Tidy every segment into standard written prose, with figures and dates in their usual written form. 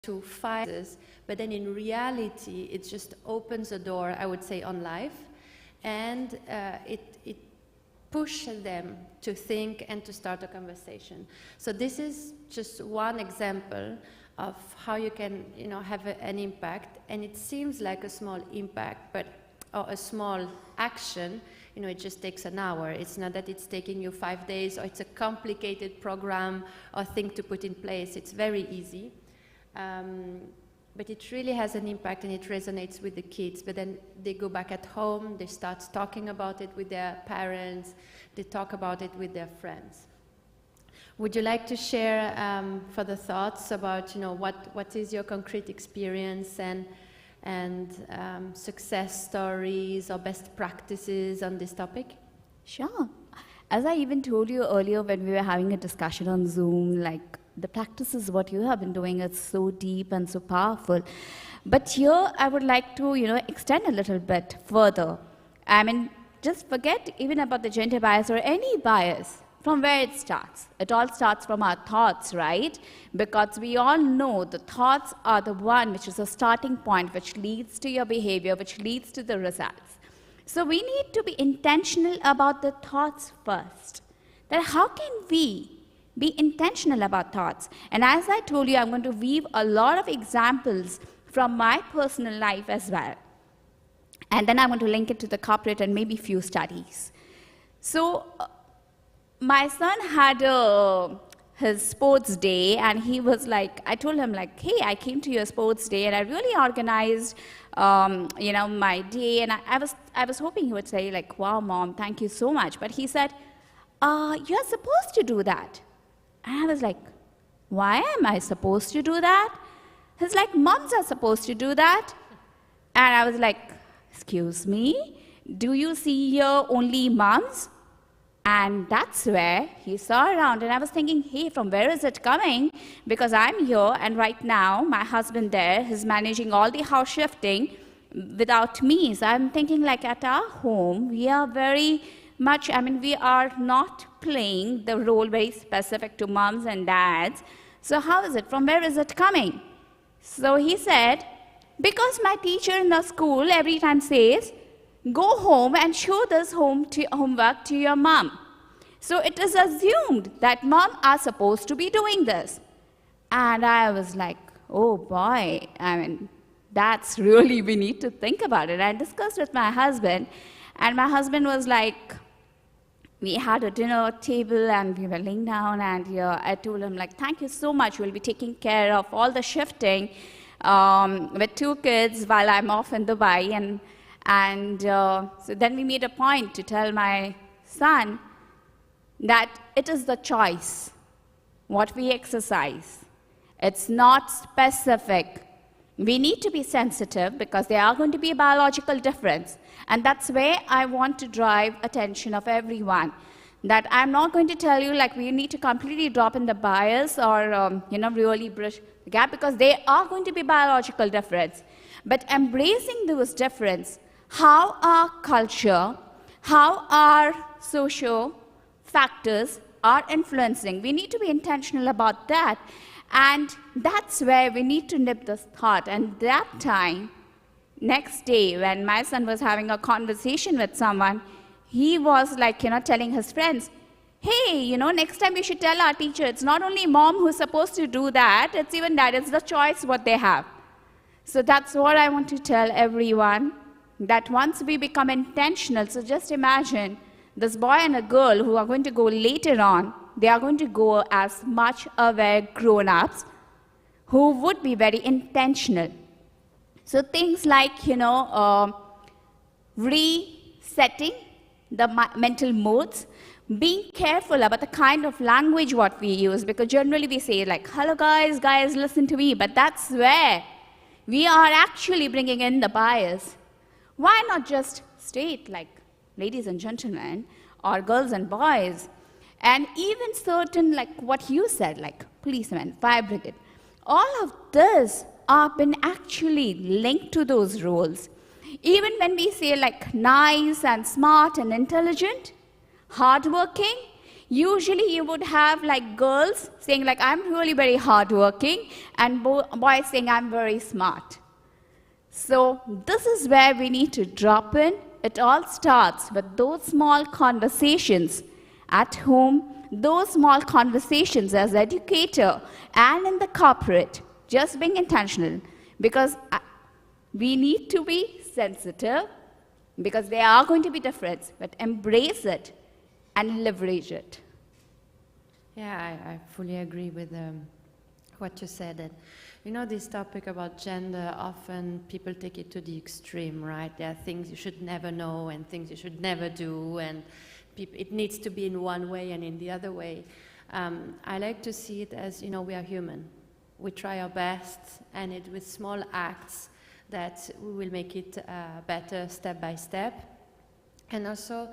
to fight, but then in reality, it just opens a door, I would say, on life, and it pushes them to think and to start a conversation. So this is just one example of how you can, have an impact, and it seems like a small impact, or a small action. It just takes an hour. It's not that it's taking you 5 days, or it's a complicated program or thing to put in place. It's very easy. But it really has an impact, and it resonates with the kids. But then they go back at home, they start talking about it with their parents, they talk about it with their friends. Would you like to share further thoughts about, what is your concrete experience and success stories or best practices on this topic? Sure. As I even told you earlier when we were having a discussion on Zoom, like the practices, what you have been doing is so deep and so powerful. But here I would like to, extend a little bit further. I mean, just forget even about the gender bias or any bias. From where it starts. It all starts from our thoughts, right? Because we all know the thoughts are the one which is a starting point, which leads to your behavior, which leads to the results. So we need to be intentional about the thoughts first. That how can we be intentional about thoughts? And as I told you, I'm going to weave a lot of examples from my personal life as well. And then I'm going to link it to the corporate and maybe few studies. So, my son had his sports day, and he was like, I told him like, hey, I came to your sports day and I really organized, my day. And I was hoping he would say like, wow, Mom, thank you so much. But he said, you're supposed to do that. And I was like, why am I supposed to do that? He's like, moms are supposed to do that. And I was like, excuse me, do you see here only moms? And that's where he saw around, and I was thinking, hey, from where is it coming? Because I'm here, and right now, my husband there is managing all the house shifting without me. So I'm thinking, like, at our home, we are very much, we are not playing the role very specific to moms and dads. So how is it? From where is it coming? So he said, because my teacher in the school every time says, go home and show this homework to your mom. So it is assumed that mom are supposed to be doing this. And I was like, oh boy, that's really, we need to think about it. I discussed with my husband, and my husband was like, we had a dinner table and we were laying down, and I told him like, thank you so much, we'll be taking care of all the shifting with 2 kids while I'm off in Dubai. And so then we made a point to tell my son that it is the choice, what we exercise. It's not specific. We need to be sensitive because there are going to be a biological difference. And that's where I want to drive attention of everyone. That I'm not going to tell you like we need to completely drop in the bias or really bridge the gap, because there are going to be biological difference. But embracing those differences, how our culture, how our social factors are influencing. We need to be intentional about that. And that's where we need to nip this thought. And that time, next day, when my son was having a conversation with someone, he was like, telling his friends, hey, next time we should tell our teacher, it's not only mom who's supposed to do that, it's even that, it's the choice what they have. So that's what I want to tell everyone, that once we become intentional, so just imagine this boy and a girl who are going to go later on, they are going to go as much aware grown-ups who would be very intentional. So things like, resetting the mental modes, being careful about the kind of language what we use, because generally we say like, hello guys, listen to me, but that's where we are actually bringing in the bias. Why not just state like, ladies and gentlemen, or girls and boys, and even certain, like what you said, like policemen, fire brigade, all of this are been actually linked to those roles. Even when we say like nice and smart and intelligent, hardworking, usually you would have like girls saying like, I'm really very hardworking, and boys saying, I'm very smart. So this is where we need to drop in. It all starts with those small conversations at home, those small conversations as educator and in the corporate, just being intentional, because we need to be sensitive, because there are going to be differences, but embrace it and leverage it. Yeah, I fully agree with what you said. And you know, this topic about gender, often people take it to the extreme, right? There are things you should never know and things you should never do, and it needs to be in one way and in the other way. I like to see it as, you know, we are human. We try our best, and with small acts that we will make it better step by step. And also,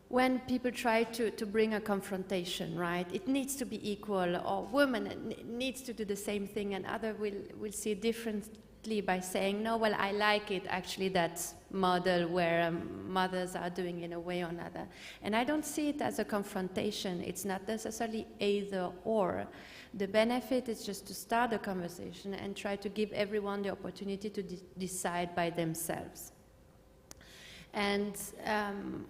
when people try to bring a confrontation, right, it needs to be equal, or women needs to do the same thing, and other will see it differently by saying, no, well, I like it, actually, that model where mothers are doing in a way or another. And I don't see it as a confrontation. It's not necessarily either or. The benefit is just to start a conversation and try to give everyone the opportunity to decide by themselves. And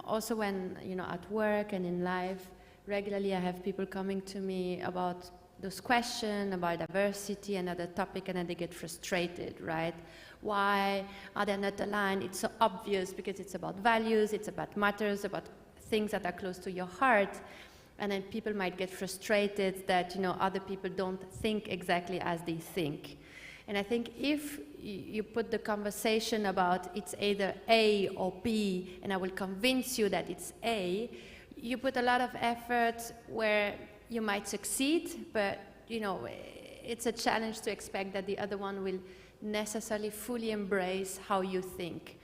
also when, you know, at work and in life, regularly I have people coming to me about those questions about diversity and other topic, and then they get frustrated, right? Why are they not aligned? It's so obvious, because it's about values, it's about matters, about things that are close to your heart. And then people might get frustrated that, you know, other people don't think exactly as they think. And I think if you put the conversation about it's either A or B, and I will convince you that it's A, you put a lot of effort where you might succeed, but, you know, it's a challenge to expect that the other one will necessarily fully embrace how you think.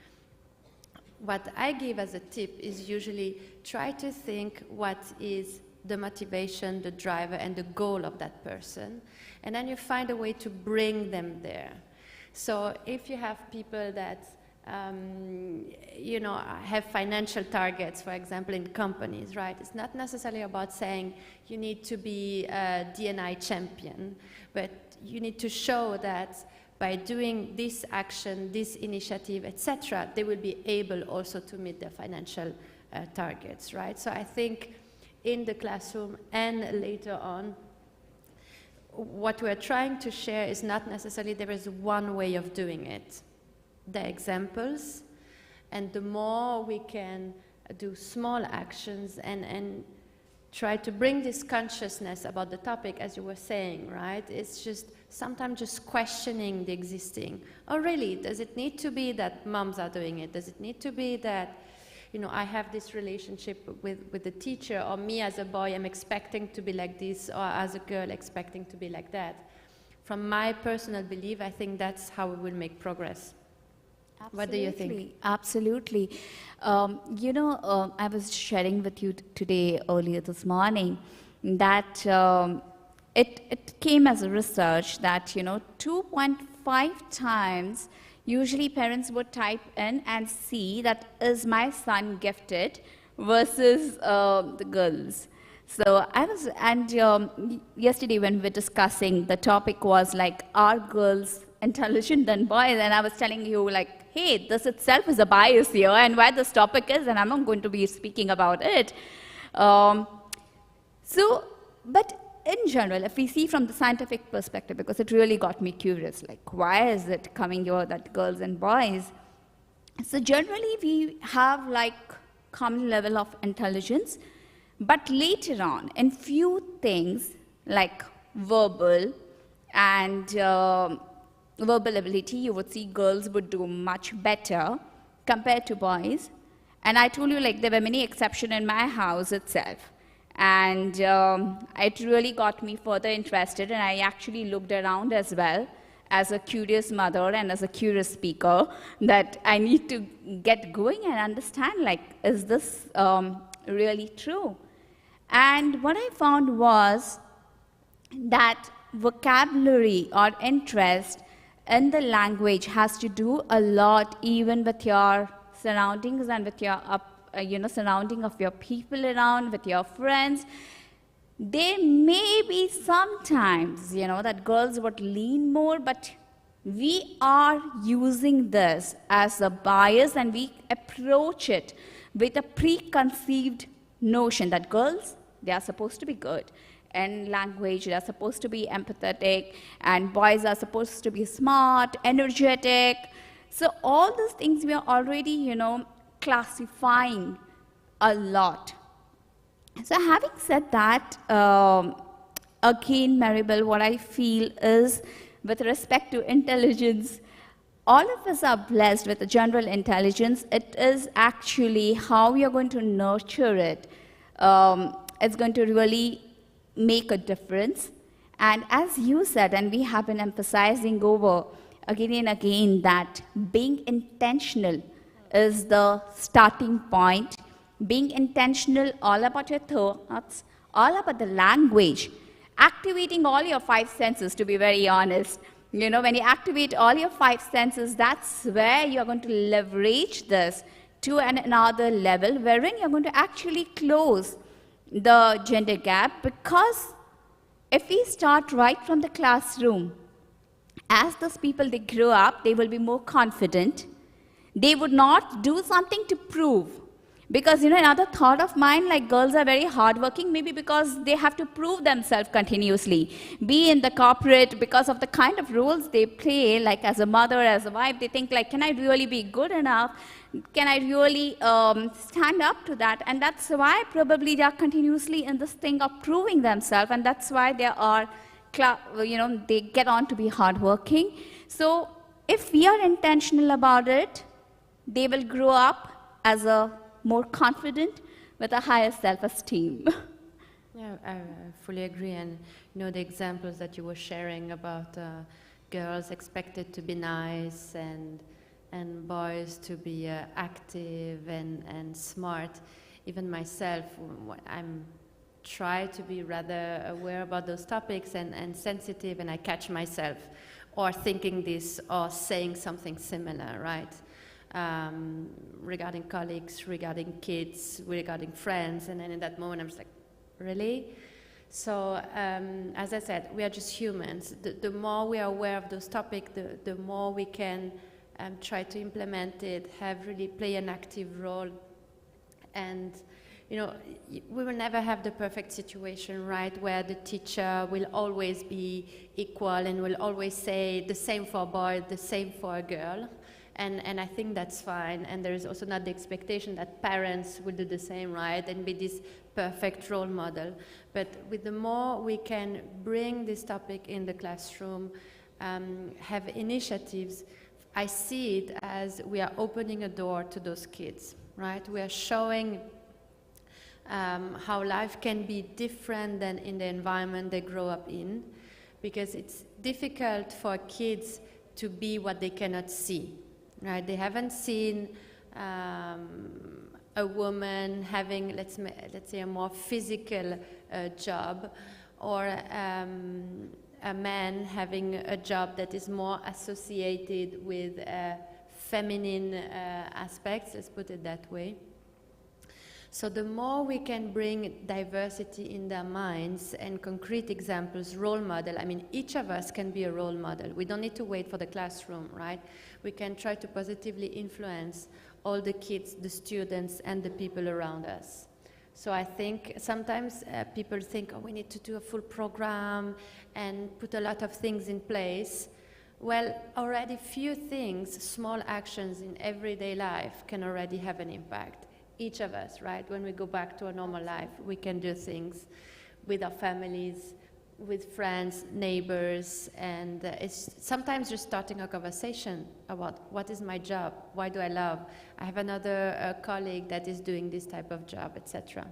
What I give as a tip is usually try to think what is the motivation, the driver, and the goal of that person, and then you find a way to bring them there. So if you have people that you know, have financial targets, for example, in companies, right? It's not necessarily about saying you need to be a D&I champion, but you need to show that by doing this action, this initiative, etc., they will be able also to meet their financial targets, right? So I think in the classroom and later on, what we're trying to share is not necessarily there is one way of doing it. The examples, and the more we can do small actions and try to bring this consciousness about the topic, as you were saying, right? It's just sometimes just questioning the existing. Oh, really? Does it need to be that moms are doing it? Does it need to be that, you know, I have this relationship with the teacher, or me as a boy, I'm expecting to be like this, or as a girl expecting to be like that? From my personal belief, I think that's how we will make progress. Absolutely. What do you think? Absolutely. You know, I was sharing with you today, earlier this morning, that it came as a research that, you know, 2.5 times usually parents would type in and see that is my son gifted versus the girls. So I was, and yesterday when we were discussing, the topic was like, are girls intelligent than boys? And I was telling you like, hey, this itself is a bias here, and why this topic is, and I'm not going to be speaking about it. But in general, if we see from the scientific perspective, because it really got me curious, like why is it coming here that girls and boys? So generally we have like common level of intelligence, but later on in few things like verbal and verbal ability, you would see girls would do much better compared to boys. And I told you like there were many exceptions in my house itself. And it really got me further interested, and I actually looked around as well as a curious mother and as a curious speaker, that I need to get going and understand like, is this really true? And what I found was that vocabulary or interest in the language has to do a lot even with your surroundings and with your surrounding of your people around, with your friends, there may be sometimes, that girls would lean more, but we are using this as a bias and we approach it with a preconceived notion that girls, they are supposed to be good. And language, they are supposed to be empathetic, and boys are supposed to be smart, energetic. So all those things we are already, classifying a lot. So having said that, again, Maribel, what I feel is, with respect to intelligence, all of us are blessed with a general intelligence. It is actually how we are going to nurture it. It's going to really make a difference. And as you said, and we have been emphasizing over again and again, that being intentional is the starting point. Being intentional, all about your thoughts, all about the language, activating all your 5 senses, to be very honest. When you activate all your 5 senses, that's where you're going to leverage this to another level, wherein you're going to actually close the gender gap. Because if we start right from the classroom, as those people, they grow up, they will be more confident. They would not do something to prove. Because, another thought of mine, like girls are very hardworking, maybe because they have to prove themselves continuously. Be in the corporate, because of the kind of roles they play, like as a mother, as a wife, they think like, can I really be good enough? Can I really stand up to that? And that's why probably they are continuously in this thing of proving themselves, and that's why they are, they get on to be hardworking. So if we are intentional about it, they will grow up as a more confident, with a higher self-esteem. Yeah, I fully agree. And the examples that you were sharing about girls expected to be nice and boys to be active and smart. Even myself, I'm try to be rather aware about those topics and sensitive, and I catch myself or thinking this or saying something similar, right? Regarding colleagues, regarding kids, regarding friends, and then in that moment I'm just like, really? So as I said, we are just humans. The more we are aware of those topics, the more we can try to implement it, have really play an active role. And we will never have the perfect situation, right, where the teacher will always be equal and will always say the same for a boy, the same for a girl. And I think that's fine. And there is also not the expectation that parents will do the same, right, and be this perfect role model. But with the more we can bring this topic in the classroom, have initiatives, I see it as we are opening a door to those kids, right? We are showing how life can be different than in the environment they grow up in, because it's difficult for kids to be what they cannot see. Right, they haven't seen a woman having, let's say, a more physical job, or a man having a job that is more associated with feminine aspects, let's put it that way. So the more we can bring diversity in their minds and concrete examples, role model, I mean, each of us can be a role model. We don't need to wait for the classroom, right? We can try to positively influence all the kids, the students, and the people around us. So I think sometimes people think, oh, we need to do a full program and put a lot of things in place. Well, already few things, small actions in everyday life can already have an impact. Each of us, right? When we go back to a normal life, we can do things with our families, with friends, neighbors, and it's sometimes just starting a conversation about what is my job, why do I love? I have another colleague that is doing this type of job, etc.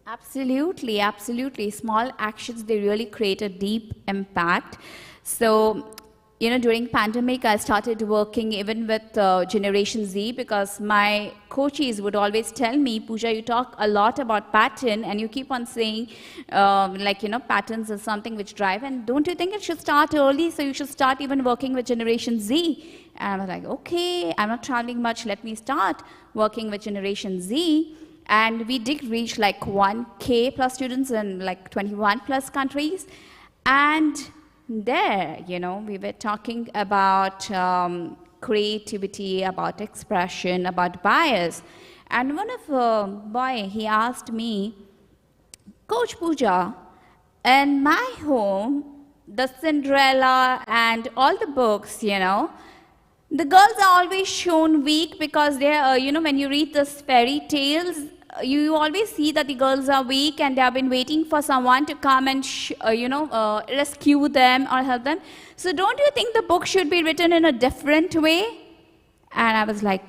Absolutely, absolutely. Small actions, they really create a deep impact. So, during pandemic, I started working even with Generation Z, because my coaches would always tell me, Pooja, you talk a lot about pattern and you keep on saying, patterns is something which drive, and don't you think it should start early? So you should start even working with Generation Z. And I was like, okay, I'm not traveling much, let me start working with Generation Z. and we did reach like 1K plus students in like 21 plus countries. And there, you know, we were talking about creativity, about expression, about bias. And one of boy, he asked me, Coach Pooja, in my home, the Cinderella and all the books, you know, the girls are always shown weak because they're, you know, when you read these fairy tales, you always see that the girls are weak and they have been waiting for someone to come and, rescue them or help them. So don't you think the book should be written in a different way? And I was like,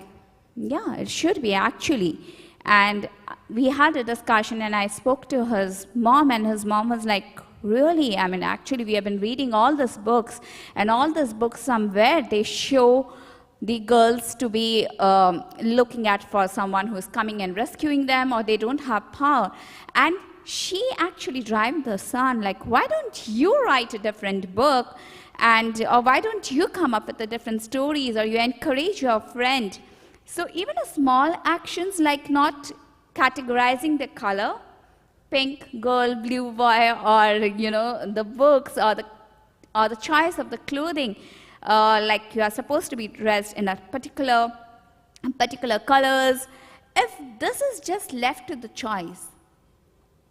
yeah, it should be actually. And we had a discussion and I spoke to his mom, and his mom was like, really? I mean, actually, we have been reading all these books, and all these books somewhere, they show the girls to be looking at for someone who's coming and rescuing them, or they don't have power. And she actually drives the son, like, why don't you write a different book? Or why don't you come up with the different stories, or you encourage your friend? So even a small actions like not categorizing the color, pink girl, blue boy, or you know, the books, or the choice of the clothing, like you are supposed to be dressed in a particular colors. If this is just left to the choice,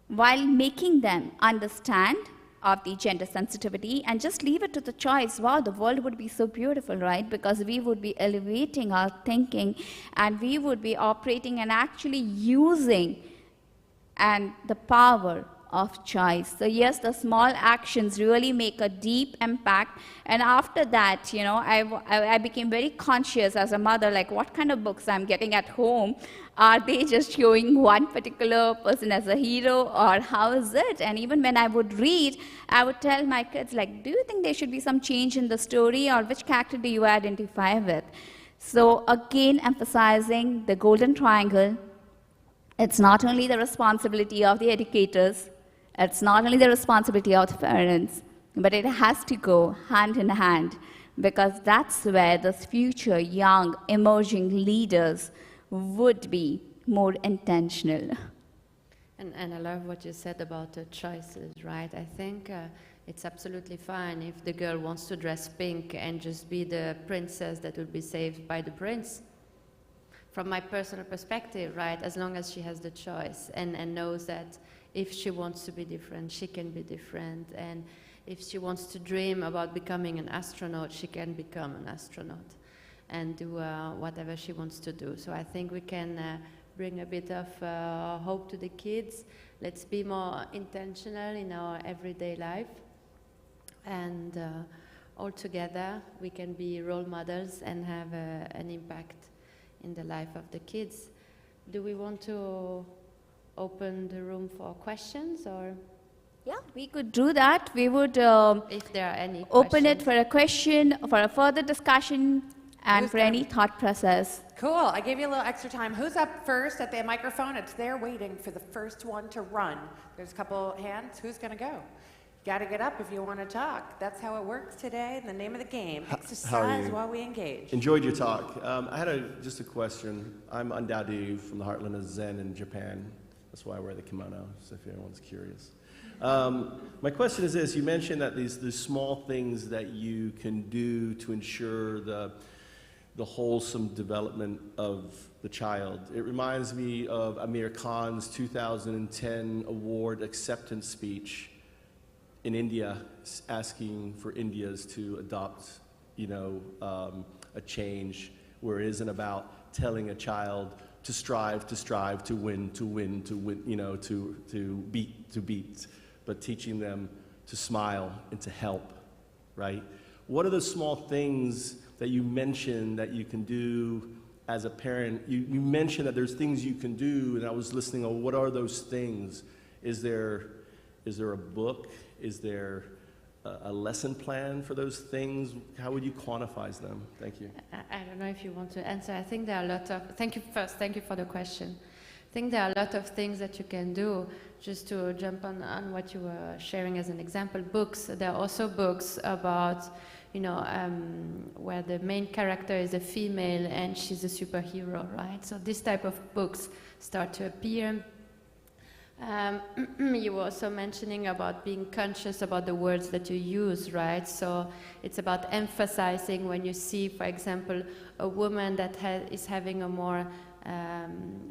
while making them understand of the gender sensitivity and just leave it to the choice, wow, the world would be so beautiful, right? Because we would be elevating our thinking, and we would be operating and actually using and the power of choice. So yes, the small actions really make a deep impact. And after that, you know, I became very conscious as a mother, like what kind of books I'm getting at home. Are they just showing one particular person as a hero, or how is it? And even when I would read, I would tell my kids, like, do you think there should be some change in the story, or which character do you identify with? So again, emphasizing the golden triangle. It's not only the responsibility of the educators, it's not only the responsibility of the parents, but it has to go hand in hand, because that's where the future young emerging leaders would be more intentional. And I love what you said about the choices, right? I think it's absolutely fine if the girl wants to dress pink and just be the princess that will be saved by the prince. From my personal perspective, right, as long as she has the choice and knows that if she wants to be different, she can be different. And if she wants to dream about becoming an astronaut, she can become an astronaut and do whatever she wants to do. So I think we can bring a bit of hope to the kids. Let's be more intentional in our everyday life. And all together, we can be role models and have an impact in the life of the kids. Do we want to open the room for questions, or? Yeah, we could do that. We would if there are any open questions. it for a question, for a further discussion, and for any thought process. Cool. I gave you a little extra time. Who's up first at the microphone? It's there waiting for the first one to run. There's a couple hands. Who's going to go? Got to get up if you want to talk. That's how it works today. The name of the game. Exercise while we engage. Enjoyed your talk. I had just a question. I'm undoubtedly from the heartland of Zen in Japan. That's why I wear the kimono, so if anyone's curious. My question is this. You mentioned that these small things that you can do to ensure the wholesome development of the child. It reminds me of Amir Khan's 2010 award acceptance speech in India, asking for Indians to adopt, a change where it isn't about telling a child to strive, to win, to beat, but teaching them to smile and to help, right? What are the small things that you mentioned that you can do as a parent? You mentioned that there's things you can do, and I was listening, what are those things? Is there a book? Is there a lesson plan for those things? How would you quantify them? Thank you. I don't know if you want to answer. I think there are a lot of, thank you for the question. I think there are a lot of things that you can do. Just to jump on what you were sharing as an example, books. There are also books about, where the main character is a female and she's a superhero, right? So this type of books start to appear. You were also mentioning about being conscious about the words that you use, right? So it's about emphasizing when you see, for example, a woman that is having a more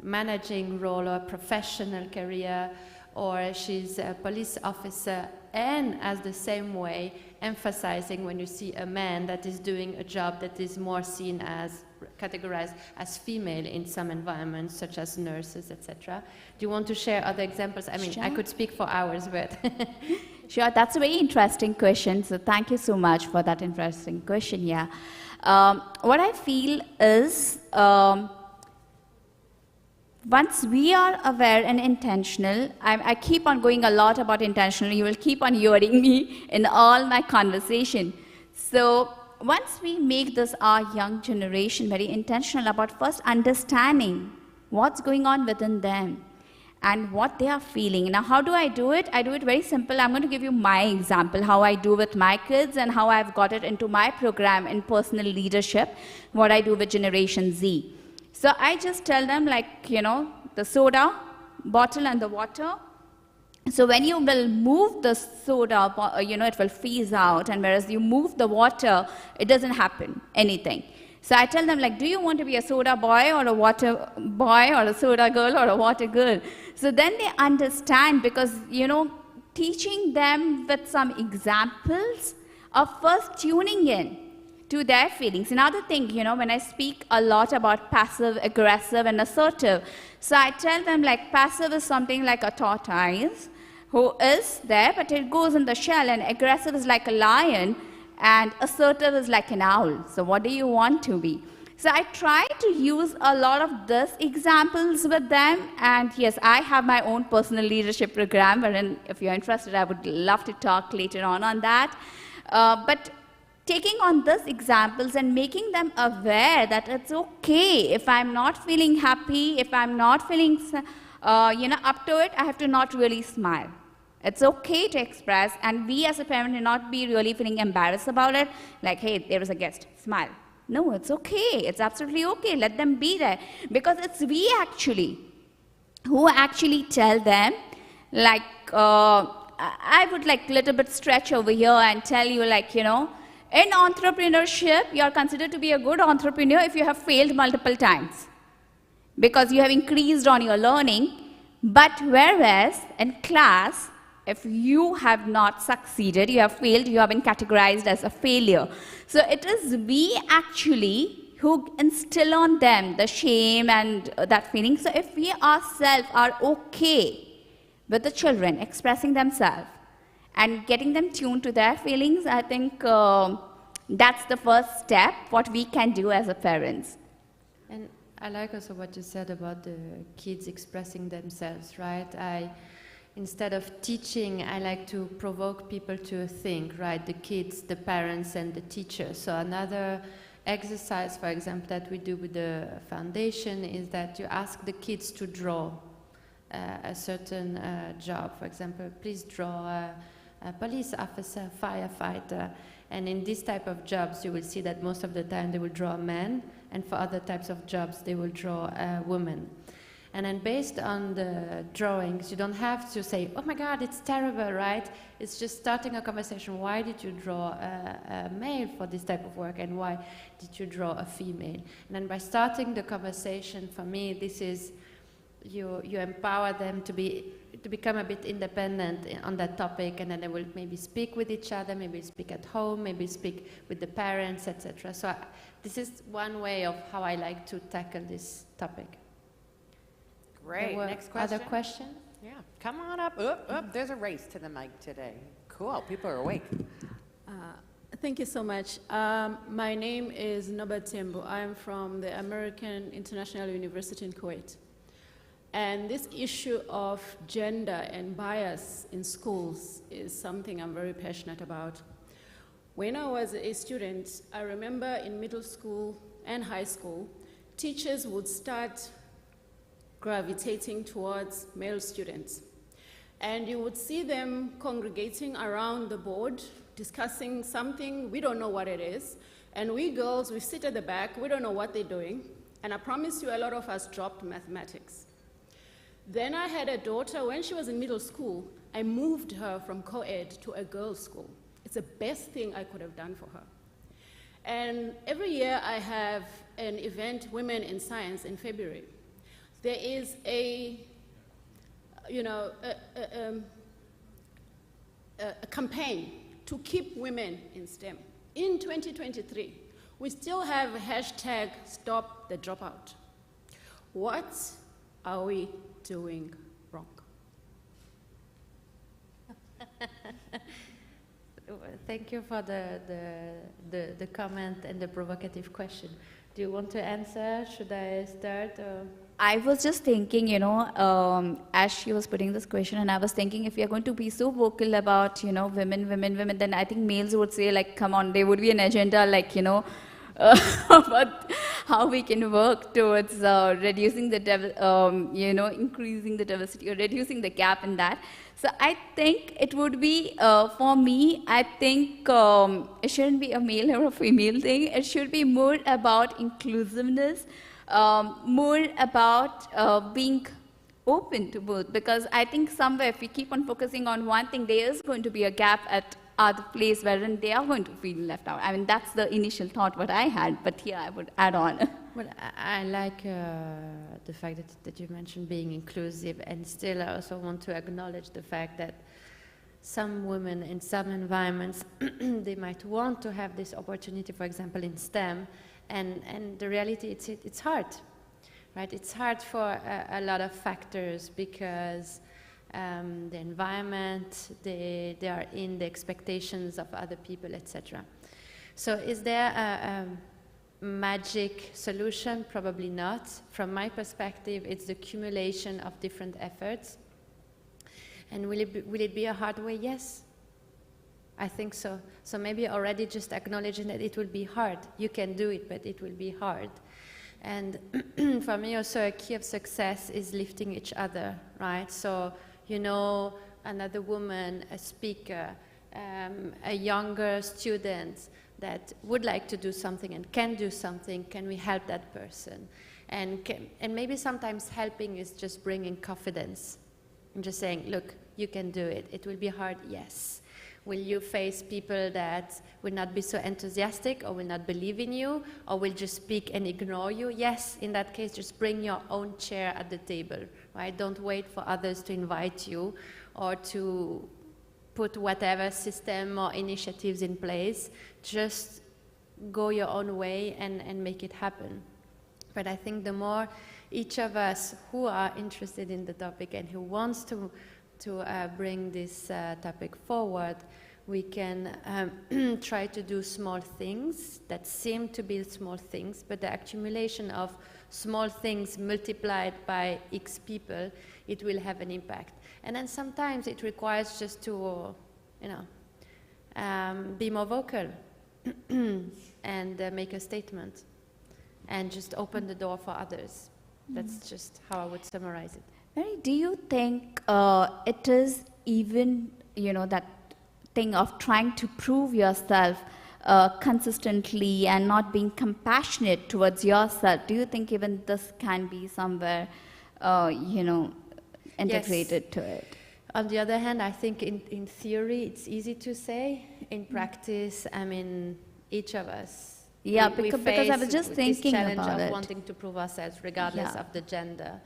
managing role or a professional career, or she's a police officer, and as the same way emphasizing when you see a man that is doing a job that is more seen as categorized as female in some environments, such as nurses, etc. Do you want to share other examples? I mean, Sure. I could speak for hours, but Sure, that's a very interesting question. So thank you so much for that interesting question. Yeah, what I feel is once we are aware and intentional, I keep on going a lot about intentional. You will keep on hearing me in all my conversation. So once we make this our young generation very intentional about first understanding what's going on within them and what they are feeling. Now, how do I do it? I do it very simple. I'm going to give you my example, how I do with my kids and how I've got it into my program in personal leadership, what I do with Generation Z. So I just tell them, like, the soda bottle and the water. So when you will move the soda, it will freeze out, and whereas you move the water, it doesn't happen, anything. So I tell them, like, do you want to be a soda boy or a water boy or a soda girl or a water girl? So then they understand, because, teaching them with some examples of first tuning in to their feelings. Another thing, when I speak a lot about passive, aggressive, and assertive, so I tell them, like, passive is something like a tortoise who is there, but it goes in the shell, and aggressive is like a lion, and assertive is like an owl. So what do you want to be? So I try to use a lot of these examples with them, and yes, I have my own personal leadership program, wherein if you're interested, I would love to talk later on that. But taking on these examples and making them aware that it's okay if I'm not feeling happy, if I'm not feeling up to it, I have to not really smile. It's okay to express, and we as a parent will not be really feeling embarrassed about it, like, hey, there is a guest, smile. No, it's okay. It's absolutely okay. Let them be there. Because it's we actually who actually tell them, like, I would like a little bit stretch over here and tell you, like, in entrepreneurship, you are considered to be a good entrepreneur if you have failed multiple times, because you have increased on your learning. But whereas in class, if you have not succeeded, you have failed, you have been categorized as a failure. So it is we actually who instill on them the shame and that feeling. So if we ourselves are okay with the children expressing themselves and getting them tuned to their feelings, I think that's the first step, what we can do as a parents. And I like also what you said about the kids expressing themselves, right? Instead of teaching, I like to provoke people to think, right? The kids, the parents, and the teachers. So another exercise, for example, that we do with the foundation is that you ask the kids to draw a certain job. For example, please draw a police officer, firefighter. And in this type of jobs, you will see that most of the time they will draw a man, and for other types of jobs, they will draw a woman. And then based on the drawings, you don't have to say, oh my God, it's terrible, right? It's just starting a conversation. Why did you draw a male for this type of work, and why did you draw a female? And then by starting the conversation, for me, this is, you empower them to become a bit independent on that topic, and then they will maybe speak with each other, maybe speak at home, maybe speak with the parents, etc. So this is one way of how I like to tackle this topic. Great. Next question. Other questions? Yeah. Come on up. Oop, there's a race to the mic today. Cool. People are awake. Thank you so much. My name is Nobat Tembo. I'm from the American International University in Kuwait. And this issue of gender and bias in schools is something I'm very passionate about. When I was a student, I remember in middle school and high school, teachers would start gravitating towards male students. And you would see them congregating around the board discussing something, we don't know what it is, and we girls, we sit at the back, we don't know what they're doing, and I promise you a lot of us dropped mathematics. Then I had a daughter, when she was in middle school, I moved her from co-ed to a girls' school. It's the best thing I could have done for her. And every year I have an event, Women in Science, in February. There is a campaign to keep women in STEM. In 2023, we still have hashtag Stop the Dropout. What are we doing wrong? Thank you for the comment and the provocative question. Do you want to answer? Should I start? I was just thinking, as she was putting this question, and I was thinking if we are going to be so vocal about, women, then I think males would say, like, come on, there would be an agenda, like, about how we can work towards reducing the, increasing the diversity or reducing the gap in that. So I think it would be, for me, I think it shouldn't be a male or a female thing. It should be more about inclusiveness, more about being open to both. Because I think somewhere if we keep on focusing on one thing, there is going to be a gap at other place wherein they are going to feel left out. I mean, that's the initial thought what I had, but here I would add on. Well, I like the fact that you mentioned being inclusive, and still I also want to acknowledge the fact that some women in some environments, they might want to have this opportunity, for example, in STEM, and the reality, it's hard, right? It's hard for a lot of factors because the environment, they are in the expectations of other people, etc. So is there a magic solution? Probably not. From my perspective, it's the accumulation of different efforts. And will it be a hard way? Yes. I think so. So maybe already just acknowledging that it will be hard. You can do it, but it will be hard. And for me also a key of success is lifting each other, right? So, another woman, a speaker, a younger student that would like to do something and can do something, can we help that person? And maybe sometimes helping is just bringing confidence and just saying, look, you can do it. It will be hard, yes. Will you face people that will not be so enthusiastic or will not believe in you or will just speak and ignore you? Yes, in that case, just bring your own chair at the table, right? Don't wait for others to invite you or to put whatever system or initiatives in place. Just go your own way and make it happen. But I think the more each of us who are interested in the topic and who wants to bring this topic forward, we can try to do small things that seem to be small things, but the accumulation of small things multiplied by X people, it will have an impact. And then sometimes it requires just to, be more vocal and make a statement and just open the door for others. That's just how I would summarize it. Mary, do you think it is even, that thing of trying to prove yourself consistently and not being compassionate towards yourself? Do you think even this can be somewhere, integrated to it? On the other hand, I think in theory it's easy to say. In practice, I mean, each of us. Yeah, we because I was just thinking this challenge about of it. wanting to prove ourselves regardless of the gender.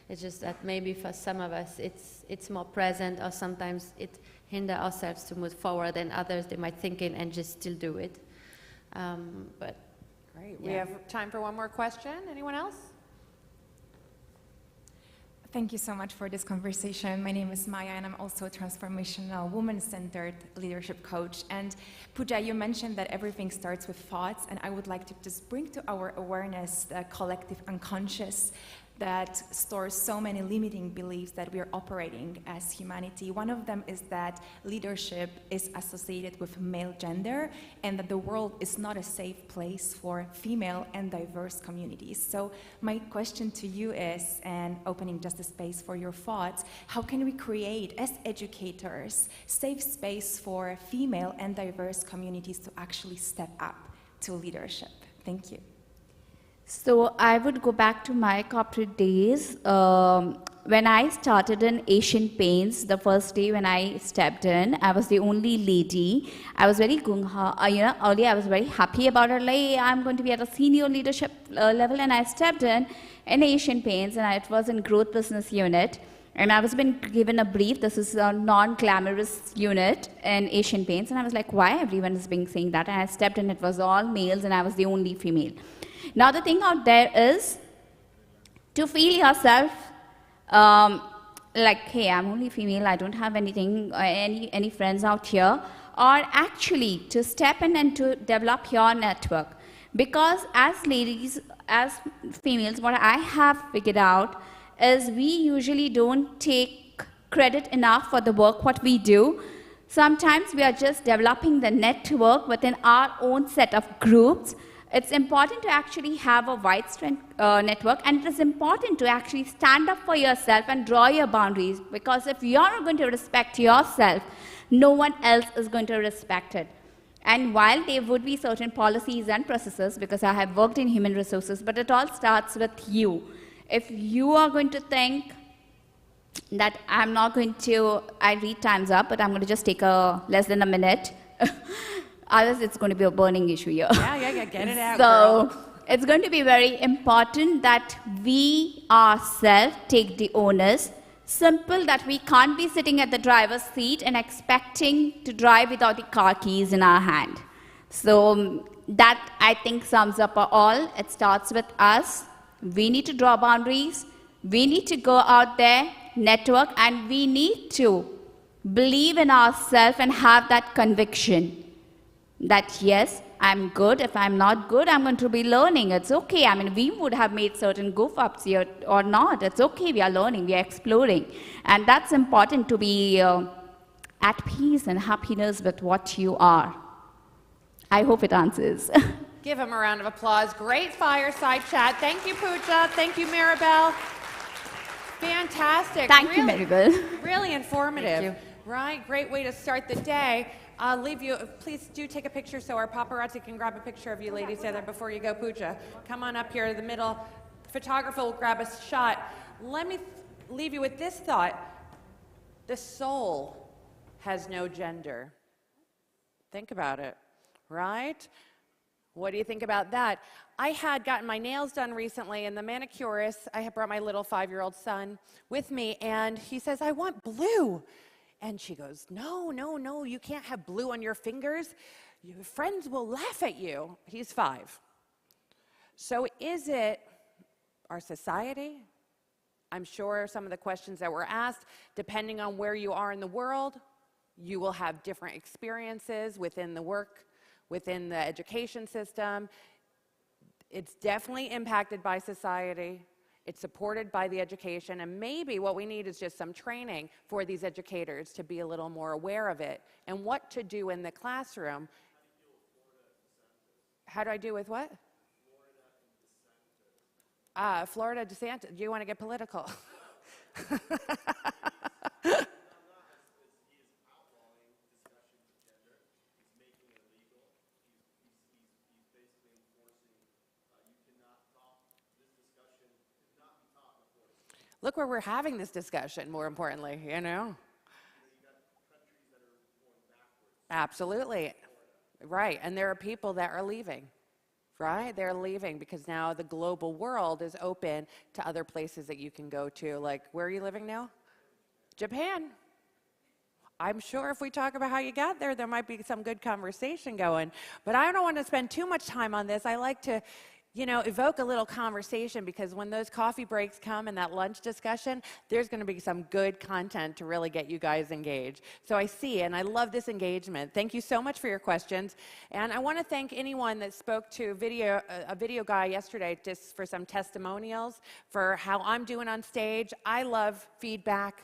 It's just that maybe for some of us it's more present, or sometimes it hinders ourselves to move forward, and others they might think in and just still do it. But great. We have time for one more question. Anyone else? Thank you so much for this conversation. My name is Maya, and I'm also a transformational, woman-centered leadership coach. And Pooja, you mentioned that everything starts with thoughts, and I would like to just bring to our awareness the collective unconscious, that stores so many limiting beliefs that we are operating as humanity. One of them is that leadership is associated with male gender and that the world is not a safe place for female and diverse communities. So my question to you is, and opening just a space for your thoughts, how can we create, as educators, safe space for female and diverse communities to actually step up to leadership? Thank you. So I would go back to my corporate days. When I started in Asian Paints, the first day when I stepped in, I was the only lady. I was very gung-ha. Earlier I was very happy about it. Like, hey, I'm going to be at a senior leadership level, and I stepped in Asian Paints, and it was in growth business unit. And I was been given a brief. This is a non-glamorous unit in Asian Paints, and I was like, why everyone is being saying that? And I stepped in. It was all males, and I was the only female. Now the thing out there is to feel yourself like, hey, I'm only female, I don't have anything, any friends out here, or actually to step in and to develop your network. Because as ladies, as females, what I have figured out is we usually don't take credit enough for the work what we do. Sometimes we are just developing the network within our own set of groups. It's important to actually have a wide network, and it is important to actually stand up for yourself and draw your boundaries, because if you're not going to respect yourself, no one else is going to respect it. And while there would be certain policies and processes, because I have worked in human resources, but it all starts with you. If you are going to think that I'm not going to, I read time's up, but I'm going to just take less than a minute. Otherwise, it's going to be a burning issue here. Yeah, get it out, So girl. it's going to be very important that we ourselves take the onus. Simple that we can't be sitting at the driver's seat and expecting to drive without the car keys in our hand. So that, I think, sums up all. It starts with us. We need to draw boundaries. We need to go out there, network, and we need to believe in ourselves and have that conviction that, yes, I'm good. If I'm not good, I'm going to be learning. It's okay. I mean, we would have made certain goof-ups here or not. It's okay. We are learning. We are exploring. And that's important, to be at peace and happiness with what you are. I hope it answers. Give him a round of applause. Great fireside chat. Thank you, Pooja. Thank you, Maribel. Fantastic. Thank you, Maribel. Really informative. Thank you. Right, great way to start the day. I'll leave you, please do take a picture so our paparazzi can grab a picture of you ladies together before you go, Pooja. Come on up here in the middle. Photographer will grab a shot. Let me leave you with this thought. The soul has no gender. Think about it, right? What do you think about that? I had gotten my nails done recently, and the manicurist, I had brought my little 5-year-old son with me, and he says, I want blue. And she goes, no, you can't have blue on your fingers. Your friends will laugh at you. He's 5. So is it our society? I'm sure some of the questions that were asked, depending on where you are in the world, you will have different experiences within the work, within the education system. It's definitely impacted by society. It's supported by the education, and maybe what we need is just some training for these educators to be a little more aware of it and what to do in the classroom. How do I do with what? Florida DeSantis. Do you want to get political? Look where we're having this discussion, more importantly, you know? Absolutely. Right, and there are people that are leaving, right? They're leaving because now the global world is open to other places that you can go to. Like, where are you living now? Japan. I'm sure if we talk about how you got there might be some good conversation going. But I don't want to spend too much time on this. I like to you know, evoke a little conversation, because when those coffee breaks come and that lunch discussion, there's going to be some good content to really get you guys engaged. So I see, and I love this engagement. Thank you so much for your questions. And I want to thank anyone that spoke to a video guy yesterday just for some testimonials for how I'm doing on stage. I love feedback.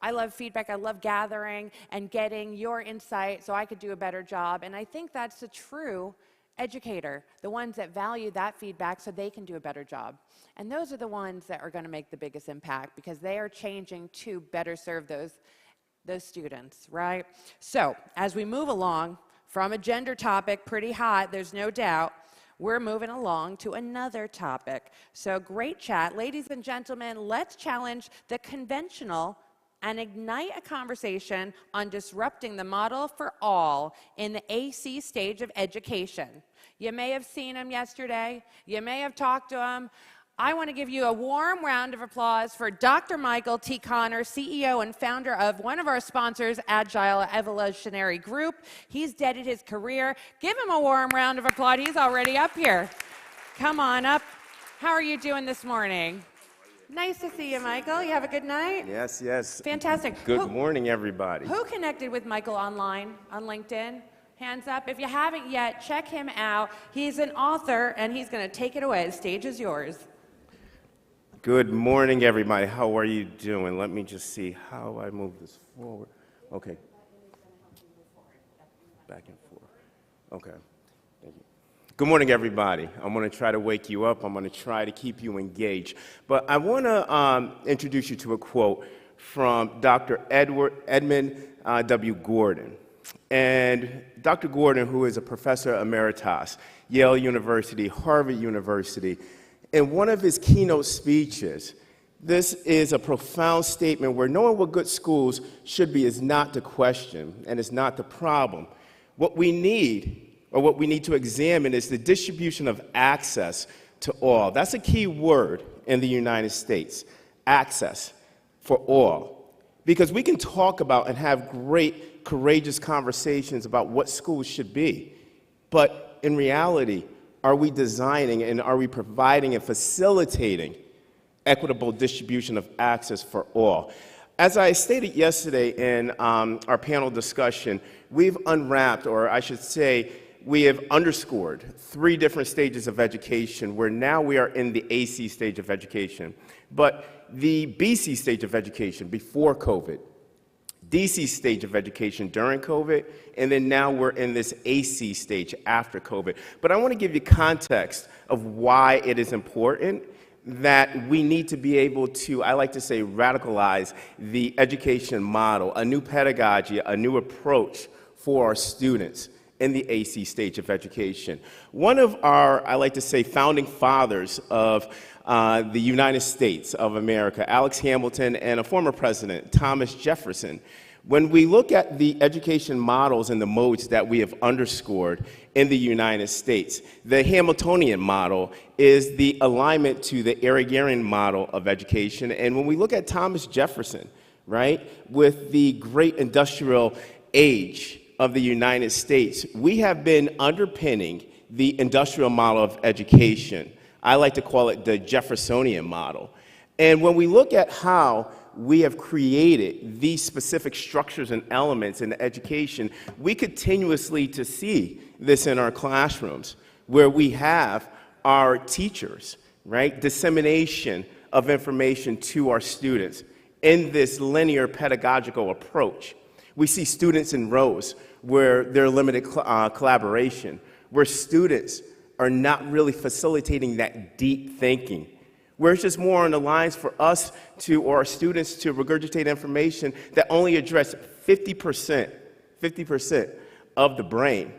I love gathering and getting your insight so I could do a better job. And I think that's a true educator, the ones that value that feedback so they can do a better job. And those are the ones that are going to make the biggest impact, because they are changing to better serve those students, right? So as we move along from a gender topic, pretty hot, there's no doubt, we're moving along to another topic. So great chat. Ladies and gentlemen, let's challenge the conventional and ignite a conversation on disrupting the model for all in the AC stage of education. You may have seen him yesterday. You may have talked to him. I want to give you a warm round of applause for Dr. Michael T. Connor, CEO and founder of one of our sponsors, Agile Evolutionary Group. He's dedicated his career. Give him a warm round of applause. He's already up here. Come on up. How are you doing this morning? Nice to see you, Michael. You have a good night? Yes, yes. Fantastic. Good morning, everybody. Who connected with Michael online, on LinkedIn? Hands up. If you haven't yet, check him out. He's an author, and he's going to take it away. The stage is yours. Good morning, everybody. How are you doing? Let me just see how I move this forward. Okay. Back and forth. Okay. Thank you. Good morning, everybody. I'm going to try to wake you up. I'm going to try to keep you engaged. But I want to introduce you to a quote from Dr. Edmund W. Gordon. And Dr. Gordon, who is a professor emeritus, Yale University, Harvard University, in one of his keynote speeches, this is a profound statement where knowing what good schools should be is not the question and is not the problem. What we need to examine is the distribution of access to all. That's a key word in the United States, access for all. Because we can talk about and have great, courageous conversations about what schools should be, but in reality, are we designing and are we providing and facilitating equitable distribution of access for all? As I stated yesterday in our panel discussion, we've unwrapped, or I should say, we have underscored 3 different stages of education where now we are in the AC stage of education. But the BC stage of education before COVID, DC stage of education during COVID, and then now we're in this AC stage after COVID. But I want to give you context of why it is important that we need to be able to, I like to say, radicalize the education model, a new pedagogy, a new approach for our students in the AC stage of education. One of our, I like to say, founding fathers of the United States of America, Alex Hamilton, and a former president, Thomas Jefferson, when we look at the education models and the modes that we have underscored in the United States, the Hamiltonian model is the alignment to the Agrarian model of education. And when we look at Thomas Jefferson, right, with the great industrial age of the United States, we have been underpinning the industrial model of education. I like to call it the Jeffersonian model. And when we look at how we have created these specific structures and elements in the education, we continuously to see this in our classrooms, where we have our teachers, right, dissemination of information to our students in this linear pedagogical approach. We see students in rows where there's limited collaboration, where students are not really facilitating that deep thinking, where it's just more on the lines for us to, or our students to regurgitate information that only address 50% of the brain.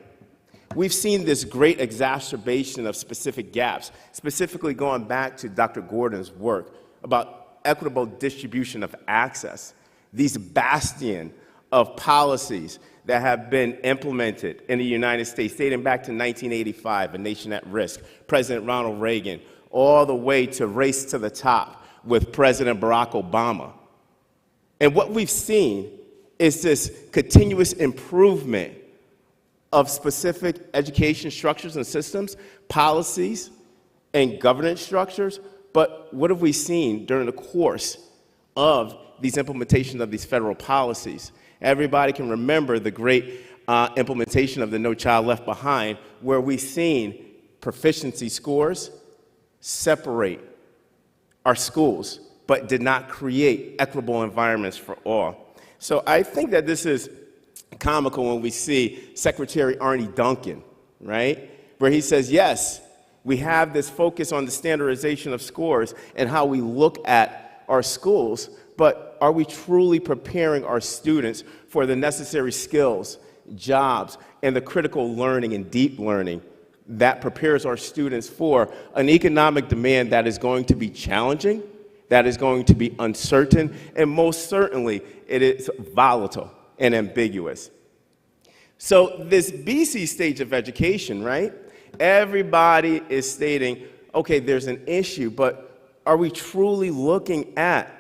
We've seen this great exacerbation of specific gaps, specifically going back to Dr. Gordon's work about equitable distribution of access, these bastion of policies that have been implemented in the United States, dating back to 1985, A Nation at Risk, President Ronald Reagan, all the way to Race to the Top with President Barack Obama. And what we've seen is this continuous improvement of specific education structures and systems, policies, and governance structures, but what have we seen during the course of these implementations of these federal policies? Everybody can remember the great implementation of the No Child Left Behind, where we've seen proficiency scores separate our schools, but did not create equitable environments for all. So I think that this is comical when we see Secretary Arnie Duncan, right? Where he says, yes, we have this focus on the standardization of scores and how we look at our schools, but are we truly preparing our students for the necessary skills, jobs, and the critical learning and deep learning that prepares our students for an economic demand that is going to be challenging, that is going to be uncertain, and most certainly it is volatile and ambiguous. So this BC stage of education, right? Everybody is stating, okay, there's an issue, but are we truly looking at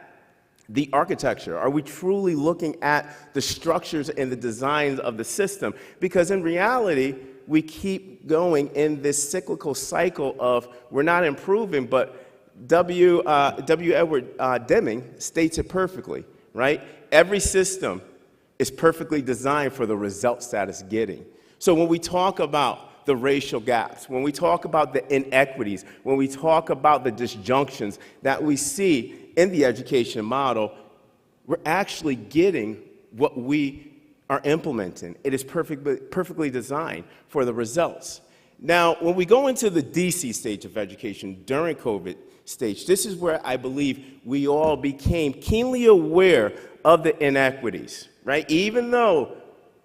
the architecture? Are we truly looking at the structures and the designs of the system? Because in reality, we keep going in this cyclical cycle of we're not improving, but W. Edward Deming states it perfectly, right? Every system is perfectly designed for the results that it's getting. So when we talk about the racial gaps, when we talk about the inequities, when we talk about the disjunctions that we see in the education model, we're actually getting what we are implementing. It is perfectly designed for the results. Now, when we go into the DC stage of education during COVID stage, this is where I believe we all became keenly aware of the inequities, right? Even though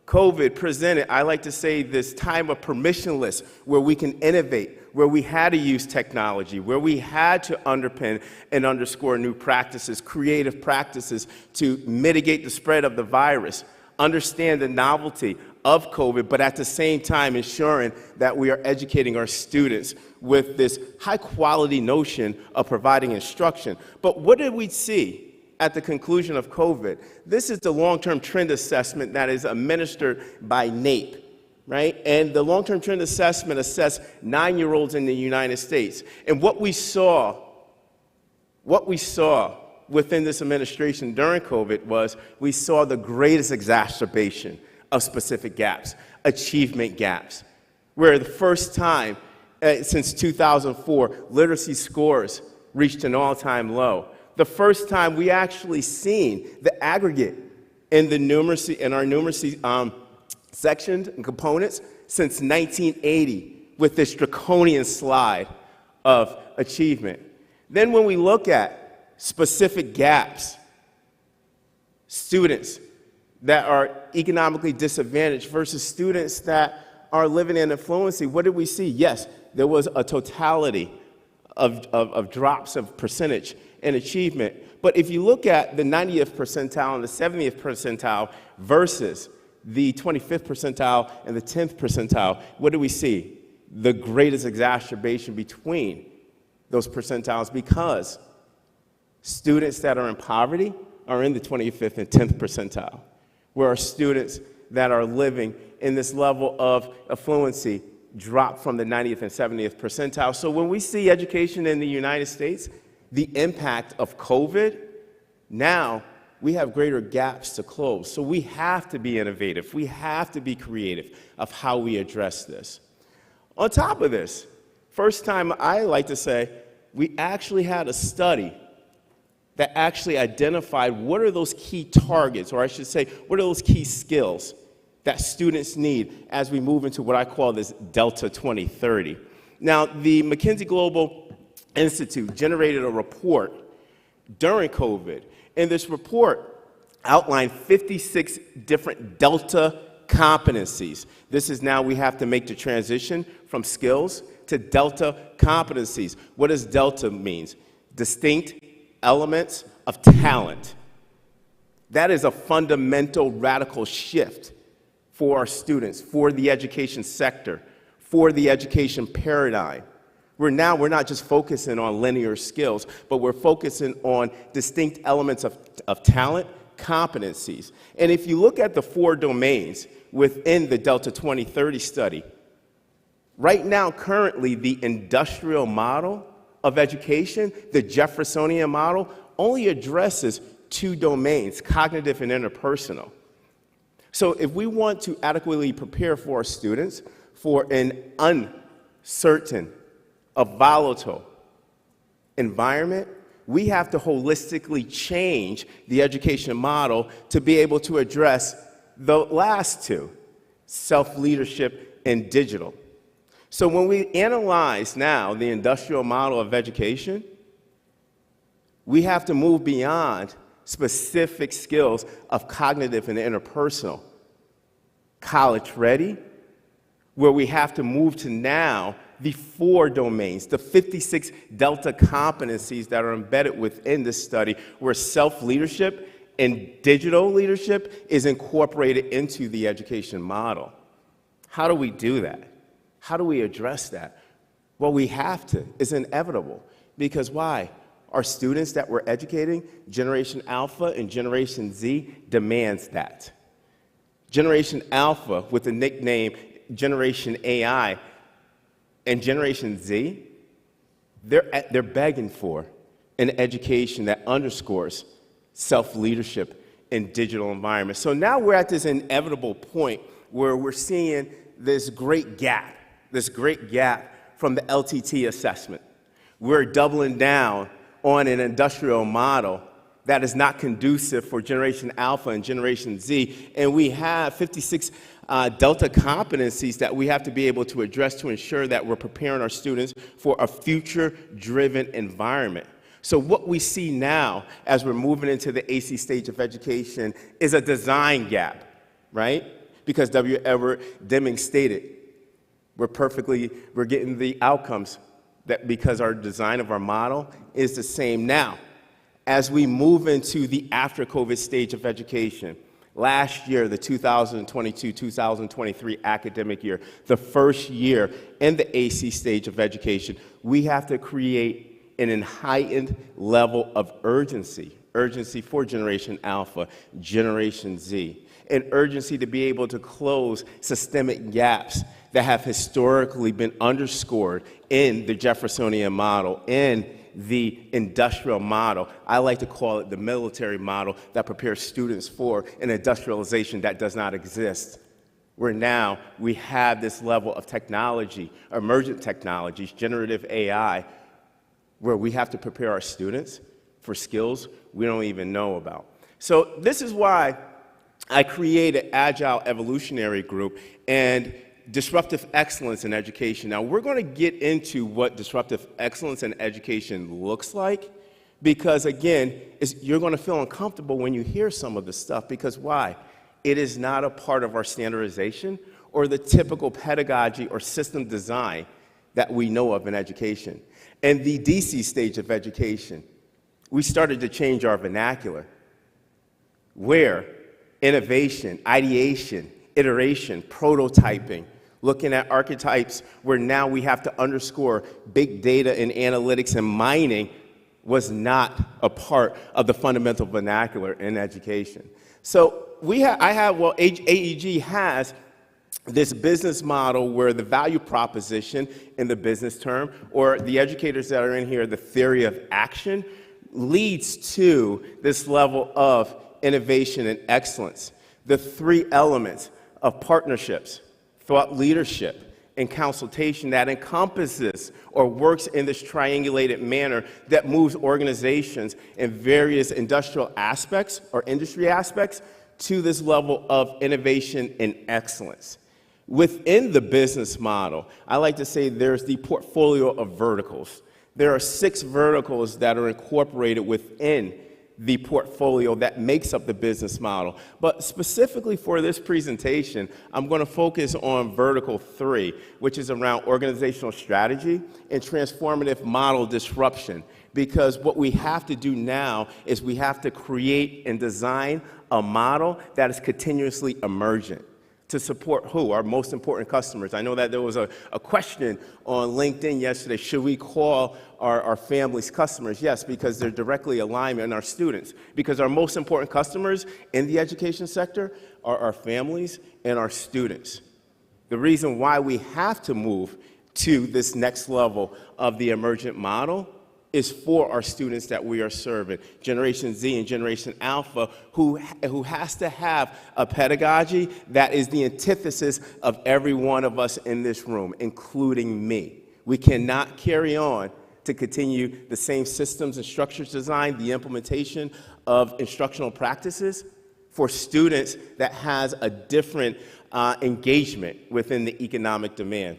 COVID presented, I like to say, this time of permissionless where we can innovate, where we had to use technology, where we had to underpin and underscore new practices, creative practices to mitigate the spread of the virus, understand the novelty of COVID, but at the same time ensuring that we are educating our students with this high-quality notion of providing instruction. But what did we see at the conclusion of COVID? This is the long-term trend assessment that is administered by NAEP, right? And the long-term trend assessment assessed 9-year-olds in the United States. And what we saw within this administration during COVID was we saw the greatest exacerbation of specific gaps, achievement gaps, where the first time since 2004, literacy scores reached an all-time low. The first time we actually seen the aggregate in the numeracy, in our numeracy sections and components since 1980 with this draconian slide of achievement. Then when we look at specific gaps, students that are economically disadvantaged versus students that are living in affluency, what did we see? Yes, there was a totality of drops of percentage in achievement. But if you look at the 90th percentile and the 70th percentile versus the 25th percentile and the 10th percentile, what do we see? The greatest exacerbation between those percentiles, because students that are in poverty are in the 25th and 10th percentile, where students that are living in this level of affluency drop from the 90th and 70th percentile. So when we see education in the United States, the impact of COVID, now we have greater gaps to close. So we have to be innovative. We have to be creative of how we address this. On top of this, first time I like to say, we actually had a study that actually identified what are those key targets, or I should say, what are those key skills that students need as we move into what I call this Delta 2030. Now, the McKinsey Global Institute generated a report during COVID, and this report outlined 56 different Delta competencies. This is now we have to make the transition from skills to Delta competencies. What does Delta mean? Distinct elements of talent. That is a fundamental radical shift for our students, for the education sector, for the education paradigm. We're not just focusing on linear skills, but we're focusing on distinct elements of talent, competencies. And if you look at the 4 domains within the Delta 2030 study, Right now, currently, the industrial model of education, the Jeffersonian model, only addresses 2 domains, cognitive and interpersonal. So if we want to adequately prepare for our students for an uncertain, a volatile environment, we have to holistically change the education model to be able to address the last 2, self-leadership and digital. So when we analyze now the industrial model of education, we have to move beyond specific skills of cognitive and interpersonal, college ready, where we have to move to now the 4 domains, the 56 delta competencies that are embedded within this study, where self-leadership and digital leadership is incorporated into the education model. How do we do that? How do we address that? Well, we have to. It's inevitable. Because why? Our students that we're educating, Generation Alpha and Generation Z, demands that. Generation Alpha, with the nickname Generation AI, and Generation Z, they're begging for an education that underscores self-leadership in digital environments. So now we're at this inevitable point where we're seeing this great gap from the LTT assessment. We're doubling down on an industrial model that is not conducive for Generation Alpha and Generation Z, and we have 56 delta competencies that we have to be able to address to ensure that we're preparing our students for a future-driven environment. So what we see now as we're moving into the AC stage of education is a design gap, right? Because W. Edward Deming stated, we're getting the outcomes that because our design of our model is the same now. As we move into the after-COVID stage of education, last year, the 2022-2023 academic year, the first year in the AC stage of education, we have to create an heightened level of urgency for Generation Alpha, Generation Z, an urgency to be able to close systemic gaps that have historically been underscored in the Jeffersonian model, in the industrial model. I like to call it the military model that prepares students for an industrialization that does not exist, where now we have this level of technology, emergent technologies, generative AI, where we have to prepare our students for skills we don't even know about. So this is why I created Agile Evolutionary Group and Disruptive Excellence in Education. Now, we're going to get into what disruptive excellence in education looks like because, again, you're going to feel uncomfortable when you hear some of this stuff because why? It is not a part of our standardization or the typical pedagogy or system design that we know of in education. In the DC stage of education, we started to change our vernacular where innovation, ideation, iteration, prototyping, looking at archetypes where now we have to underscore big data and analytics and mining was not a part of the fundamental vernacular in education. So AEG has this business model where the value proposition in the business term, or the educators that are in here, the theory of action, leads to this level of innovation and excellence. The 3 elements of partnerships, thought leadership, and consultation that encompasses or works in this triangulated manner that moves organizations in various industrial aspects or industry aspects to this level of innovation and excellence. Within the business model, I like to say there's the portfolio of verticals. There are 6 verticals that are incorporated within the portfolio that makes up the business model. But specifically for this presentation, I'm going to focus on vertical 3, which is around organizational strategy and transformative model disruption. Because what we have to do now is we have to create and design a model that is continuously emergent to support who? Our most important customers. I know that there was a question on LinkedIn yesterday, should we call our families customers? Yes, because they're directly aligned in our students. Because our most important customers in the education sector are our families and our students. The reason why we have to move to this next level of the emergent model is for our students that we are serving, Generation Z and Generation Alpha, who has to have a pedagogy that is the antithesis of every one of us in this room, including me. We cannot carry on to continue the same systems and structures design, the implementation of instructional practices for students that has a different engagement within the economic demand.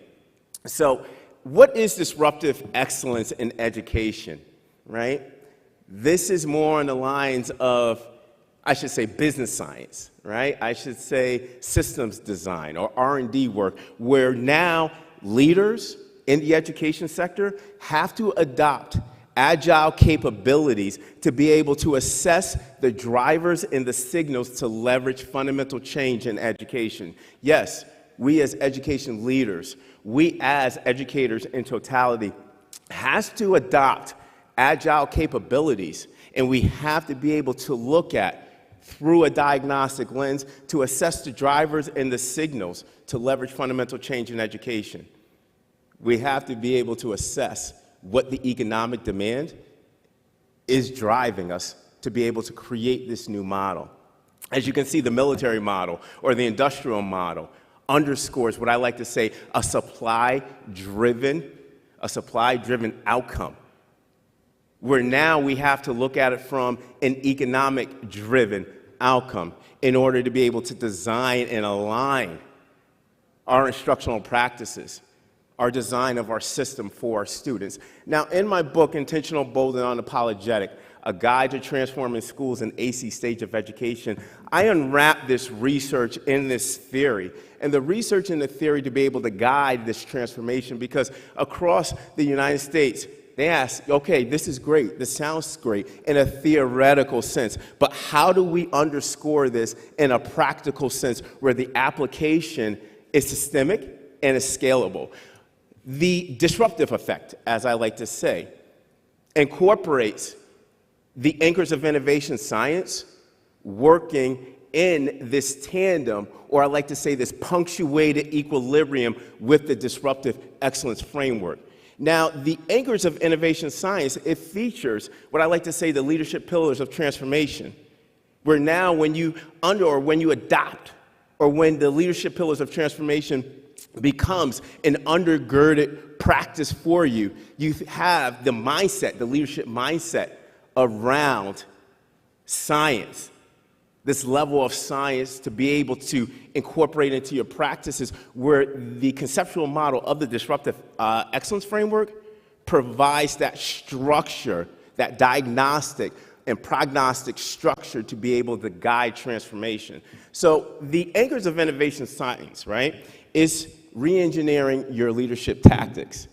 So what is disruptive excellence in education, right? This is more on the lines of, I should say, business science, right? I should say systems design or R&D work, where now leaders in the education sector have to adopt agile capabilities to be able to assess the drivers and the signals to leverage fundamental change in education. Yes, we as education leaders, we as educators in totality, has to adopt agile capabilities, and we have to be able to look at, through a diagnostic lens, to assess the drivers and the signals to leverage fundamental change in education. We have to be able to assess what the economic demand is driving us to be able to create this new model. As you can see, the military model or the industrial model underscores what I like to say, a supply-driven outcome, where now we have to look at it from an economic-driven outcome in order to be able to design and align our instructional practices, our design of our system for our students. Now, in my book, Intentional, Bold, and Unapologetic, A Guide to Transforming Schools in AC Stage of Education, I unwrap this research in this theory, and the research in the theory to be able to guide this transformation, because across the United States, they ask, okay, this is great, this sounds great in a theoretical sense, but how do we underscore this in a practical sense where the application is systemic and is scalable? The disruptive effect, as I like to say, incorporates the anchors of innovation science working in this tandem, or I like to say this punctuated equilibrium with the disruptive excellence framework. Now, the anchors of innovation science, it features what I like to say the leadership pillars of transformation, where now when you adopt, or when the leadership pillars of transformation becomes an undergirded practice for you, you have the mindset, the leadership mindset around science, this level of science to be able to incorporate into your practices, where the conceptual model of the disruptive excellence framework provides that structure, that diagnostic and prognostic structure to be able to guide transformation. So the anchors of innovation science, right, is re-engineering your leadership tactics.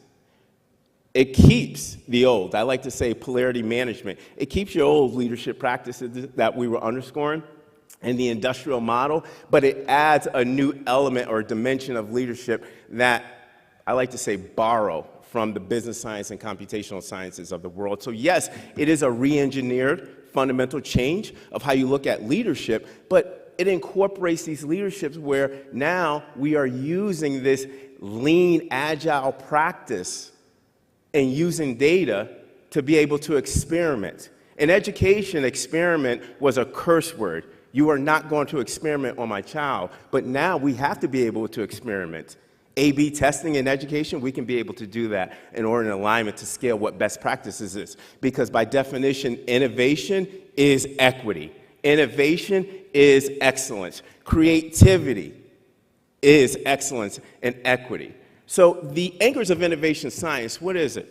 It keeps the old, I like to say polarity management, it keeps your old leadership practices that we were underscoring in the industrial model, but it adds a new element or dimension of leadership that I like to say borrow from the business science and computational sciences of the world. So yes, it is a re-engineered fundamental change of how you look at leadership, but it incorporates these leaderships where now we are using this lean, agile practice and using data to be able to experiment. In education, experiment was a curse word. You are not going to experiment on my child, but now we have to be able to experiment. A/B testing in education, we can be able to do that in order in alignment to scale what best practices is, because by definition, innovation is equity. Innovation is excellence. Creativity is excellence and equity. So the anchors of innovation science, what is it?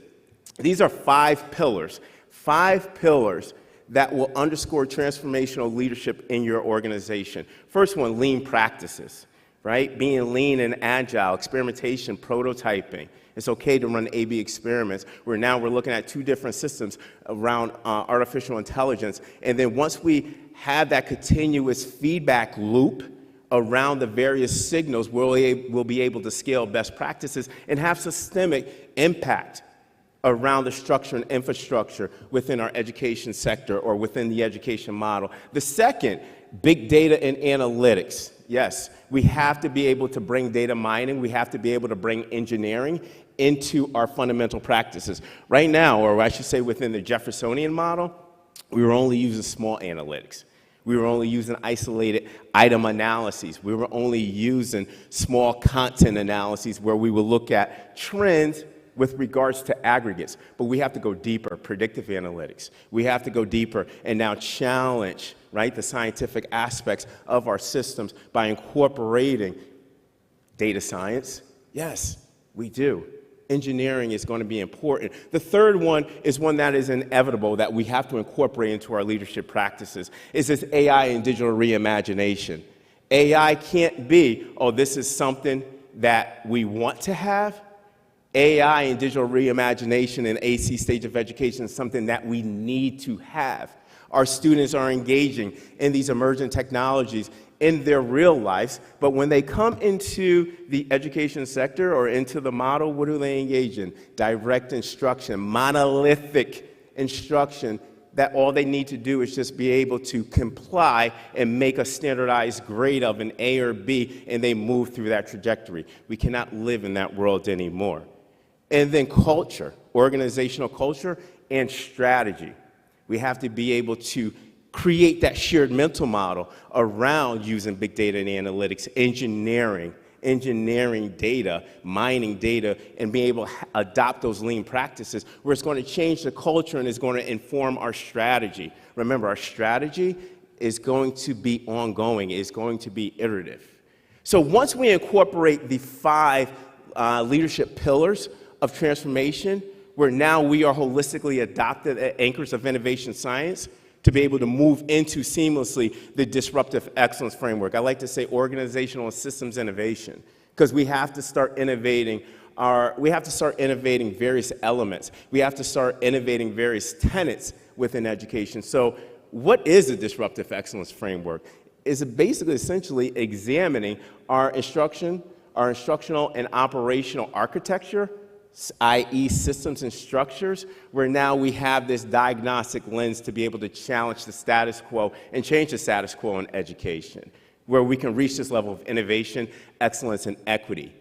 These are 5 pillars that will underscore transformational leadership in your organization. First one, lean practices, right? Being lean and agile, experimentation, prototyping. It's okay to run A/B experiments, where now we're looking at 2 different systems around artificial intelligence. And then once we have that continuous feedback loop around the various signals, we'll be able to scale best practices and have systemic impact around the structure and infrastructure within our education sector or within the education model. The second, big data and analytics, Yes, we have to be able to bring data mining, we have to be able to bring engineering into our fundamental practices. Right now, or I should say within the Jeffersonian model, we were only using small analytics. We were only using isolated item analyses. We were only using small content analyses where we would look at trends with regards to aggregates. But we have to go deeper, predictive analytics. We have to go deeper and now challenge, right, the scientific aspects of our systems by incorporating data science. Yes, we do. Engineering is going to be important. The third one is one that is inevitable that we have to incorporate into our leadership practices, is this AI and digital reimagination. AI can't be, oh, this is something that we want to have. AI and digital reimagination in AC stage of education is something that we need to have. Our students are engaging in these emerging technologies in their real lives, but when they come into the education sector or into the model, what do they engage in? Direct instruction, monolithic instruction, that all they need to do is just be able to comply and make a standardized grade of an A or B, and they move through that trajectory. We cannot live in that world anymore. And then culture, organizational culture, and strategy. We have to be able to create that shared mental model around using big data and analytics, engineering data, mining data, and being able to adopt those lean practices where it's going to change the culture and is going to inform our strategy. Remember, our strategy is going to be ongoing, is going to be iterative. So once we incorporate the 5 leadership pillars of transformation, where now we are holistically adopted anchors of innovation science, to be able to move into seamlessly the disruptive excellence framework. I like to say organizational and systems innovation, because we have to start innovating various elements. We have to start innovating various tenets within education. So what is a disruptive excellence framework? It's basically essentially examining our instructional and operational architecture, i.e. systems and structures, where now we have this diagnostic lens to be able to challenge the status quo and change the status quo in education, where we can reach this level of innovation, excellence, and equity.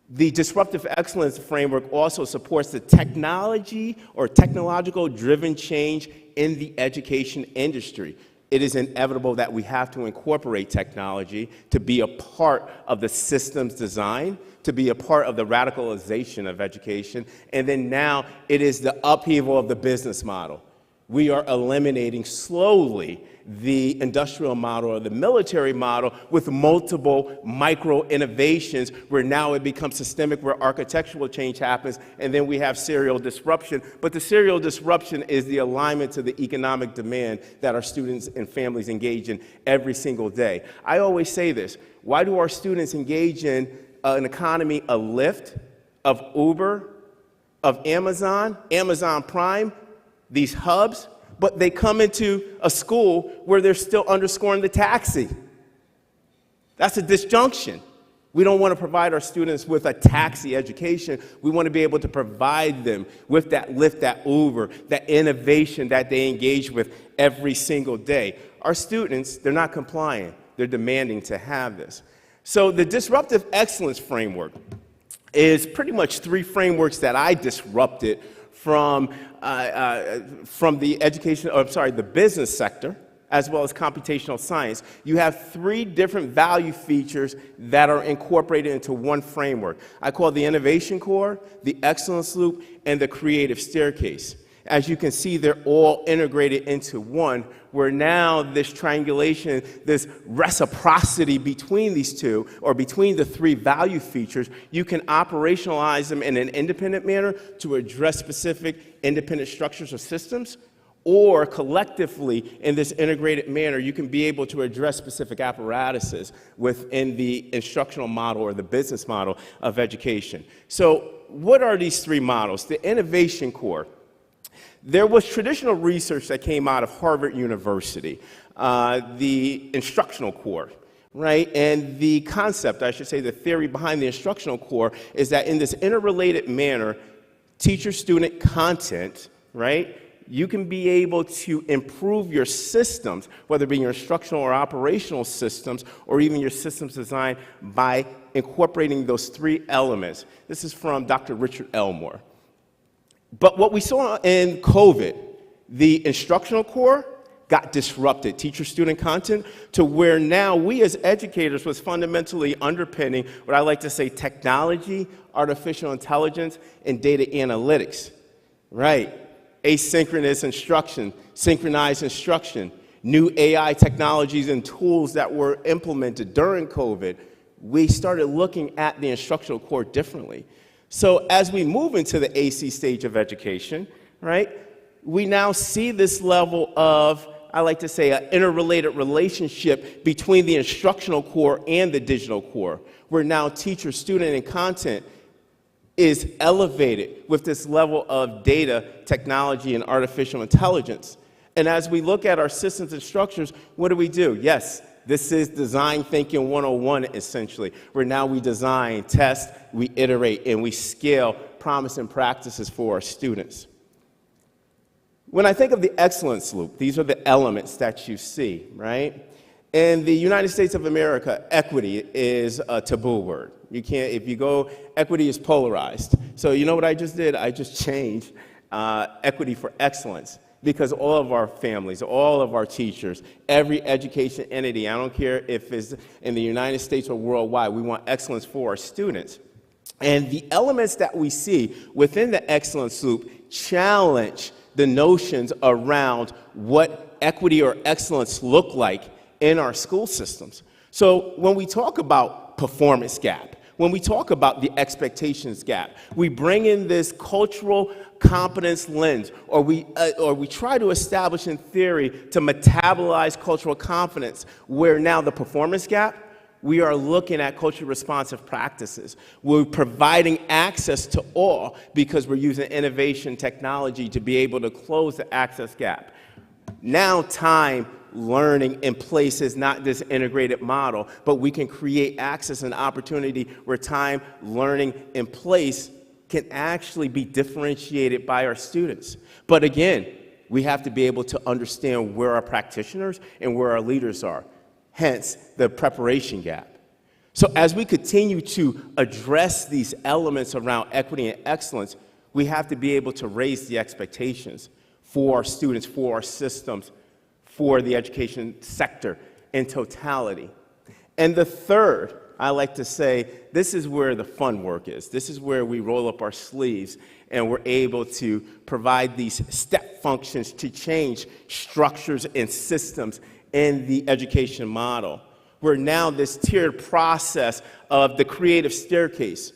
The disruptive excellence framework also supports the technology or technological-driven change in the education industry. It is inevitable that we have to incorporate technology to be a part of the systems design, to be a part of the radicalization of education, and then now it is the upheaval of the business model. We are eliminating slowly the industrial model or the military model with multiple micro innovations, where now it becomes systemic, where architectural change happens, and then we have serial disruption. But the serial disruption is the alignment to the economic demand that our students and families engage in every single day. I always say this: why do our students engage in an economy of Lyft, of Uber, of Amazon, Amazon Prime, these hubs, but they come into a school where they're still underscoring the taxi? That's a disjunction. We don't want to provide our students with a taxi education. We want to be able to provide them with that Lyft, that Uber, that innovation that they engage with every single day. Our students, they're not compliant. They're demanding to have this. So the disruptive excellence framework is pretty much 3 frameworks that I disrupted from the business sector, as well as computational science. You have 3 different value features that are incorporated into one framework. I call the innovation core, the excellence loop, and the creative staircase. As you can see, they're all integrated into one, where now this triangulation, this reciprocity between these two, or between the 3 value features, you can operationalize them in an independent manner to address specific independent structures or systems, or collectively in this integrated manner, you can be able to address specific apparatuses within the instructional model or the business model of education. So what are these 3 models? The innovation core. There was traditional research that came out of Harvard University, the instructional core, right? And the concept, I should say, the theory behind the instructional core is that in this interrelated manner, teacher-student content, right, you can be able to improve your systems, whether it be your instructional or operational systems, or even your systems design, by incorporating those 3 elements. This is from Dr. Richard Elmore. But what we saw in COVID, the instructional core got disrupted, teacher-student content, to where now we as educators was fundamentally underpinning what I like to say technology, artificial intelligence, and data analytics, right? Asynchronous instruction, synchronized instruction, new AI technologies and tools that were implemented during COVID. We started looking at the instructional core differently. So as we move into the AC stage of education, right, we now see this level of, I like to say, an interrelated relationship between the instructional core and the digital core, where now teacher, student, and content is elevated with this level of data, technology, and artificial intelligence. And as we look at our systems and structures, what do? Yes, this is design thinking 101, essentially, where now we design, test, we iterate, and we scale promising practices for our students. When I think of the excellence loop, these are the elements that you see, right? In the United States of America, equity is a taboo word. You can't, if you go, equity is polarized. So you know what I just did? I just changed equity for excellence, because all of our families, all of our teachers, every education entity, I don't care if it's in the United States or worldwide, we want excellence for our students. And the elements that we see within the excellence loop challenge the notions around what equity or excellence look like in our school systems. So when we talk about performance gap, when we talk about the expectations gap, we bring in this cultural competence lens, or we try to establish in theory to metabolize cultural confidence, where now the performance gap, we are looking at culturally responsive practices. We're providing access to all because we're using innovation technology to be able to close the access gap. Now time, learning in place is not this integrated model, but we can create access and opportunity where time, learning in place can actually be differentiated by our students. But again, we have to be able to understand where our practitioners and where our leaders are. Hence, the preparation gap. So as we continue to address these elements around equity and excellence, we have to be able to raise the expectations for our students, for our systems, for the education sector in totality. And the third, I like to say, this is where the fun work is. This is where we roll up our sleeves and we're able to provide these step functions to change structures and systems in the education model. We're now this tiered process of the creative staircase.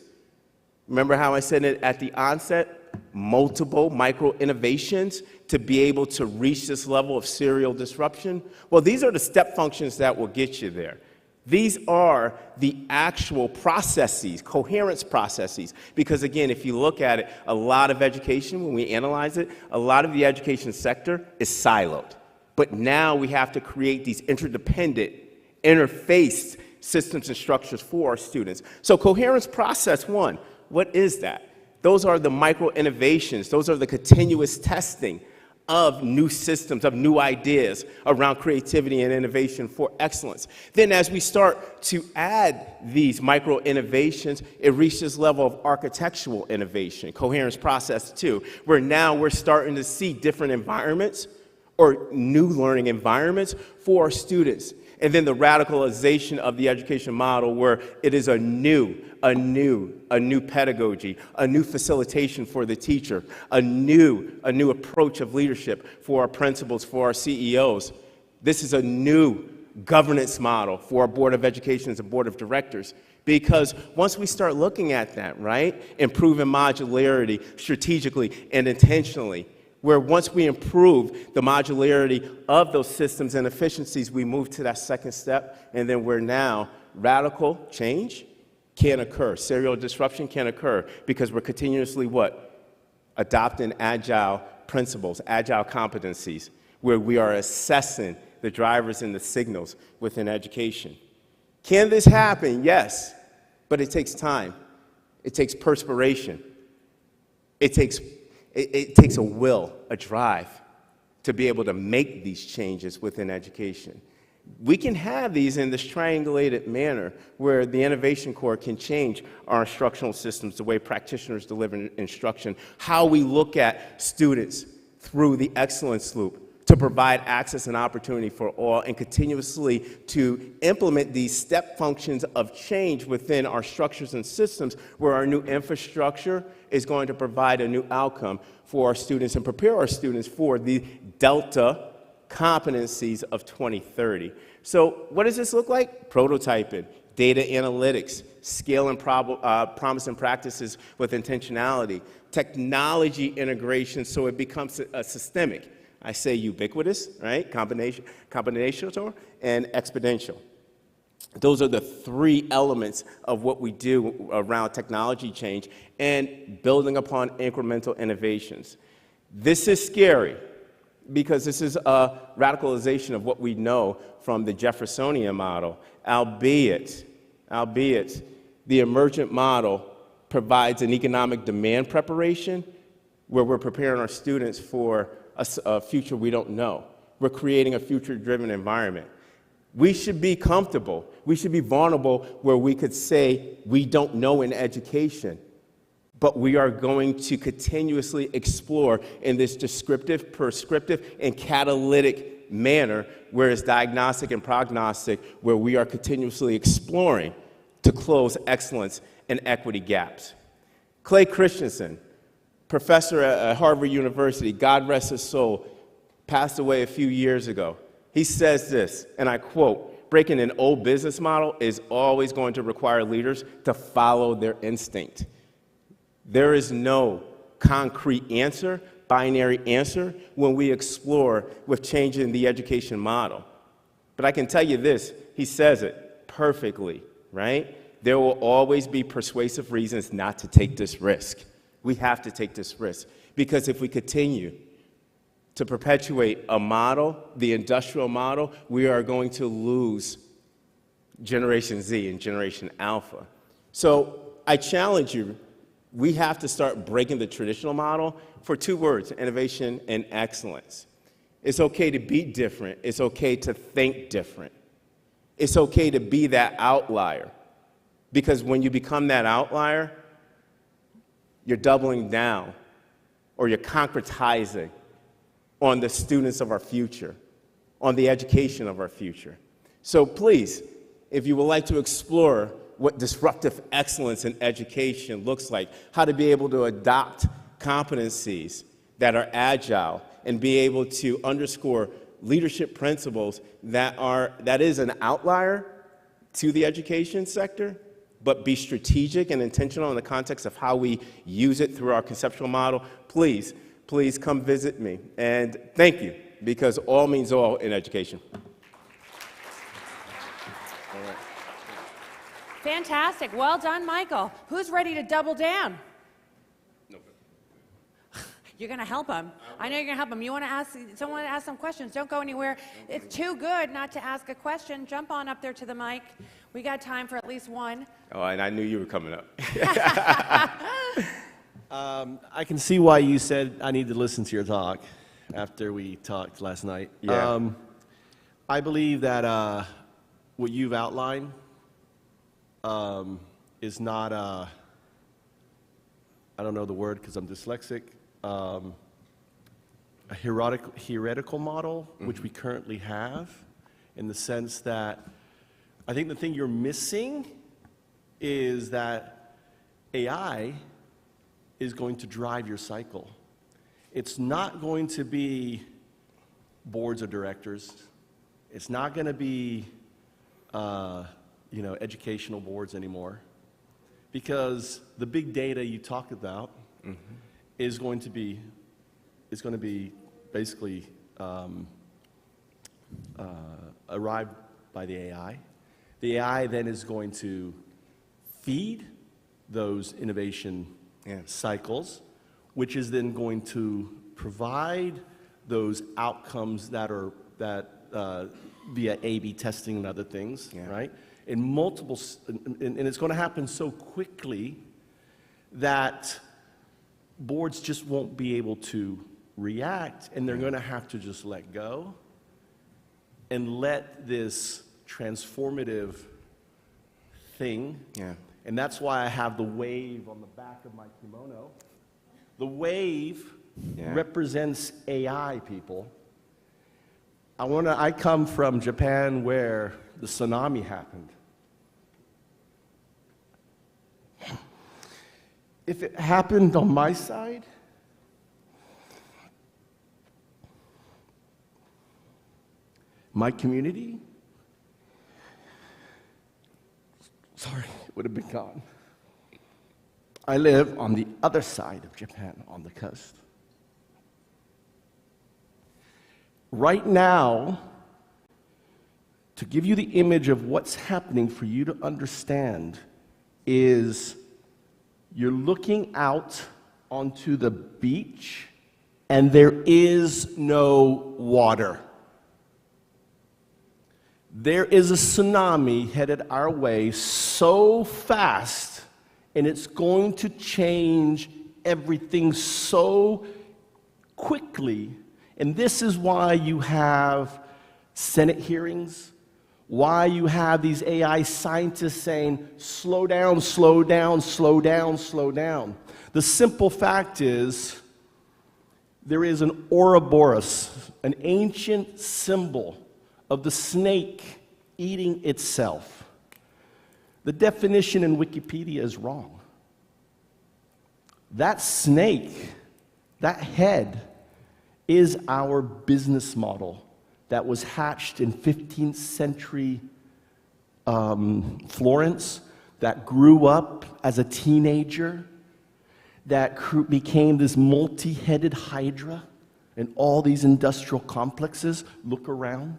Remember how I said it at the onset? Multiple micro innovations to be able to reach this level of serial disruption? Well, these are the step functions that will get you there. These are the actual processes, coherence processes. Because again, if you look at it, a lot of education, when we analyze it, a lot of the education sector is siloed. But now we have to create these interdependent, interfaced systems and structures for our students. So coherence process 1, what is that? Those are the micro innovations. Those are the continuous testing of new systems, of new ideas around creativity and innovation for excellence. Then as we start to add these micro innovations, it reaches this level of architectural innovation, coherence process 2, where now we're starting to see different environments or new learning environments for our students. And then the radicalization of the education model, where it is a new pedagogy, a new facilitation for the teacher, a new approach of leadership for our principals, for our CEOs. This is a new governance model for our Board of Education and Board of Directors. Because once we start looking at that, right, improving modularity strategically and intentionally, where once we improve the modularity of those systems and efficiencies, we move to that second step, and then where now radical change can occur, serial disruption can occur, because we're continuously what? Adopting agile principles, agile competencies, where we are assessing the drivers and the signals within education. Can this happen? Yes, but it takes time. It takes perspiration. It takes a will, a drive. to be able to make these changes within education. We can have these in this triangulated manner where the innovation core can change our instructional systems, the way practitioners deliver instruction, how we look at students through the excellence loop to provide access and opportunity for all, and continuously to implement these step functions of change within our structures and systems where our new infrastructure is going to provide a new outcome for our students and prepare our students for the Delta competencies of 2030. So what does this look like? Prototyping, data analytics, scale and promise and practices with intentionality, technology integration so it becomes a systemic. I say ubiquitous, right? Combinational and exponential. Those are the three elements of what we do around technology change and building upon incremental innovations. This is scary because this is a radicalization of what we know from the Jeffersonian model, albeit the emergent model provides an economic demand preparation where we're preparing our students for a future we don't know. We're creating a future-driven environment. We should be comfortable. We should be vulnerable where we could say we don't know in education, but we are going to continuously explore in this descriptive, prescriptive, and catalytic manner, whereas diagnostic and prognostic, where we are continuously exploring to close excellence and equity gaps. Clay Christensen, professor at Harvard University, God rest his soul, passed away a few years ago. He says this, and I quote, "Breaking an old business model is always going to require leaders to follow their instinct." There is no concrete answer, binary answer, when we explore with changing the education model. But I can tell you this, he says it perfectly, right? There will always be persuasive reasons not to take this risk. We have to take this risk because if we continue to perpetuate a model, the industrial model, we are going to lose Generation Z and Generation Alpha. So I challenge you, we have to start breaking the traditional model for two words, innovation and excellence. It's okay to be different. It's okay to think different. It's okay to be that outlier because when you become that outlier, you're doubling down or you're concretizing on the students of our future, on the education of our future. So please, if you would like to explore what disruptive excellence in education looks like, how to be able to adopt competencies that are agile and be able to underscore leadership principles that is an outlier to the education sector, but be strategic and intentional in the context of how we use it through our conceptual model, please come visit me. And thank you, because all means all in education. Fantastic. Well done, Michael. Who's ready to double down? No. You're going to help him. I know you're going to help him. You want to ask someone to ask some questions. Don't go anywhere. It's too good not to ask a question. Jump on up there to the mic. We got time for at least one. Oh, and I knew you were coming up. I can see why you said I need to listen to your talk after we talked last night. Yeah. I believe that what you've outlined is not I don't know the word because I'm dyslexic, a heretical model, which we currently have, in the sense that I think the thing you're missing is that AI is going to drive your cycle. It's not going to be boards of directors. It's not going to be educational boards anymore, because the big data you talked about is going to be basically arrived by the AI. The AI then is going to feed those innovation cycles, which is then going to provide those outcomes that are via A/B testing and other things, right? In multiple, and it's going to happen so quickly that boards just won't be able to react, and they're going to have to just let go and let this transformative thing. Yeah. And that's why I have the wave on the back of my kimono. The wave represents AI, people. I come from Japan where the tsunami happened. If it happened on my side, my community, sorry, it would have been gone. I live on the other side of Japan, on the coast. Right now, to give you the image of what's happening for you to understand, is you're looking out onto the beach and there is no water. There is a tsunami headed our way so fast, and it's going to change everything so quickly. And this is why you have Senate hearings, why you have these AI scientists saying, slow down, slow down, slow down, slow down. The simple fact is, there is an Ouroboros, an ancient symbol of the snake eating itself. The definition in Wikipedia is wrong. That snake, that head, is our business model that was hatched in 15th century Florence, that grew up as a teenager, that became this multi-headed hydra in all these industrial complexes. Look around.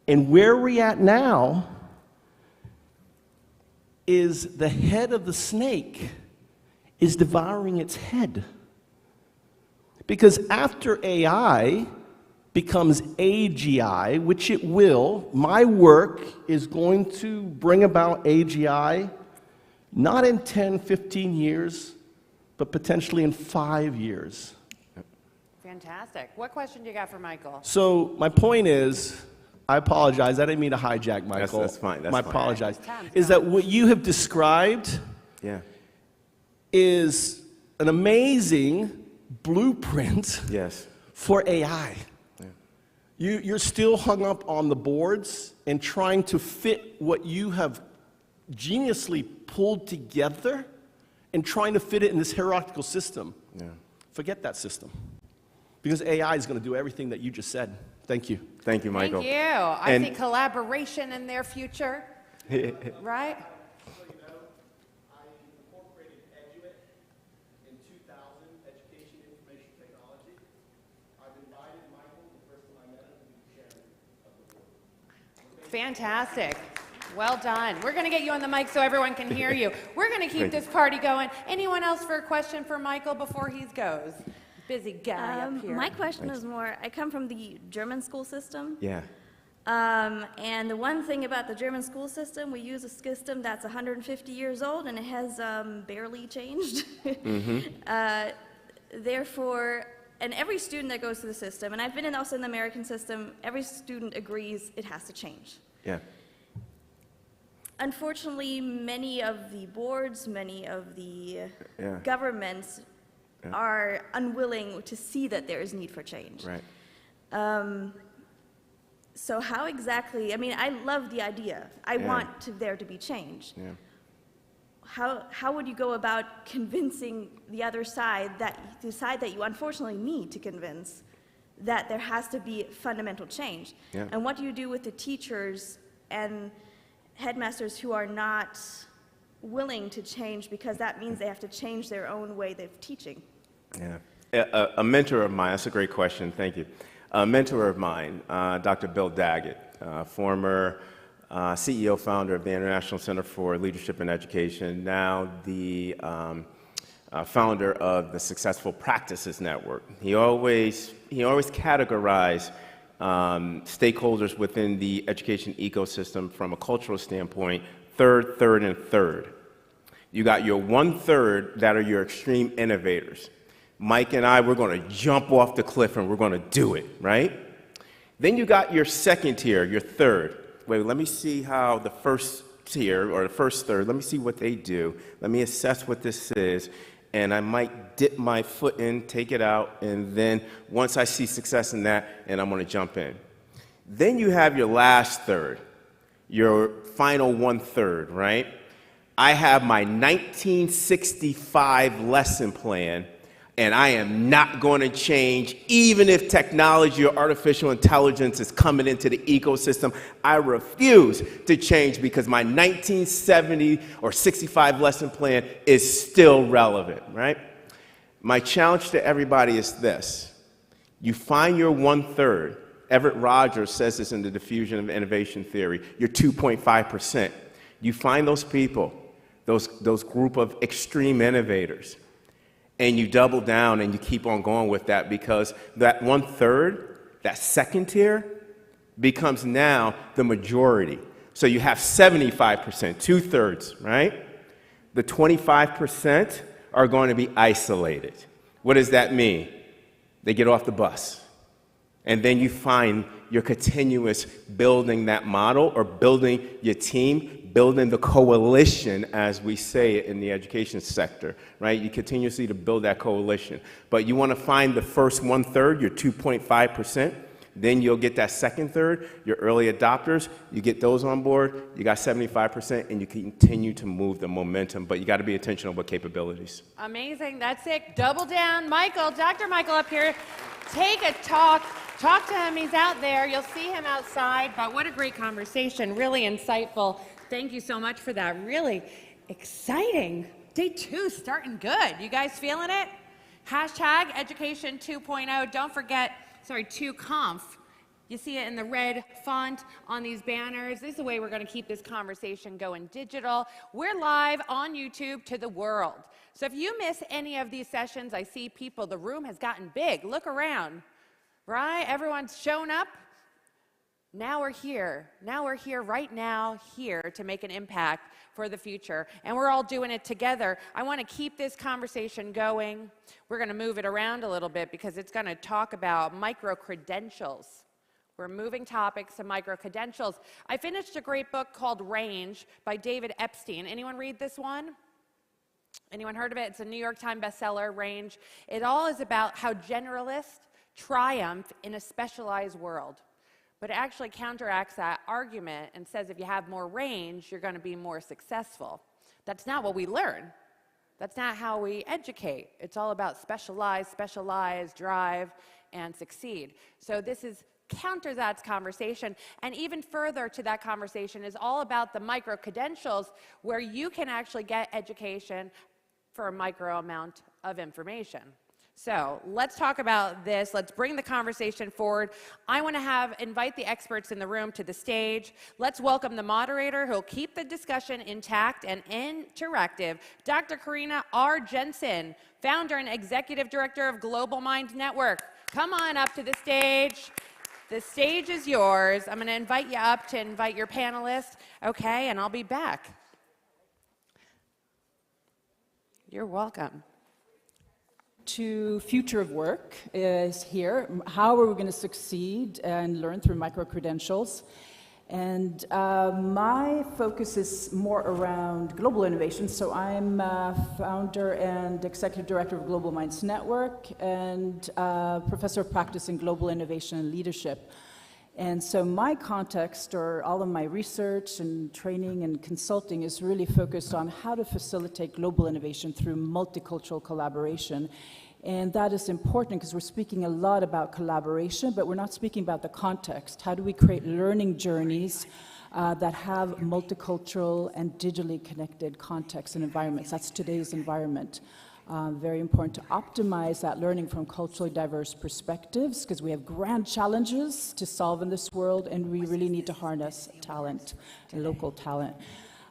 And where we're at now is the head of the snake is devouring its head. Because after AI becomes AGI, which it will, my work is going to bring about AGI not in 10, 15 years, but potentially in 5 years. Fantastic. What question do you got for Michael? So my point is, I apologize, I didn't mean to hijack Michael. That's fine, that's I fine. apologize. Time's Is gone. that what you have described is an amazing blueprint Yes. for AI. You're still hung up on the boards and trying to fit what you have geniusly pulled together and trying to fit it in this hierarchical system. Yeah. Forget that system. Because AI is going to do everything that you just said. Thank you. Thank you, Michael. Thank you. I And- see collaboration in their future, right? Fantastic. Well done. We're going to get you on the mic so everyone can hear you. We're going to keep Thank you. this party going. Anyone else for a question for Michael before he goes? Busy guy up here. My question is more, I come from the German school system. Yeah. And the one thing about the German school system, we use a system that's 150 years old and it has barely changed. Therefore, and every student that goes to the system, and I've been also in the American system, every student agrees it has to change. Yeah. Unfortunately, many of the boards, many of the Yeah. governments are unwilling to see that there is need for change. Right. So how exactly, I mean, I love the idea. I want there to be change. Yeah. How would you go about convincing the other side, the side that you unfortunately need to convince, that there has to be fundamental change? Yeah. And what do you do with the teachers and headmasters who are not willing to change, because that means they have to change their own way of teaching? Yeah. A mentor of mine, that's a great question, thank you. A mentor of mine, Dr. Bill Daggett, former CEO, founder of the International Center for Leadership and Education, now the founder of the Successful Practices Network. He always categorized stakeholders within the education ecosystem from a cultural standpoint, third. You got your 1/3 that are your extreme innovators. Mike and I, we're going to jump off the cliff and we're going to do it, right? Then you got your second tier, your third. Wait, let me see how the first tier or the first third, let me see what they do. Let me assess what this is. And I might dip my foot in, take it out, and then once I see success in that, and I'm going to jump in. Then you have your last third, your final 1/3, right? I have my 1965 lesson plan, and I am not going to change, even if technology or artificial intelligence is coming into the ecosystem. I refuse to change because my 1970 or 65 lesson plan is still relevant, right? My challenge to everybody is this. You find your 1/3. Everett Rogers says this in the diffusion of innovation theory, your 2.5%. You find those people, those group of extreme innovators, and you double down and you keep on going with that, because that 1/3, that second tier, becomes now the majority. So you have 75%, 2/3, right? The 25% are going to be isolated. What does that mean? They get off the bus. And then you find your continuous building that model, or building your team, building the coalition, as we say it in the education sector, right? You continuously to build that coalition. But you want to find the first 1/3, your 2.5%. Then you'll get that second third, your early adopters. You get those on board. You got 75%, and you continue to move the momentum. But you got to be intentional with capabilities. Amazing. That's it. Double down. Michael, Dr. Michael up here. Take a talk. Talk to him. He's out there. You'll see him outside. But what a great conversation. Really insightful. Thank you so much for that. Really exciting. Day 2 starting good. You guys feeling it? Hashtag Education 2.0. Don't forget, 2conf. You see it in the red font on these banners. This is the way we're going to keep this conversation going digital. We're live on YouTube to the world. So if you miss any of these sessions, I see people, the room has gotten big. Look around, right? Everyone's shown up. Now we're here. Now we're here right now, here to make an impact for the future. And we're all doing it together. I want to keep this conversation going. We're going to move it around a little bit because it's going to talk about micro-credentials. We're moving topics to micro-credentials. I finished a great book called Range by David Epstein. Anyone read this one? Anyone heard of it? It's a New York Times bestseller, Range. It all is about how generalists triumph in a specialized world. But it actually counteracts that argument and says if you have more range, you're going to be more successful. That's not what we learn. That's not how we educate. It's all about specialize, drive, and succeed. So this is counter that conversation. And even further to that conversation is all about the micro-credentials, where you can actually get education for a micro amount of information. So let's talk about this. Let's bring the conversation forward. I want to invite the experts in the room to the stage. Let's welcome the moderator who'll keep the discussion intact and interactive, Dr. Karina R. Jensen, founder and executive director of Global Mind Network. Come on up to the stage. The stage is yours. I'm going to invite you up to invite your panelists, okay, and I'll be back. You're welcome. To future of work is here. How are we going to succeed and learn through micro-credentials? And my focus is more around global innovation. So I'm founder and executive director of Global Minds Network and professor of practice in global innovation and leadership. And so my context, or all of my research and training and consulting, is really focused on how to facilitate global innovation through multicultural collaboration. And that is important because we're speaking a lot about collaboration, but we're not speaking about the context. How do we create learning journeys that have multicultural and digitally connected contexts and environments? That's today's environment. Very important to optimize that learning from culturally diverse perspectives, because we have grand challenges to solve in this world, and we really need to harness talent, local talent.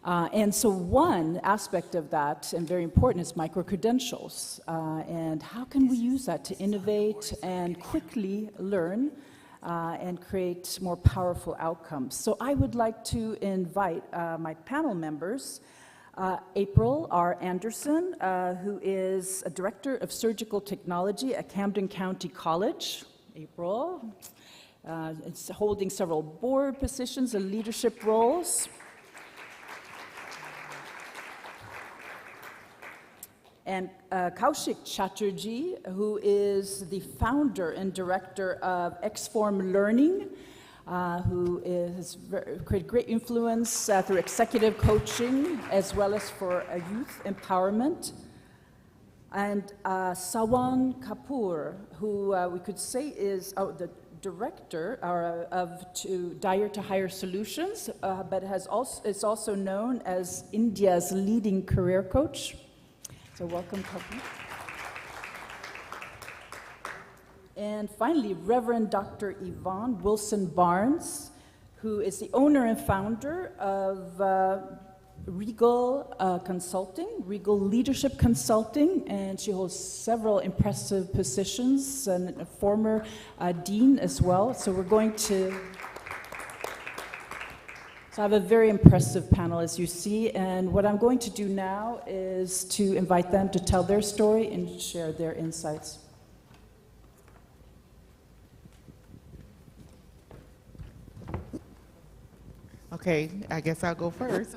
And so one aspect of that, and very important, is micro-credentials. And how can we use that to innovate and quickly learn and create more powerful outcomes? So I would like to invite my panel members April R. Anderson, who is a Director of Surgical Technology at Camden County College. April. It's holding several board positions and leadership roles. And Kaushik Chatterjee, who is the founder and director of Xform Learning, who has created great influence through executive coaching as well as for youth empowerment. And Sawan Kapoor, who we could say is the director of Dire to Hire Solutions, but is also known as India's leading career coach. So welcome, Kapoor. And finally, Reverend Dr. Yvonne Wilson Barnes, who is the owner and founder of Regal Consulting, Regal Leadership Consulting, and she holds several impressive positions and a former dean as well. So we're going to I have a very impressive panel, as you see, and what I'm going to do now is to invite them to tell their story and share their insights. Okay, I guess I'll go first.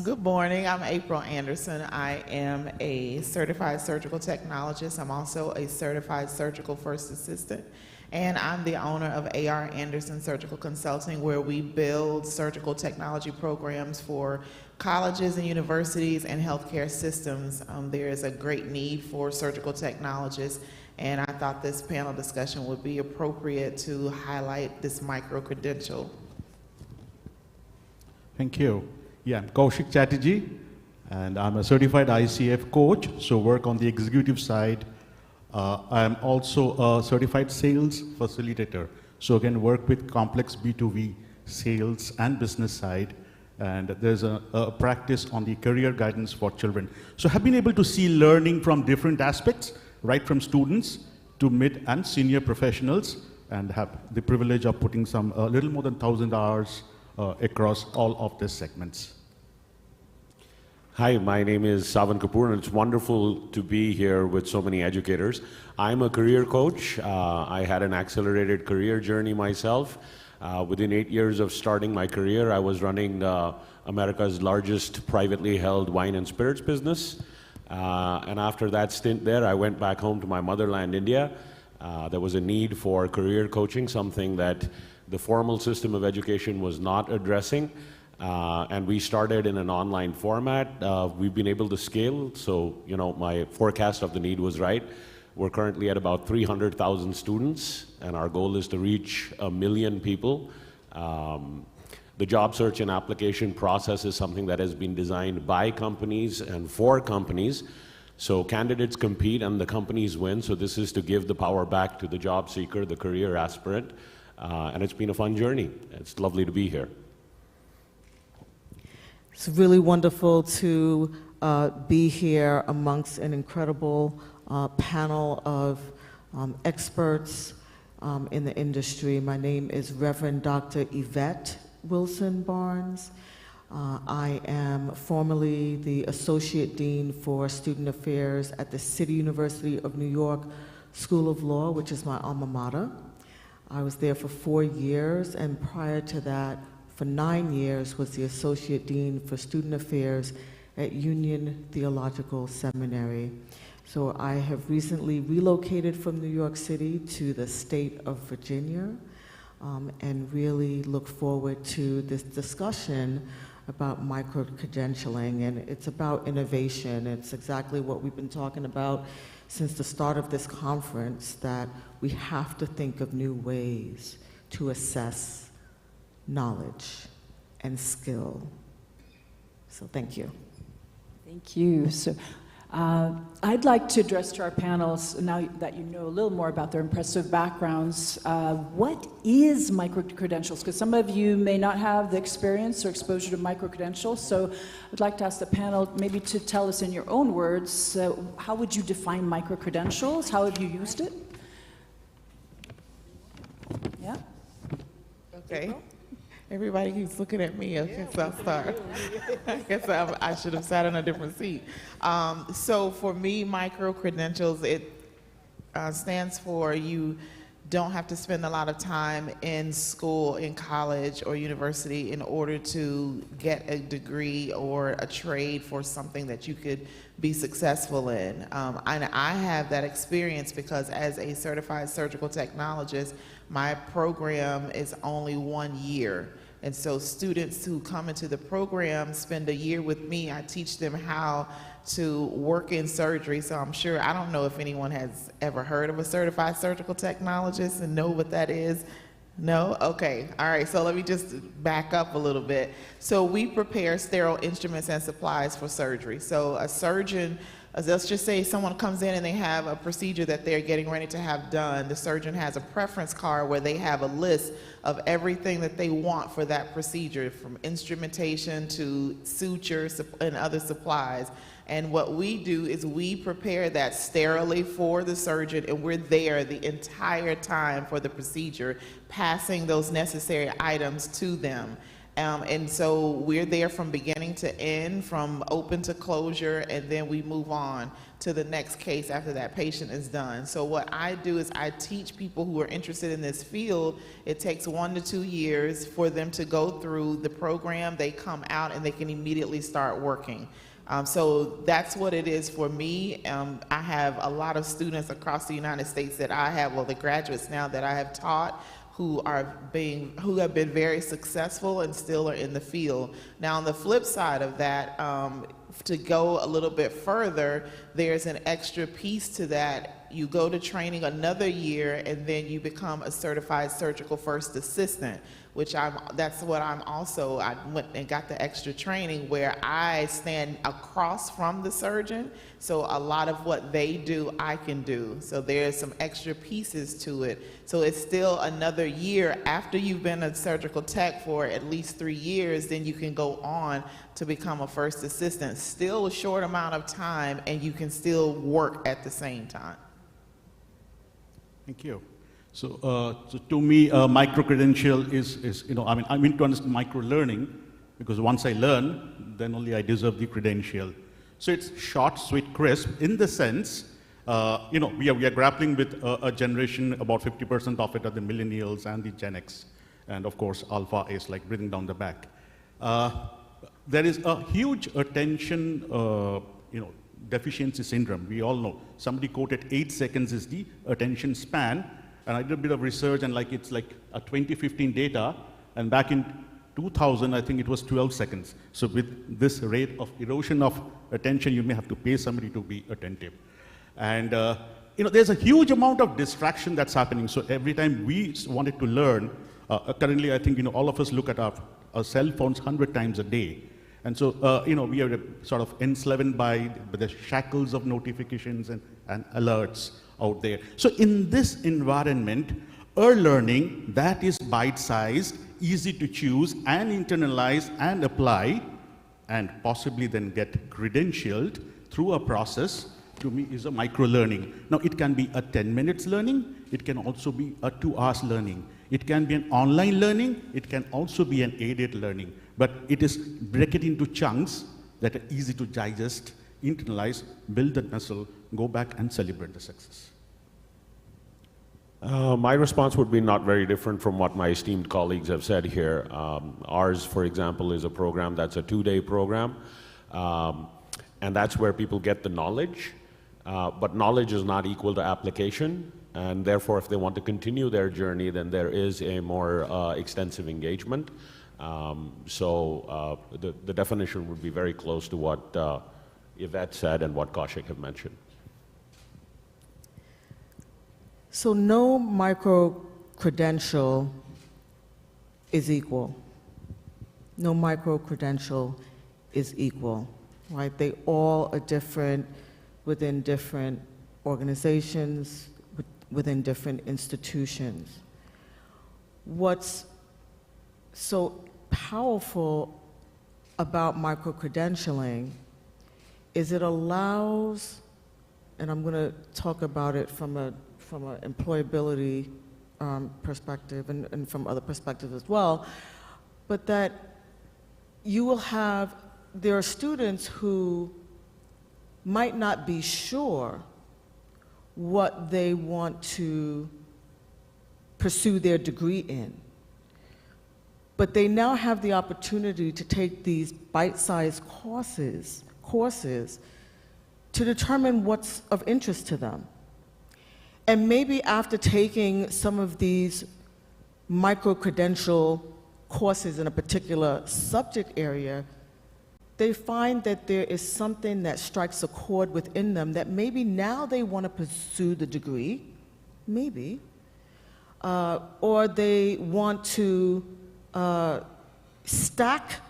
Good morning, I'm April Anderson. I am a certified surgical technologist. I'm also a certified surgical first assistant. And I'm the owner of A.R. Anderson Surgical Consulting, where we build surgical technology programs for colleges and universities and healthcare systems. There is a great need for surgical technologists, and I thought this panel discussion would be appropriate to highlight this micro-credential. Thank you. Yeah, I'm Kaushik Chatterjee, and I'm a certified ICF coach, so work on the executive side. I'm also a certified sales facilitator, so I can work with complex B2B sales and business side, and there's a practice on the career guidance for children. So I've been able to see learning from different aspects, right from students to mid and senior professionals, and have the privilege of putting some a little more than 1,000 hours across all of these segments. Hi, my name is Sawan Kapoor, and it's wonderful to be here with so many educators. I'm a career coach. I had an accelerated career journey myself. Within 8 years of starting my career, I was running America's largest privately held wine and spirits business. And after that stint there, I went back home to my motherland, India. There was a need for career coaching, something that the formal system of education was not addressing. And we started in an online format. We've been able to scale, so my forecast of the need was right. We're currently at about 300,000 students, and our goal is to reach 1 million people. The job search and application process is something that has been designed by companies and for companies. So candidates compete and the companies win, so this is to give the power back to the job seeker, the career aspirant. And it's been a fun journey. It's lovely to be here. It's really wonderful to be here amongst an incredible panel of experts in the industry. My name is Reverend Dr. Yvette Wilson Barnes. I am formerly the Associate Dean for Student Affairs at the City University of New York School of Law, which is my alma mater. I was there for 4 years, and prior to that, for 9 years, was the Associate Dean for Student Affairs at Union Theological Seminary. So I have recently relocated from New York City to the state of Virginia, and really look forward to this discussion about micro-credentialing, and it's about innovation. It's exactly what we've been talking about since the start of this conference, that we have to think of new ways to assess knowledge and skill. So thank you. Thank you. So I'd like to address to our panels, now that you know a little more about their impressive backgrounds, what is micro-credentials? Because some of you may not have the experience or exposure to micro-credentials, so I'd like to ask the panel maybe to tell us in your own words, how would you define micro-credentials? How have you used it? Yeah? Okay. Everybody keeps looking at me. Okay, so I'll start. I guess I should have sat in a different seat. So for me, micro-credentials, it stands for you don't have to spend a lot of time in school, in college or university in order to get a degree or a trade for something that you could be successful in. And I have that experience because as a certified surgical technologist, my program is only 1 year. And so students who come into the program spend a year with me. I teach them how to work in surgery. So I'm sure, I don't know if anyone has ever heard of a certified surgical technologist and know what that is. No? Okay. All right. So let me just back up a little bit. So we prepare sterile instruments and supplies for surgery. So a surgeon, let's just say someone comes in and they have a procedure that they're getting ready to have done. The surgeon has a preference card where they have a list of everything that they want for that procedure, from instrumentation to sutures and other supplies. And what we do is we prepare that sterilely for the surgeon, and we're there the entire time for the procedure, passing those necessary items to them. And so we're there from beginning to end, from open to closure, and then we move on to the next case after that patient is done. So what I do is I teach people who are interested in this field. It takes 1 to 2 years for them to go through the program. They come out and they can immediately start working. So that's what it is for me. I have a lot of students across the United States that I have, well, the graduates now that I have taught, who have been very successful and still are in the field. Now, on the flip side of that, to go a little bit further, there's an extra piece to that. You go to training another year, and then you become a certified surgical first assistant, which that's what I'm also, I went and got the extra training where I stand across from the surgeon. So a lot of what they do, I can do. So there's some extra pieces to it. So it's still another year after you've been a surgical tech for at least 3 years, then you can go on to become a first assistant. Still a short amount of time, and you can still work at the same time. Thank you. So to me, micro-credential is, you know, I mean, I'm into micro-learning, because once I learn, then only I deserve the credential. So it's short, sweet, crisp, in the sense, you know, we are grappling with a generation, about 50% of it are the millennials and the Gen X. And of course, alpha is like breathing down the back. There is a huge attention, you know, deficiency syndrome. We all know. Somebody quoted 8 seconds is the attention span. And I did a bit of research, and like it's like a 2015 data, and back in 2000, I think it was 12 seconds. So with this rate of erosion of attention, you may have to pay somebody to be attentive. And you know, there's a huge amount of distraction that's happening. So every time we wanted to learn, currently I think, you know, all of us look at our cell phones 100 times a day. And so, you know, we are sort of enslaved by the shackles of notifications and alerts out there. So in this environment, learning that is bite-sized, easy to choose and internalize and apply, and possibly then get credentialed through a process, to me is a micro-learning. Now, it can be a 10 minutes learning, it can also be a 2 hours learning. It can be an online learning, it can also be an aided learning. But it is break it into chunks that are easy to digest, internalize, build the muscle, go back and celebrate the success. My response would be not very different from what my esteemed colleagues have said here. Ours, for example, is a program that's a 2-day program, and that's where people get the knowledge, but knowledge is not equal to application, and therefore if they want to continue their journey, then there is a more extensive engagement. So the definition would be very close to what Yvette said and what Kaushik have mentioned. So no micro-credential is equal. No micro-credential is equal, right? They all are different within different organizations, within different institutions. What's so powerful about micro-credentialing is it allows, and I'm going to talk about it from an employability perspective and from other perspectives as well, but that you will have, there are students who might not be sure what they want to pursue their degree in. But they now have the opportunity to take these bite-sized courses to determine what's of interest to them. And maybe after taking some of these micro-credential courses in a particular subject area, they find that there is something that strikes a chord within them that maybe now they want to pursue the degree, maybe, or they want to stack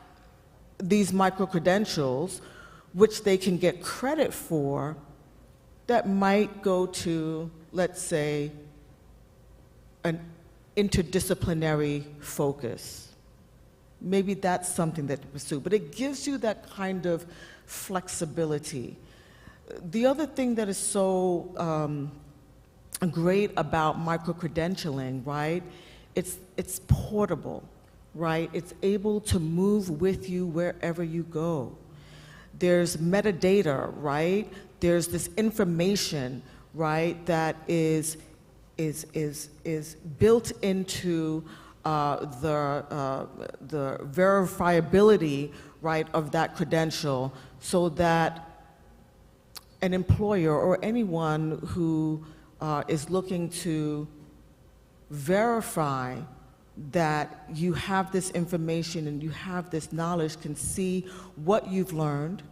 these micro-credentials, which they can get credit for, that might go to, let's say, an interdisciplinary focus. Maybe that's something that to pursue, but it gives you that kind of flexibility. The other thing that is so great about micro-credentialing, right? It's portable, right? It's able to move with you wherever you go. There's metadata, right? There's this information, right, that is built into the verifiability, right, of that credential, so that an employer or anyone who is looking to verify that you have this information and you have this knowledge can see what you've learned.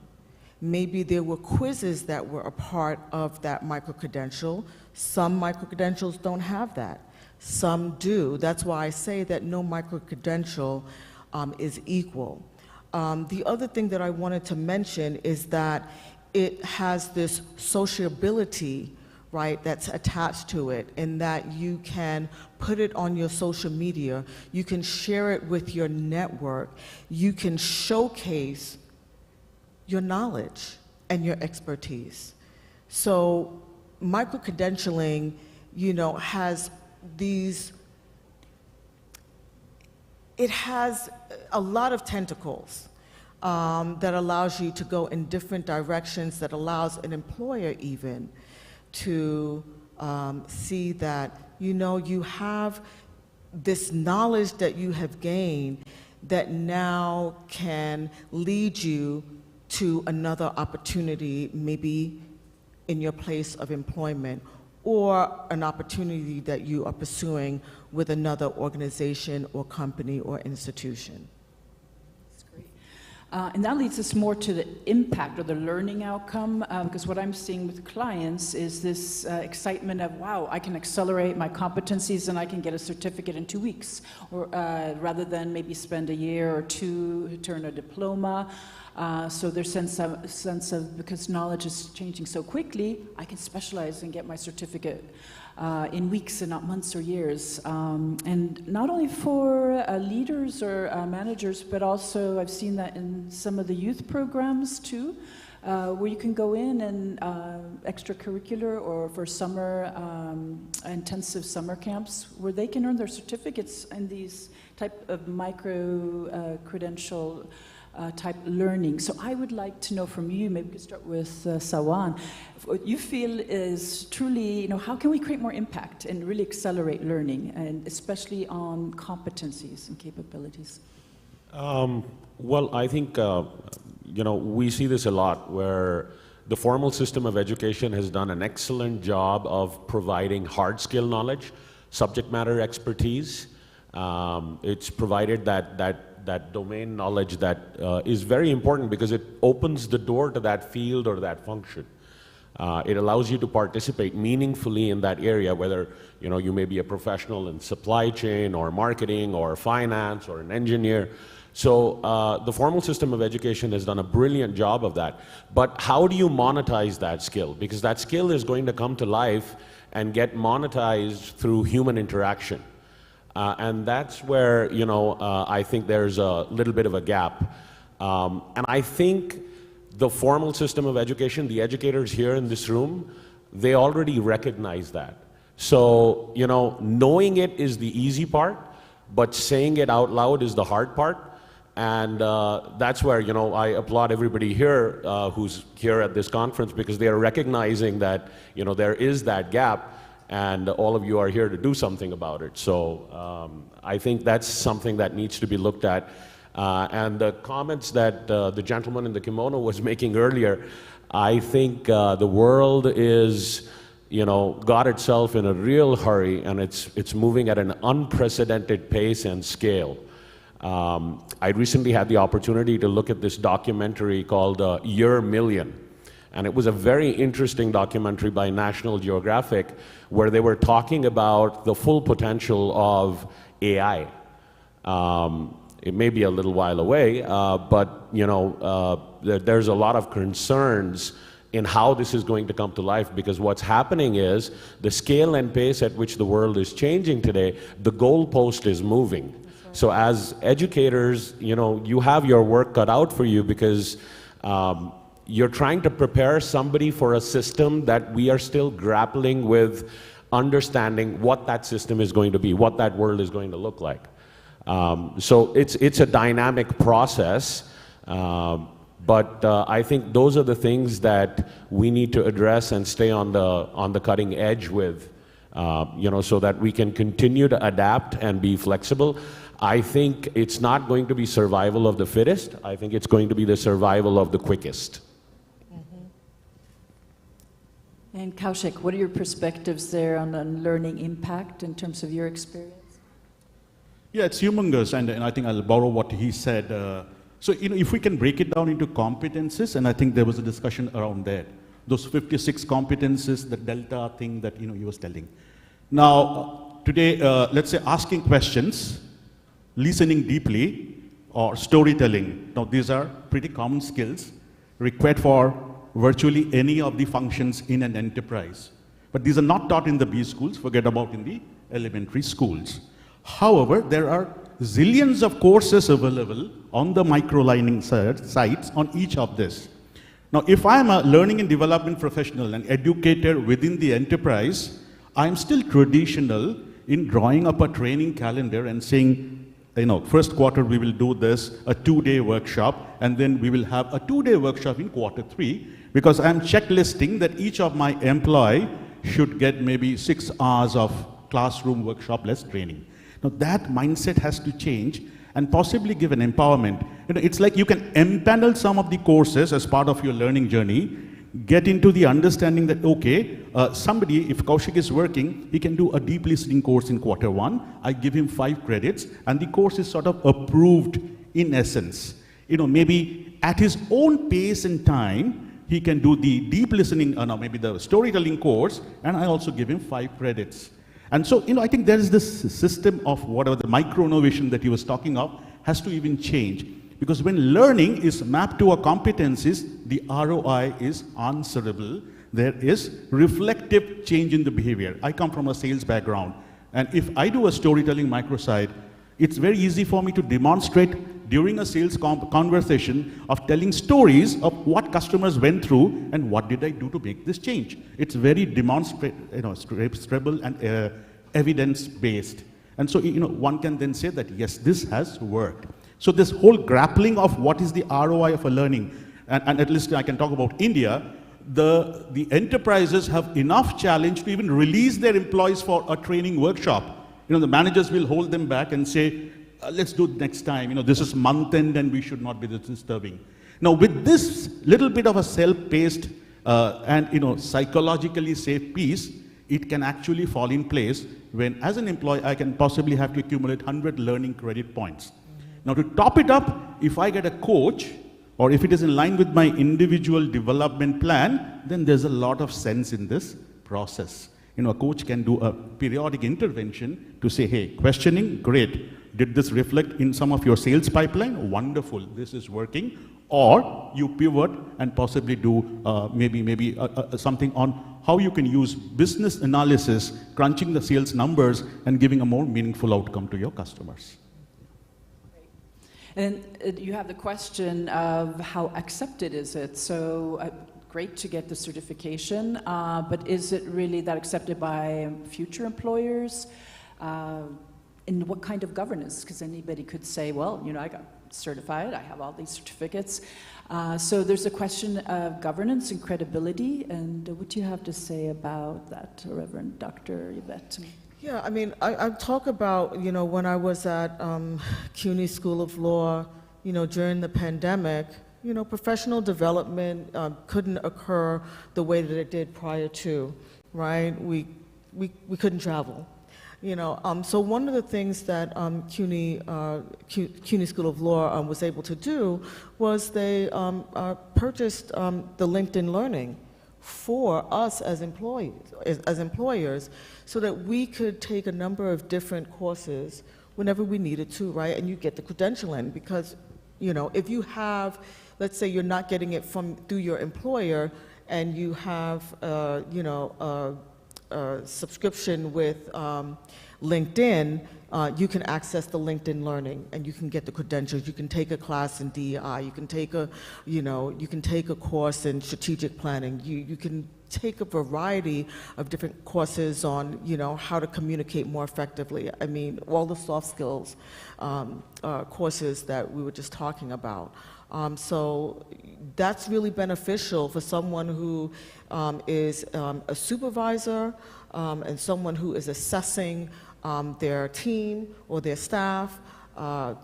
Maybe there were quizzes that were a part of that micro-credential. Some micro-credentials don't have that. Some do. That's why I say that no micro-credential is equal. The other thing that I wanted to mention is that it has this sociability, right, that's attached to it, in that you can put it on your social media, you can share it with your network, you can showcase your knowledge and your expertise. So micro-credentialing, you know, has these, it has a lot of tentacles that allows you to go in different directions, that allows an employer even to see that, you know, you have this knowledge that you have gained that now can lead you to another opportunity, maybe in your place of employment, or an opportunity that you are pursuing with another organization or company or institution. That's great. And that leads us more to the impact or the learning outcome, because what I'm seeing with clients is this excitement of, wow, I can accelerate my competencies and I can get a certificate in 2 weeks, or rather than maybe spend a year or two to earn a diploma. So there's sense of, because knowledge is changing so quickly, I can specialize and get my certificate in weeks and not months or years. And not only for leaders or managers, but also I've seen that in some of the youth programs too, where you can go in and extracurricular or for summer, intensive summer camps, where they can earn their certificates in these type of micro-credential type learning. So I would like to know from you, maybe we could start with Sawan, what you feel is truly, you know, how can we create more impact and really accelerate learning, and especially on competencies and capabilities? Well, I think, you know, we see this a lot where the formal system of education has done an excellent job of providing hard skill knowledge, subject matter expertise. It's provided that domain knowledge that is very important because it opens the door to that field or that function. It allows you to participate meaningfully in that area, whether you know you may be a professional in supply chain or marketing or finance or an engineer. So the formal system of education has done a brilliant job of that. But how do you monetize that skill? Because that skill is going to come to life and get monetized through human interaction. And that's where, you know, I think there's a little bit of a gap. And I think the formal system of education, the educators here in this room, they already recognize that. So, you know, knowing it is the easy part, but saying it out loud is the hard part. And that's where, you know, I applaud everybody here who's here at this conference, because they are recognizing that, you know, there is that gap, and all of you are here to do something about it. So I think that's something that needs to be looked at. And the comments that the gentleman in the kimono was making earlier, I think the world is, you know, got itself in a real hurry, and it's moving at an unprecedented pace and scale. I recently had the opportunity to look at this documentary called Year Million. And it was a very interesting documentary by National Geographic, where they were talking about the full potential of AI. It may be a little while away, but you know, there's a lot of concerns in how this is going to come to life, because what's happening is the scale and pace at which the world is changing today, the goalpost is moving. So as educators, you know, you have your work cut out for you, because you're trying to prepare somebody for a system that we are still grappling with understanding what that system is going to be, what that world is going to look like. So it's a dynamic process, but I think those are the things that we need to address and stay on the cutting edge with, you know, so that we can continue to adapt and be flexible. I think it's not going to be survival of the fittest. I think it's going to be the survival of the quickest. And Kaushik, what are your perspectives there on learning impact in terms of your experience? Yeah, it's humongous, and I think I'll borrow what he said. So, you know, if we can break it down into competencies, and I think there was a discussion around that. Those 56 competencies, the delta thing that, you know, he was telling. Now, today, let's say asking questions, listening deeply, or storytelling. Now, these are pretty common skills required for virtually any of the functions in an enterprise. But these are not taught in the B schools, forget about in the elementary schools. However, there are zillions of courses available on the micro-learning sites on each of this. Now, if I'm a learning and development professional, an educator within the enterprise, I'm still traditional in drawing up a training calendar and saying, you know, first quarter we will do this, a 2-day workshop, and then we will have a 2-day workshop in quarter 3, because I'm checklisting that each of my employee should get maybe 6 hours of classroom workshop-less training. Now that mindset has to change and possibly give an empowerment. You know, it's like you can empanel some of the courses as part of your learning journey, get into the understanding that, okay, somebody, if Kaushik is working, he can do a deep listening course in quarter 1. I give him 5 credits, and the course is sort of approved in essence. You know, maybe at his own pace and time, he can do the deep listening, maybe the storytelling course, and I also give him 5 credits. And so, you know, I think there is this system of whatever the micro-innovation that he was talking of has to even change. Because when learning is mapped to our competencies, the ROI is answerable. There is reflective change in the behavior. I come from a sales background, and if I do a storytelling microsite, it's very easy for me to demonstrate during a sales conversation of telling stories of what customers went through and what did I do to make this change. It's very demonstrable and evidence-based. And so, you know, one can then say that, yes, this has worked. So this whole grappling of what is the ROI of a learning, and at least I can talk about India, the enterprises have enough challenge to even release their employees for a training workshop. You know, the managers will hold them back and say, let's do it next time. You know, this is month end and we should not be this disturbing. Now, with this little bit of a self-paced and, you know, psychologically safe piece, it can actually fall in place when, as an employee, I can possibly have to accumulate 100 learning credit points. Now, to top it up, if I get a coach, or if it is in line with my individual development plan, then there's a lot of sense in this process. You know, a coach can do a periodic intervention to say, hey, questioning, great. Did this reflect in some of your sales pipeline? Wonderful, this is working. Or you pivot and possibly do maybe something on how you can use business analysis, crunching the sales numbers, and giving a more meaningful outcome to your customers. And you have the question of how accepted is it? So great to get the certification, but is it really that accepted by future employers? in what kind of governance? Because anybody could say, well, you know, I got certified, I have all these certificates. So there's a question of governance and credibility, and what do you have to say about that, Reverend Dr. Yvette? Yeah, I mean, I talk about, you know, when I was at CUNY School of Law, you know, during the pandemic, you know, professional development couldn't occur the way that it did prior to, right? We couldn't travel. You know, so one of the things that CUNY School of Law was able to do was they purchased the LinkedIn Learning for us as employers, so that we could take a number of different courses whenever we needed to, right? And you get the credential in, because, you know, if you have, let's say you're not getting it through your employer, and you have, you know, subscription with LinkedIn, you can access the LinkedIn Learning, and you can get the credentials. You can take a class in DEI. You can take a, you know, you can take a course in strategic planning. You can take a variety of different courses on, you know, how to communicate more effectively. I mean, all the soft skills courses that we were just talking about. So that's really beneficial for someone who is a supervisor and someone who is assessing their team or their staff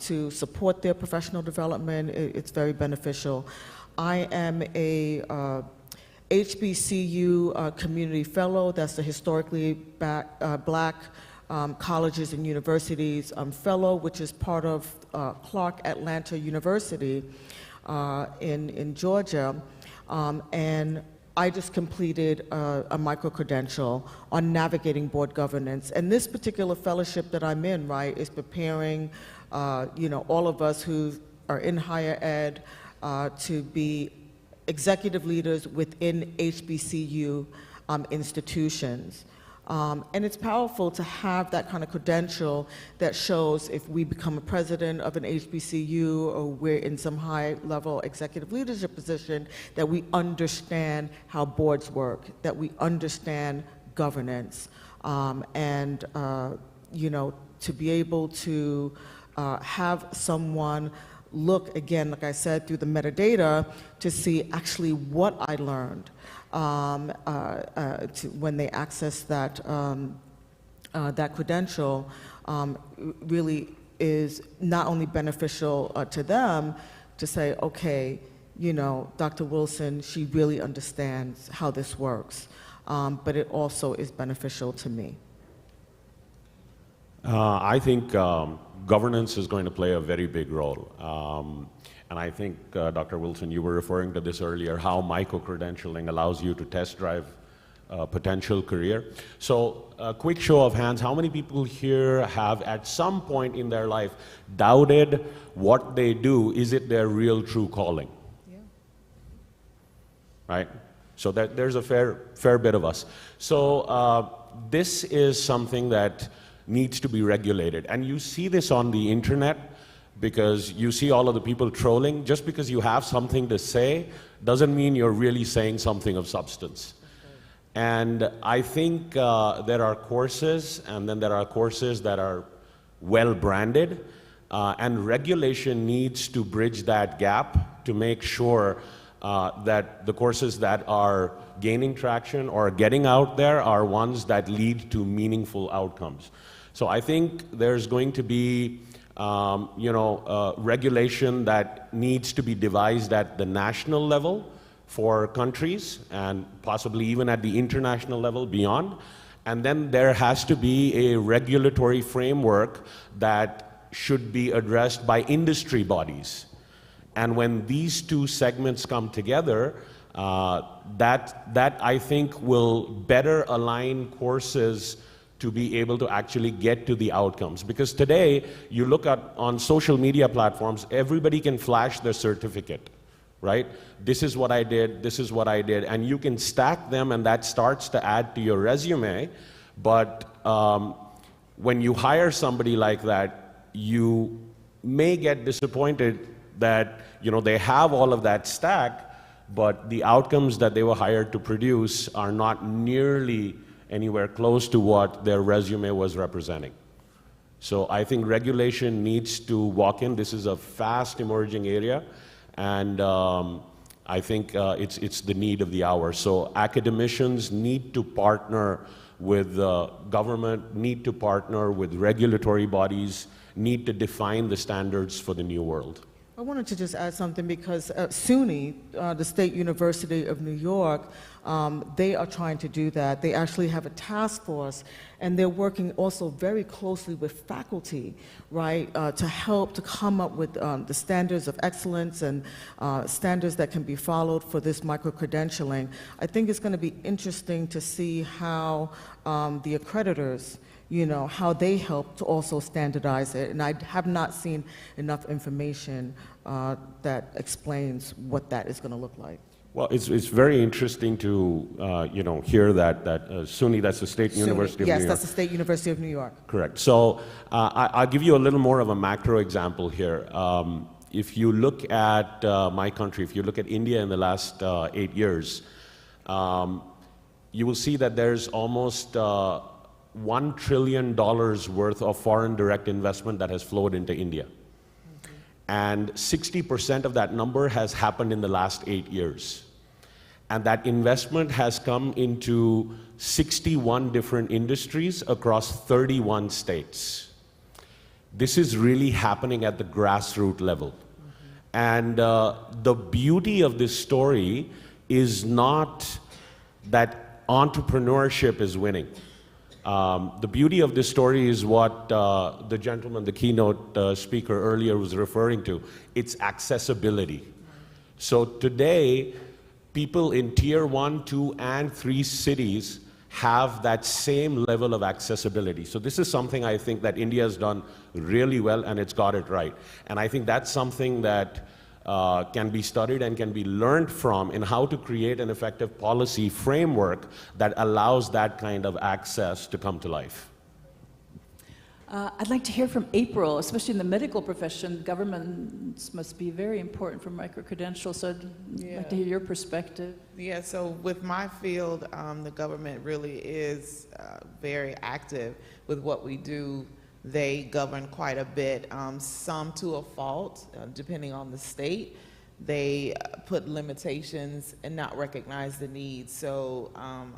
to support their professional development. It's very beneficial. I am a HBCU Community Fellow. That's the Historically Black Colleges and Universities Fellow, which is part of Clark Atlanta University in Georgia. And I just completed a micro-credential on navigating board governance. And this particular fellowship that I'm in, right, is preparing, you know, all of us who are in higher ed to be executive leaders within HBCU institutions. And it's powerful to have that kind of credential that shows if we become a president of an HBCU or we're in some high-level executive leadership position, that we understand how boards work, that we understand governance, and you know, to be able to have someone look, again, like I said, through the metadata to see actually what I learned. When they access that, that credential, really is not only beneficial to them to say, okay, you know, Dr. Wilson, she really understands how this works, but it also is beneficial to me. I think governance is going to play a very big role. And I think, Dr. Wilson, you were referring to this earlier, how micro-credentialing allows you to test drive a potential career. So a quick show of hands, how many people here have at some point in their life doubted what they do? Is it their real true calling? Yeah. Right? So there's a fair bit of us. So this is something that needs to be regulated. And you see this on the internet, because you see all of the people trolling. Just because you have something to say doesn't mean you're really saying something of substance. And I think there are courses, and then there are courses that are well branded, and regulation needs to bridge that gap to make sure that the courses that are gaining traction or getting out there are ones that lead to meaningful outcomes. So I think there's going to be regulation that needs to be devised at the national level for countries, and possibly even at the international level beyond. And then there has to be a regulatory framework that should be addressed by industry bodies. And when these two segments come together, that I think will better align courses to be able to actually get to the outcomes. Because today, you look at on social media platforms, everybody can flash their certificate, right? This is what I did, this is what I did, and you can stack them, and that starts to add to your resume. But when you hire somebody like that, you may get disappointed that, you know, they have all of that stack, but the outcomes that they were hired to produce are not nearly anywhere close to what their resume was representing. So I think regulation needs to walk in. This is a fast emerging area, and I think it's the need of the hour. So academicians need to partner with government, need to partner with regulatory bodies, need to define the standards for the new world. I wanted to just add something because SUNY, the State University of New York, they are trying to do that. They actually have a task force, and they're working also very closely with faculty, right, to help to come up with the standards of excellence and standards that can be followed for this micro-credentialing. I think it's going to be interesting to see how the accreditors, you know, how they help to also standardize it. And I have not seen enough information that explains what that is going to look like. Well, it's very interesting to you know, hear that SUNY, that's the State University of New York. Yes, that's the State University of New York. Correct. So I'll give you a little more of a macro example here. If you look at my country, if you look at India in the last 8 years, you will see that there's almost $1 trillion worth of foreign direct investment that has flowed into India. And 60% of that number has happened in the last 8 years. And that investment has come into 61 different industries across 31 states. This is really happening at the grassroots level. And the beauty of this story is not that entrepreneurship is winning. The beauty of this story is what the gentleman, the keynote speaker earlier was referring to. It's accessibility. So today, people in tier 1, 2, and 3 cities have that same level of accessibility. So this is something I think that India has done really well, and it's got it right. And I think that's something that can be studied and can be learned from in how to create an effective policy framework that allows that kind of access to come to life. I'd like to hear from April, especially in the medical profession. Governments must be very important for micro-credentials, so I'd like to hear your perspective. Yeah, so with my field, the government really is very active with what we do. They govern quite a bit, some to a fault, depending on the state. They put limitations and not recognize the needs. So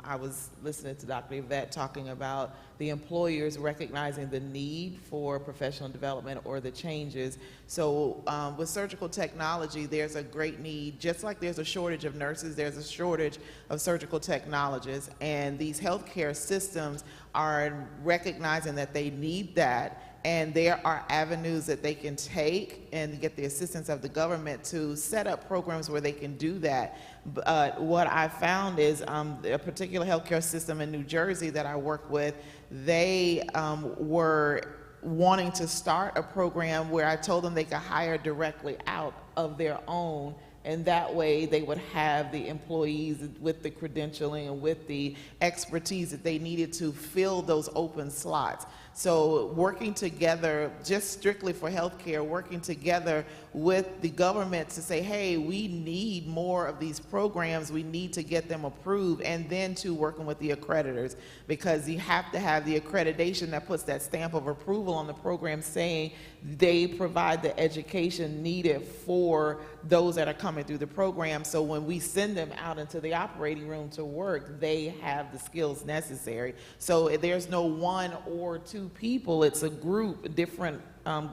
I was listening to Dr. Yvette talking about the employers recognizing the need for professional development or the changes. So with surgical technology, there's a great need. Just like there's a shortage of nurses, there's a shortage of surgical technologists. And these healthcare systems are recognizing that they need that. And there are avenues that they can take and get the assistance of the government to set up programs where they can do that. But what I found is a particular healthcare system in New Jersey that I work with, they were wanting to start a program where I told them they could hire directly out of their own, and that way they would have the employees with the credentialing and with the expertise that they needed to fill those open slots. So working together, just strictly for healthcare, working together with the government to say, hey, we need more of these programs, we need to get them approved, and then to working with the accreditors, because you have to have the accreditation that puts that stamp of approval on the program saying they provide the education needed for those that are coming through the program. So when we send them out into the operating room to work, they have the skills necessary. So there's no one or two people, it's a group, different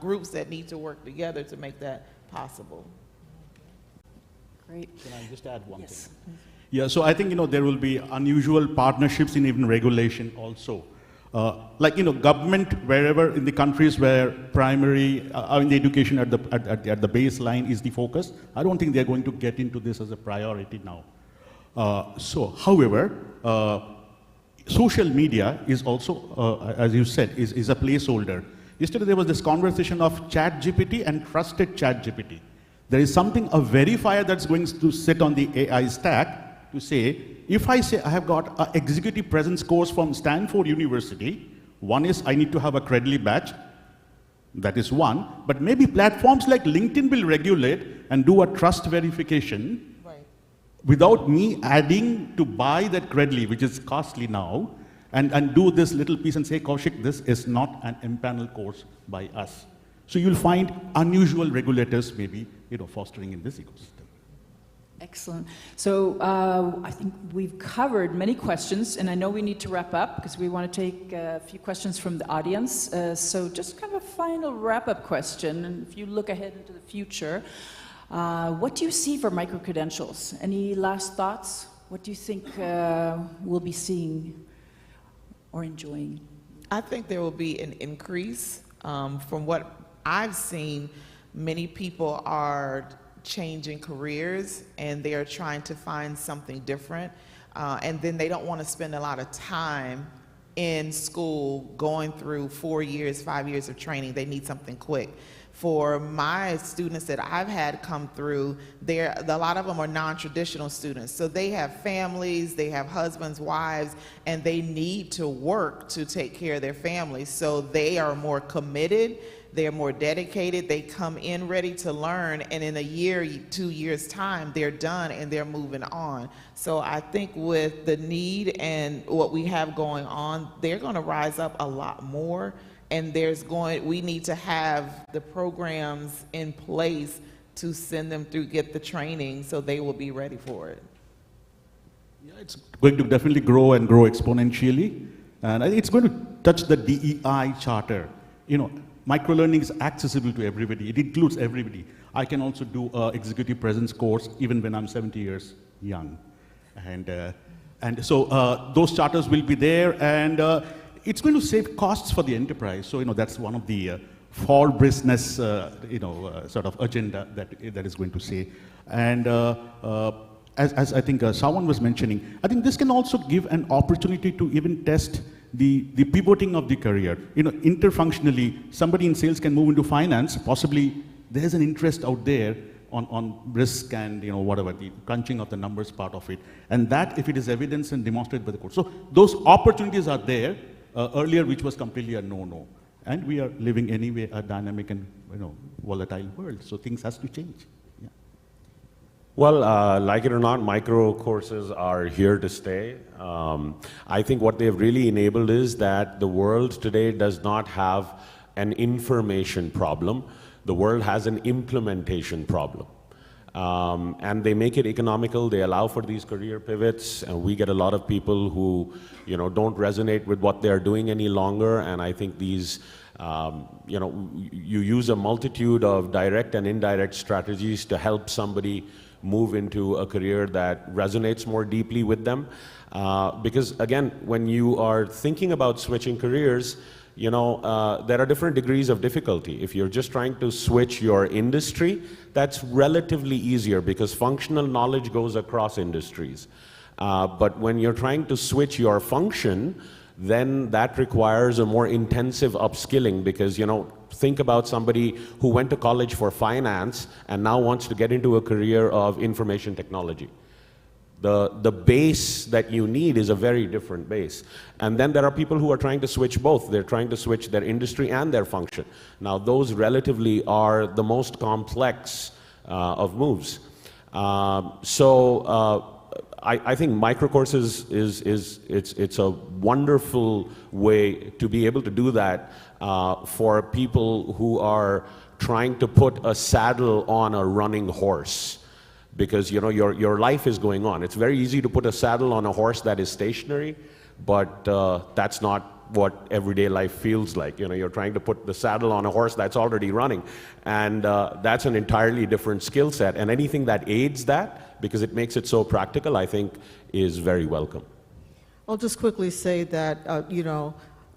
groups that need to work together to make that possible. Great. Can I just add one thing? Yeah, so I think, there will be unusual partnerships in even regulation also. Government, wherever in the countries where primary, the education at the baseline is the focus, I don't think they're going to get into this as a priority now. However, social media is also, as you said, is a placeholder. Yesterday there was this conversation of ChatGPT and trusted ChatGPT. There is a verifier that's going to sit on the AI stack to say, if I say I have got an executive presence course from Stanford University, one is I need to have a Credly badge, that is one, but maybe platforms like LinkedIn will regulate and do a trust verification without me adding to buy that Credly, which is costly now, and do this little piece and say, Kaushik, this is not an impanel course by us. So you'll find unusual regulators maybe, fostering in this ecosystem. Excellent. So I think we've covered many questions, and I know we need to wrap up because we want to take a few questions from the audience. So just kind of a final wrap-up question, and if you look ahead into the future, what do you see for micro-credentials? Any last thoughts? What do you think we'll be seeing or enjoying? I think there will be an increase. From what I've seen, many people are changing careers and they are trying to find something different. And then they don't want to spend a lot of time in school going through 4 years, 5 years of training. They need something quick. For my students that I've had come through, a lot of them are non-traditional students. So they have families, they have husbands, wives, and they need to work to take care of their families. So they are more committed, they're more dedicated, they come in ready to learn, and in a year, 2 years' time, they're done and they're moving on. So I think with the need and what we have going on, they're gonna rise up a lot more. And we need to have the programs in place to send them through, get the training, so they will be ready for it. Yeah, it's going to definitely grow and grow exponentially. And I think it's going to touch the DEI charter. Microlearning is accessible to everybody. It includes everybody. I can also do an executive presence course even when I'm 70 years young. And so those charters will be there, and it's going to save costs for the enterprise. So, that's one of the fall business, sort of agenda that is going to say. And as I think someone was mentioning, I think this can also give an opportunity to even test the pivoting of the career. Interfunctionally, somebody in sales can move into finance. Possibly there's an interest out there on risk and whatever, the crunching of the numbers part of it. And that, if it is evidenced and demonstrated by the course. So those opportunities are there. Earlier, which was completely a no-no. And we are living anyway a dynamic and volatile world, so things has to change. Yeah. Well, like it or not, micro courses are here to stay. I think what they've really enabled is that the world today does not have an information problem. The world has an implementation problem. And they make it economical. They allow for these career pivots, and we get a lot of people who, don't resonate with what they're doing any longer. And I think these, you use a multitude of direct and indirect strategies to help somebody move into a career that resonates more deeply with them. Because again, when you are thinking about switching careers, there are different degrees of difficulty. If you're just trying to switch your industry, that's relatively easier because functional knowledge goes across industries. But when you're trying to switch your function, then that requires a more intensive upskilling because, think about somebody who went to college for finance and now wants to get into a career of information technology. The base that you need is a very different base. And then there are people who are trying to switch both. They're trying to switch their industry and their function. Now, those relatively are the most complex of moves. I think microcourses it's a wonderful way to be able to do that for people who are trying to put a saddle on a running horse. Because your life is going on. It's very easy to put a saddle on a horse that is stationary, but that's not what everyday life feels like. You're trying to put the saddle on a horse that's already running, and that's an entirely different skill set. And anything that aids that, because it makes it so practical, I think is very welcome. I'll just quickly say that,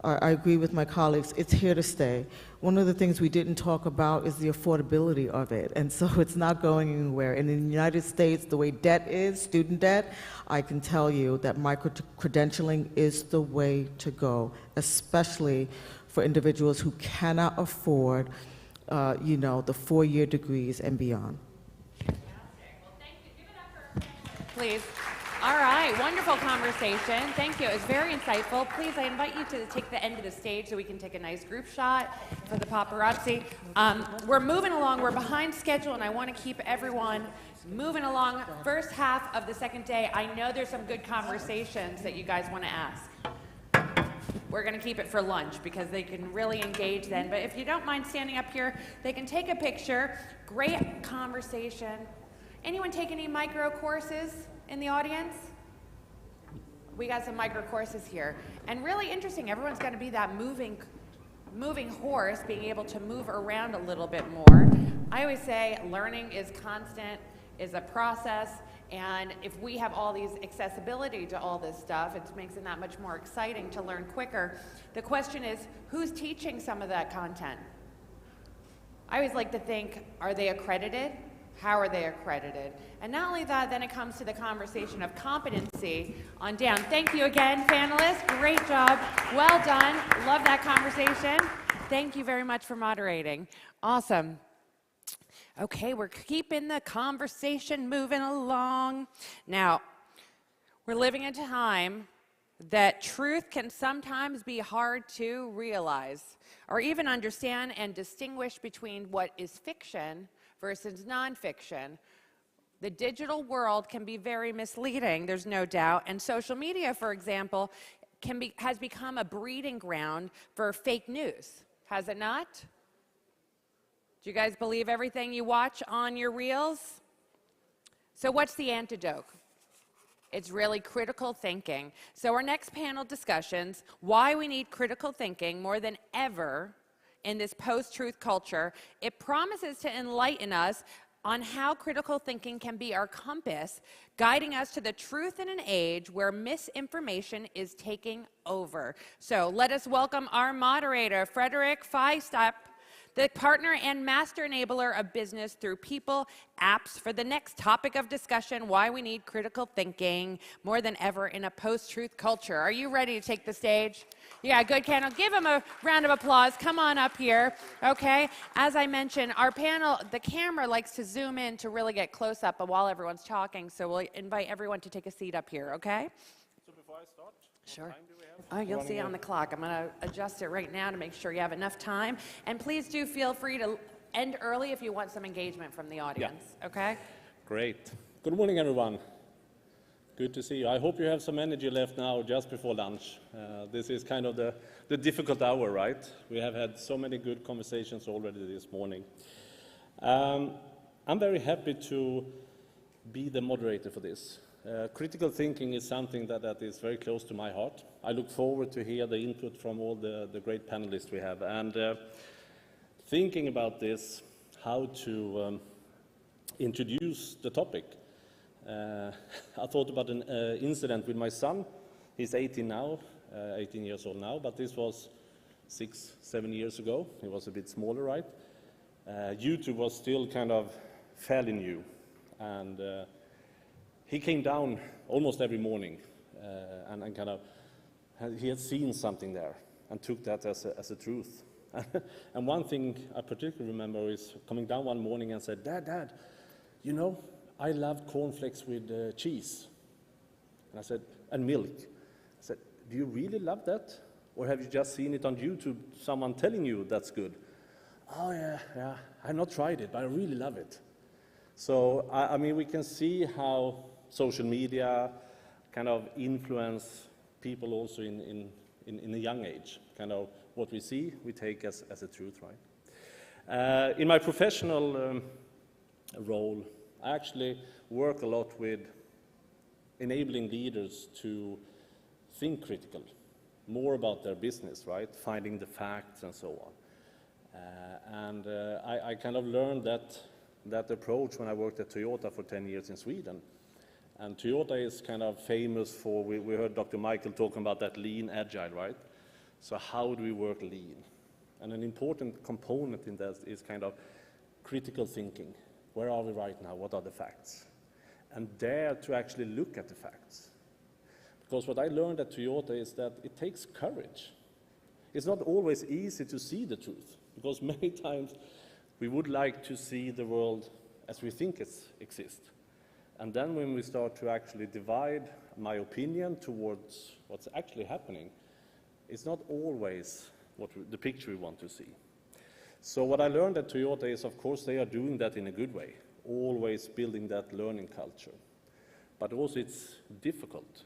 I agree with my colleagues, it's here to stay. One of the things we didn't talk about is the affordability of it, and so it's not going anywhere. And in the United States, the way debt is, student debt, I can tell you that micro-credentialing is the way to go, especially for individuals who cannot afford, the 4-year degrees and beyond. Please. All right, wonderful conversation. Thank you. It was very insightful. Please, I invite you to take the end of the stage so we can take a nice group shot for the paparazzi. We're moving along. We're behind schedule, and I want to keep everyone moving along. First half of the second day, I know there's some good conversations that you guys want to ask. we're going to keep it for lunch because they can really engage then. But if you don't mind standing up here, they can take a picture. Great conversation. Anyone take any micro courses in the audience? We got some micro courses here. And really interesting, everyone's going to be that moving horse, being able to move around a little bit more. I always say learning is constant, is a process, and if we have all these accessibility to all this stuff, it makes it that much more exciting to learn quicker. The question is, who's teaching some of that content? I always like to think, are they accredited? How are they accredited? And not only that, then it comes to the conversation of competency on down. Thank you again, panelists. Great job. Well done. Love that conversation. Thank you very much for moderating. Awesome. Okay, we're keeping the conversation moving along. Now, we're living in a time that truth can sometimes be hard to realize or even understand and distinguish between what is fiction versus nonfiction. The digital world can be very misleading, there's no doubt, and social media, for example, has become a breeding ground for fake news, has it not? Do you guys believe everything you watch on your reels? So what's the antidote? It's really critical thinking. So our next panel discussions, why we need critical thinking more than ever in this post-truth culture. It promises to enlighten us on how critical thinking can be our compass, guiding us to the truth in an age where misinformation is taking over. So let us welcome our moderator, Frederick Feistap, the partner and master enabler of business through people apps, for the next topic of discussion, why we need critical thinking more than ever in a post-truth culture. Are you ready to take the stage? Yeah, good, Kendall. Give him a round of applause. Come on up here, okay? As I mentioned, our panel, the camera likes to zoom in to really get close up while everyone's talking, so we'll invite everyone to take a seat up here, okay? So before I start, sure. What time do we have? Oh, you'll see on the clock. I'm going to adjust it right now to make sure you have enough time. And please do feel free to end early if you want some engagement from the audience, okay? Great. Good morning, everyone. Good to see you. I hope you have some energy left now just before lunch. This is kind of the difficult hour, right? We have had so many good conversations already this morning. I'm very happy to be the moderator for this. Critical thinking is something that is very close to my heart. I look forward to hear the input from all the great panelists we have. And thinking about this, how to introduce the topic, I thought about an incident with my son. He's 18 now, 18 years old now, but this was 6-7 years ago. He was a bit smaller, right? YouTube was still kind of fairly new. And he came down almost every morning and kind of, he had seen something there and took that as a truth. And one thing I particularly remember is coming down one morning and said, Dad, you know, I love cornflakes with cheese. And I said, and milk. I said, do you really love that? Or have you just seen it on YouTube, someone telling you that's good? Oh, yeah, I've not tried it, but I really love it. So, I mean, we can see how social media kind of influence people also in a young age. Kind of what we see, we take as a truth, right? In my professional role, I actually work a lot with enabling leaders to think critical, more about their business, right? Finding the facts and so on. I kind of learned that approach when I worked at Toyota for 10 years in Sweden. And Toyota is kind of famous for, we heard Dr. Michael talking about that lean agile, right? So how do we work lean? And an important component in that is kind of critical thinking. Where are we right now? What are the facts? And dare to actually look at the facts. Because what I learned at Toyota is that it takes courage. It's not always easy to see the truth, because many times we would like to see the world as we think it exists. And then when we start to actually divide my opinion towards what's actually happening, it's not always the picture we want to see. So what I learned at Toyota is, of course, they are doing that in a good way, always building that learning culture. But also it's difficult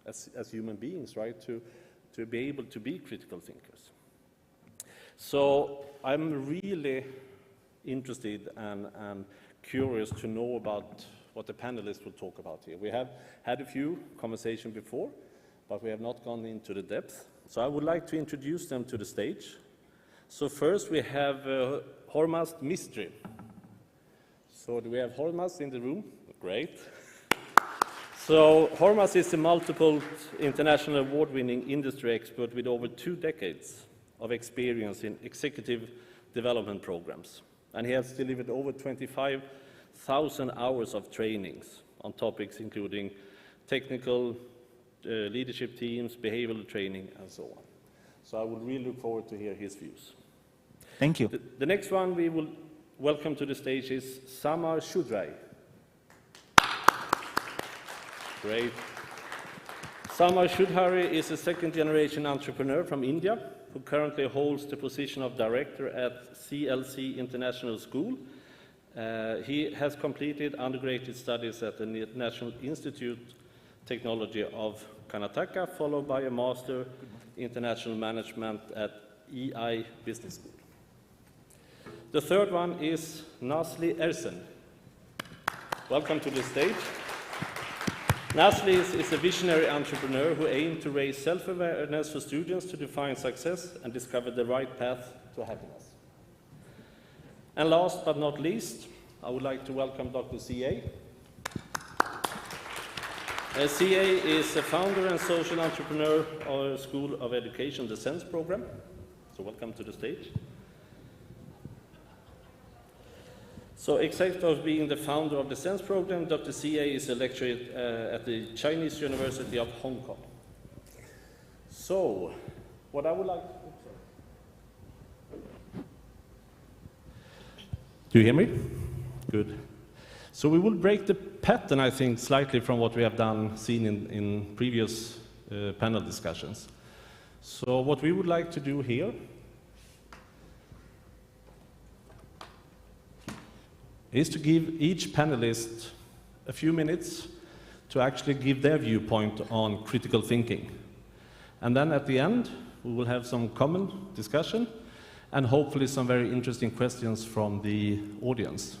as human beings, right, to to be able to be critical thinkers. So I'm really interested and curious to know about what the panelists will talk about here. We have had a few conversations before, but we have not gone into the depth. So I would like to introduce them to the stage. So first we have Hormaz Mistry. So do we have Hormaz in the room? Great. So Hormaz is a multiple international award-winning industry expert with over 2 decades of experience in executive development programs. And he has delivered over 25,000 hours of trainings on topics including technical leadership teams, behavioral training, and so on. So I would really look forward to hear his views. Thank you. The next one we will welcome to the stage is Samar Shudrai. Great. Samar Shudhari is a second-generation entrepreneur from India who currently holds the position of director at CLC International School. He has completed undergraduate studies at the National Institute Technology of Karnataka, followed by a Master International Management at EI Business School. The third one is Nasli Ersen. Welcome to the stage. Nasli is a visionary entrepreneur who aims to raise self-awareness for students to define success and discover the right path to happiness. And last but not least, I would like to welcome Dr. C.A. C.A. is a founder and social entrepreneur of School of Education, the SENSE program. So welcome to the stage. So except for being the founder of the SENSE program, Dr. C.A. is a lecturer at the Chinese University of Hong Kong. So, what I would like... Do you hear me? Good. So we will break the pattern, I think, slightly from what we have seen in previous panel discussions. So what we would like to do here is to give each panelist a few minutes to actually give their viewpoint on critical thinking. And then at the end, we will have some common discussion and hopefully some very interesting questions from the audience.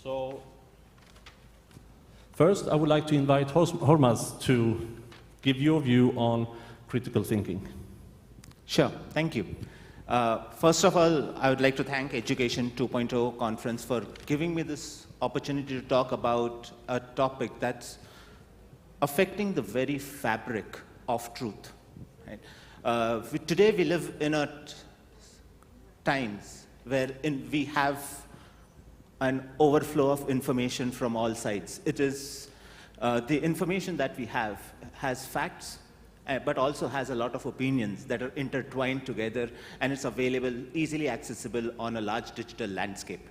So, first, I would like to invite Hormaz to give your view on critical thinking. Sure, thank you. First of all, I would like to thank Education 2.0 conference for giving me this opportunity to talk about a topic that's affecting the very fabric of truth. Right? Today we live in times where we have an overflow of information from all sides. It is the information that we have has facts, but also has a lot of opinions that are intertwined together, and it's available, easily accessible on a large digital landscape.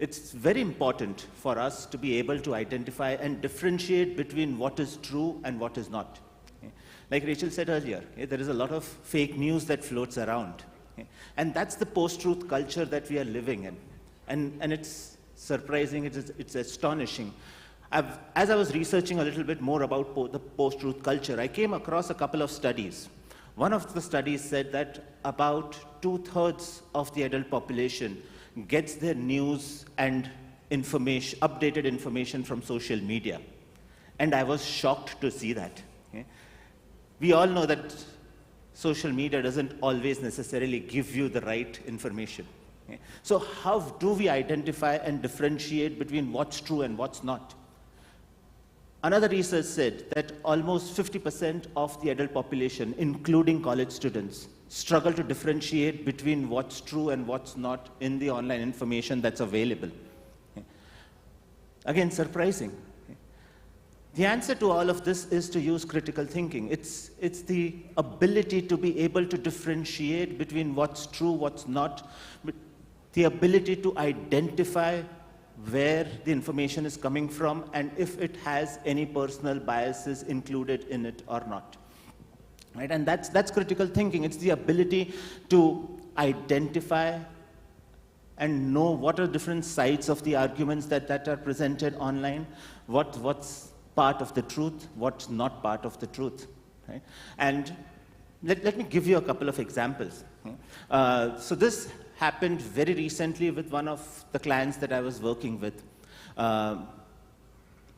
It's very important for us to be able to identify and differentiate between what is true and what is not. Like Rachel said earlier, there is a lot of fake news that floats around. And that's the post-truth culture that we are living in. And it's surprising, it's astonishing. As I was researching a little bit more about the post-truth culture, I came across a couple of studies. One of the studies said that about 2/3 of the adult population gets their news and information, updated information from social media. And I was shocked to see that. We all know that social media doesn't always necessarily give you the right information. So how do we identify and differentiate between what's true and what's not? Another research said that almost 50% of the adult population, including college students, struggle to differentiate between what's true and what's not in the online information that's available. Again, surprising. The answer to all of this is to use critical thinking. It's the ability to be able to differentiate between what's true, what's not, the ability to identify where the information is coming from and if it has any personal biases included in it or not. Right? And that's critical thinking. It's the ability to identify and know what are different sides of the arguments that are presented online, what's part of the truth, what's not part of the truth. right? And let me give you a couple of examples. So this happened very recently with one of the clients that I was working with.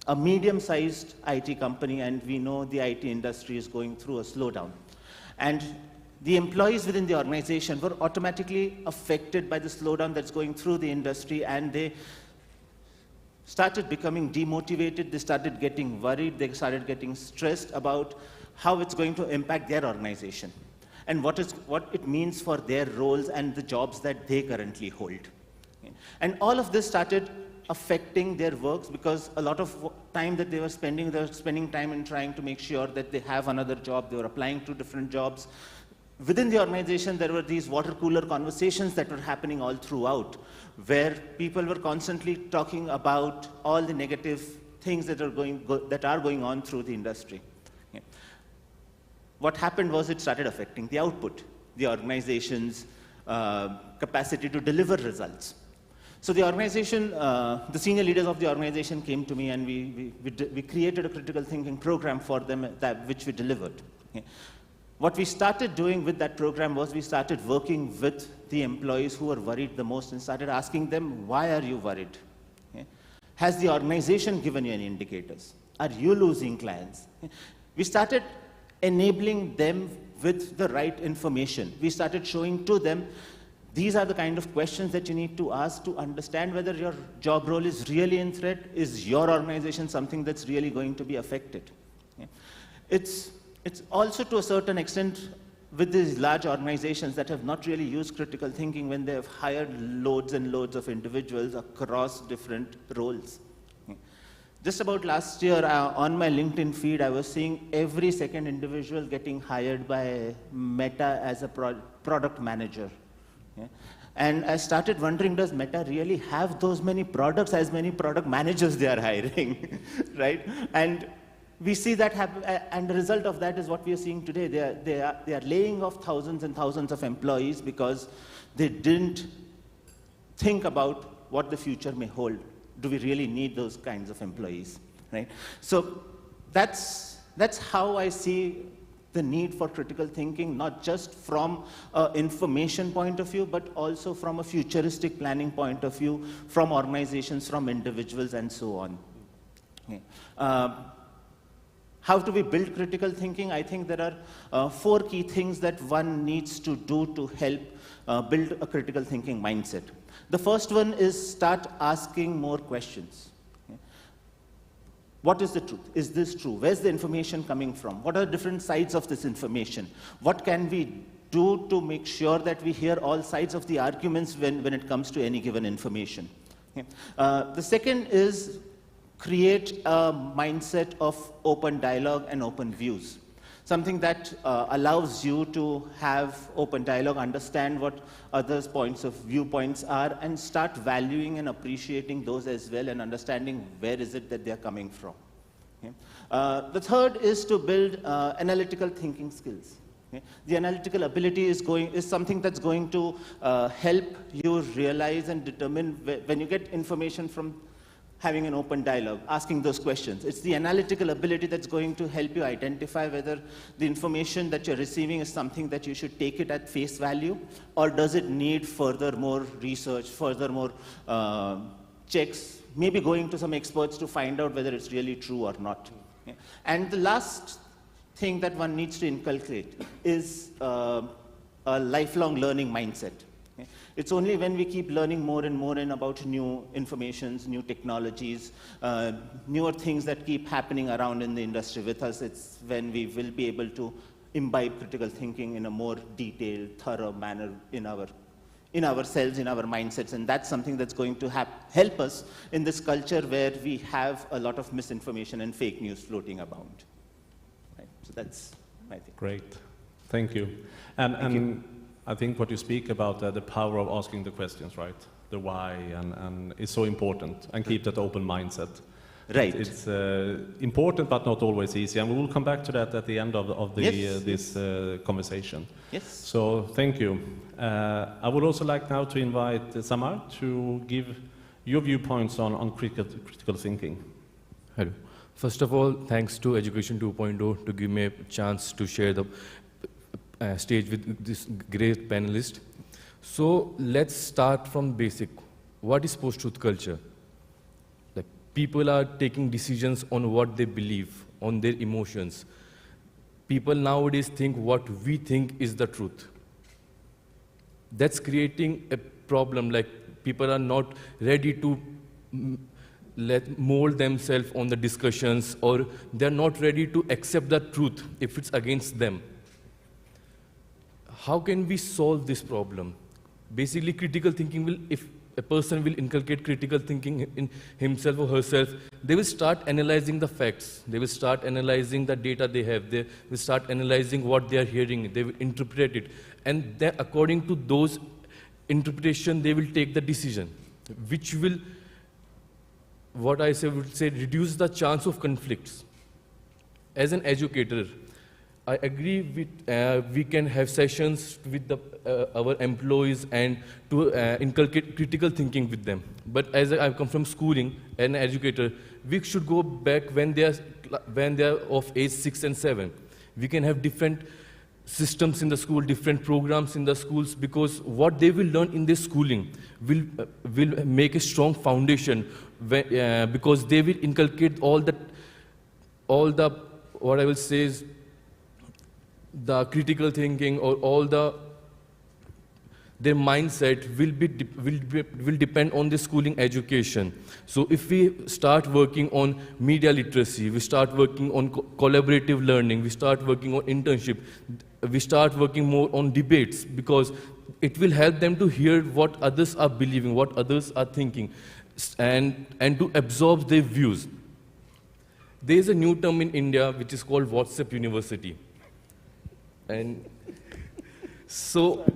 A medium-sized IT company, and we know the IT industry is going through a slowdown. And the employees within the organization were automatically affected by the slowdown that's going through the industry, and they started becoming demotivated, they started getting worried, they started getting stressed about how it's going to impact their organization and what it means for their roles and the jobs that they currently hold. And all of this started affecting their works, because a lot of time that they were spending time in trying to make sure that they have another job. They were applying to different jobs. Within the organization, there were these water cooler conversations that were happening all throughout, where people were constantly talking about all the negative things that are going on through the industry. What happened was it started affecting the output, the organization's capacity to deliver results. So the organization, the senior leaders of the organization came to me, and we created a critical thinking program for them, which we delivered. What we started doing with that program was we started working with the employees who were worried the most and started asking them, why are you worried? Has the organization given you any indicators? Are you losing clients? We started enabling them with the right information. We started showing to them, these are the kind of questions that you need to ask to understand whether your job role is really in threat. Is your organization something that's really going to be affected? It's also, to a certain extent, with these large organizations that have not really used critical thinking when they have hired loads and loads of individuals across different roles. Just about last year, on my LinkedIn feed, I was seeing every second individual getting hired by Meta as a product manager. And I started wondering, does Meta really have those many products, as many product managers they are hiring, right? And we see that happen, and the result of that is what we are seeing today. They are laying off thousands and thousands of employees because they didn't think about what the future may hold. Do we really need those kinds of employees, right? So that's how I see the need for critical thinking, not just from an information point of view, but also from a futuristic planning point of view, from organizations, from individuals, and so on. Okay. How do we build critical thinking? I think there are 4 key things that one needs to do to help build a critical thinking mindset. The first one is start asking more questions. What is the truth? Is this true? Where's the information coming from? What are different sides of this information? What can we do to make sure that we hear all sides of the arguments when it comes to any given information? The second is create a mindset of open dialogue and open views. Something that allows you to have open dialogue, understand what others' viewpoints are, and start valuing and appreciating those as well, and understanding where is it that they're coming from. Okay? The third is to build analytical thinking skills. Okay? The analytical ability is something that's going to help you realize and determine when you get information from having an open dialogue, asking those questions. It's the analytical ability that's going to help you identify whether the information that you're receiving is something that you should take it at face value, or does it need further more research, further more checks, maybe going to some experts to find out whether it's really true or not. Okay? And the last thing that one needs to inculcate is a lifelong learning mindset. Okay? It's only when we keep learning more and more about new informations, new technologies, newer things that keep happening around in the industry with us, it's when we will be able to imbibe critical thinking in a more detailed, thorough manner in ourselves, in our mindsets, and that's something that's going to help us in this culture where we have a lot of misinformation and fake news floating about. Right? So that's my thing. Great. Thank you. Thank you. I think what you speak about, the power of asking the questions, right? The why, and it's so important, and keep that open mindset. Right. It's important, but not always easy, and we will come back to that at the end of this conversation. Yes. So thank you. I would also like now to invite Samar to give your viewpoints on critical thinking. Hello. First of all, thanks to Education 2.0 to give me a chance to share the stage with this great panelist. So let's start from basic. What is post-truth culture? Like, people are taking decisions on what they believe, on their emotions. People nowadays think what we think is the truth. That's creating a problem, like people are not ready to mold themselves on the discussions, or they're not ready to accept the truth if it's against them. How can we solve this problem? Basically, critical thinking will, if a person will inculcate critical thinking in himself or herself, they will start analyzing the facts. They will start analyzing the data they have. They will start analyzing what they are hearing. They will interpret it. And then, according to those interpretation, they will take the decision, which will, what I would say, reduce the chance of conflicts. As an educator, I agree with, we can have sessions with our employees and to inculcate critical thinking with them. But as I come from schooling, an educator, we should go back when they are of age 6 and 7. We can have different systems in the school, different programs in the schools, because what they will learn in their schooling will make a strong foundation, because they will inculcate all the, what I will say is, the critical thinking, or all their mindset will depend on the schooling education. So if we start working on media literacy, we start working on collaborative learning, we start working on internship, we start working more on debates, because it will help them to hear what others are believing, what others are thinking, and to absorb their views. There is a new term in India which is called WhatsApp University. And so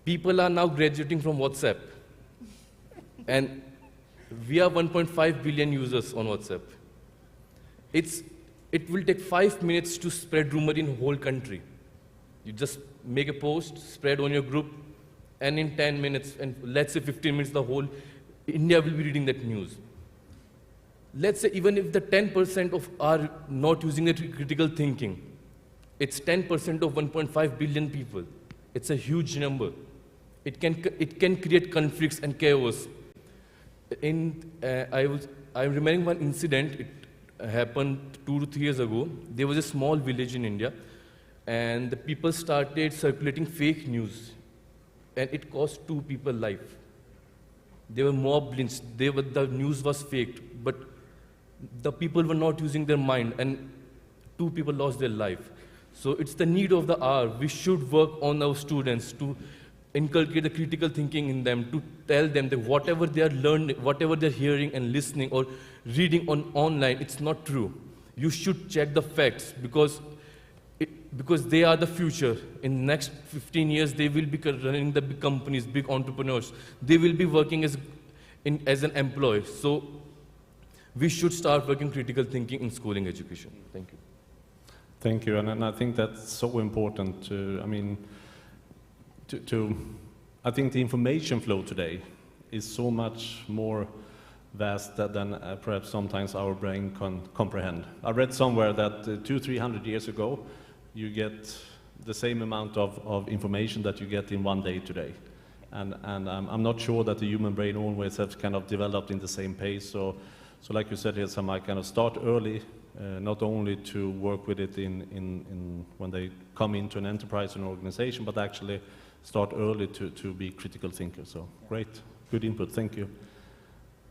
people are now graduating from WhatsApp. And we are 1.5 billion users on WhatsApp. It will take 5 minutes to spread rumor in whole country. You just make a post, spread on your group, and in 10 minutes, and let's say 15 minutes, the whole India will be reading that news. Let's say even if the 10% of are not using the critical thinking, it's 10% of 1.5 billion people. It's a huge number. It can create conflicts and chaos. I'm remembering one incident. It happened 2 to 3 years ago. There was a small village in India, and the people started circulating fake news, and it cost 2 people life. They were mob lynched. The news was faked, but the people were not using their mind, and 2 people lost their life. So it's the need of the hour. We should work on our students to inculcate the critical thinking in them, to tell them that whatever they are learning, whatever they're hearing and listening or reading online, it's not true. You should check the facts, because they are the future. In the next 15 years, they will be running the big companies, big entrepreneurs. They will be working as an employee. So we should start working critical thinking in schooling education. Thank you. Thank you, and I think that's so important to, I think the information flow today is so much more vast than perhaps sometimes our brain can comprehend. I read somewhere that 200-300 years ago, you get the same amount of information that you get in one day today. And I'm not sure that the human brain always has kind of developed in the same pace. So like you said here, Samai, kind of start early, not only to work with it in when they come into an enterprise or an organization, but actually start early to be critical thinkers. So great, good input, thank you.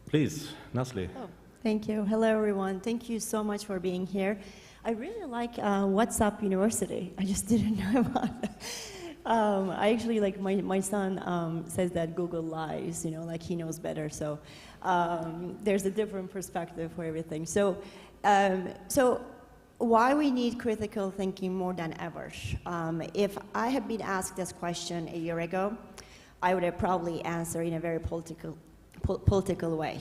Please, Nasli. Oh, thank you. Hello, everyone. Thank you so much for being here. I really like WhatsApp University. I just didn't know about it. I actually, like, my son says that Google lies, like he knows better. So there's a different perspective for everything. So why we need critical thinking more than ever? If I had been asked this question a year ago, I would have probably answered in a very political way.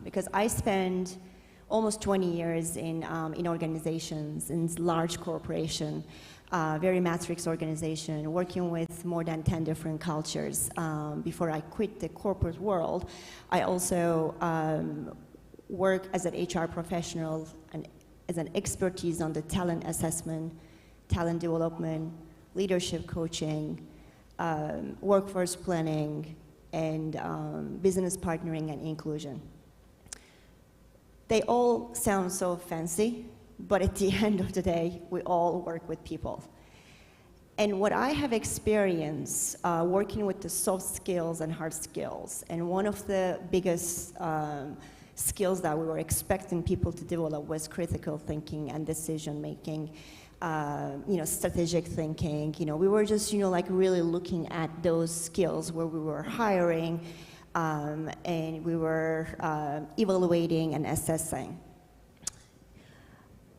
Because I spent almost 20 years in organizations, in large corporation, very matrix organization, working with more than 10 different cultures. Before I quit the corporate world, I also work as an HR professional and as an expertise on the talent assessment, talent development, leadership coaching, workforce planning, and business partnering and inclusion. They all sound so fancy, but at the end of the day, we all work with people. And what I have experienced working with the soft skills and hard skills, and one of the biggest skills that we were expecting people to develop was critical thinking and decision making, strategic thinking. We were just, like really looking at those skills where we were hiring and we were evaluating and assessing.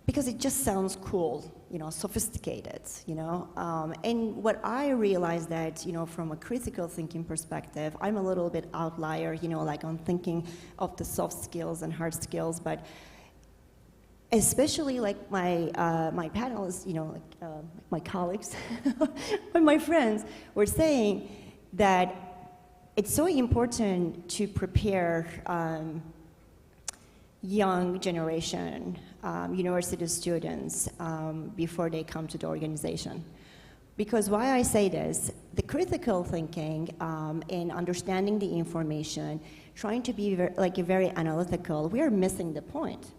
Because it just sounds cool, sophisticated, and what I realized that, from a critical thinking perspective, I'm a little bit outlier, like on thinking of the soft skills and hard skills, but especially like my panelists, my colleagues and my friends were saying that it's so important to prepare young generation, university students, before they come to the organization. Because why I say this, the critical thinking and understanding the information, trying to be very analytical, we are missing the point.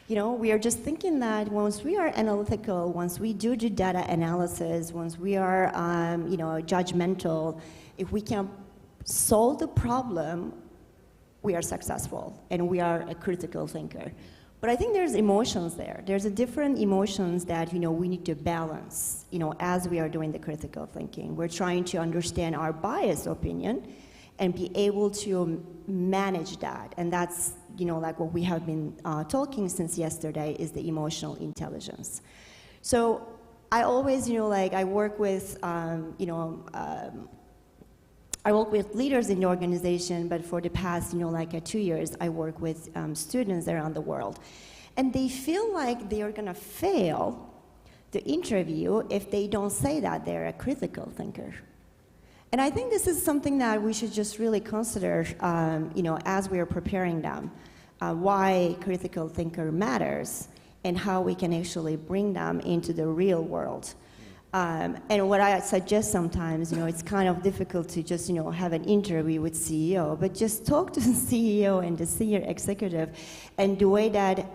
We are just thinking that once we are analytical, once we do the data analysis, once we are judgmental, if we can solve the problem, we are successful, and we are a critical thinker. But I think there's emotions there. There's a different emotions that, we need to balance, as we are doing the critical thinking. We're trying to understand our biased opinion and be able to manage that. And that's, like what we have been talking since yesterday is the emotional intelligence. So I always, I work with, I work with leaders in the organization, but for the past, 2 years, I work with students around the world. And they feel like they are gonna fail the interview if they don't say that they're a critical thinker. And I think this is something that we should just really consider, as we are preparing them, why critical thinker matters and how we can actually bring them into the real world. And what I suggest sometimes, it's kind of difficult to just, have an interview with CEO, but just talk to the CEO and the senior executive and the way that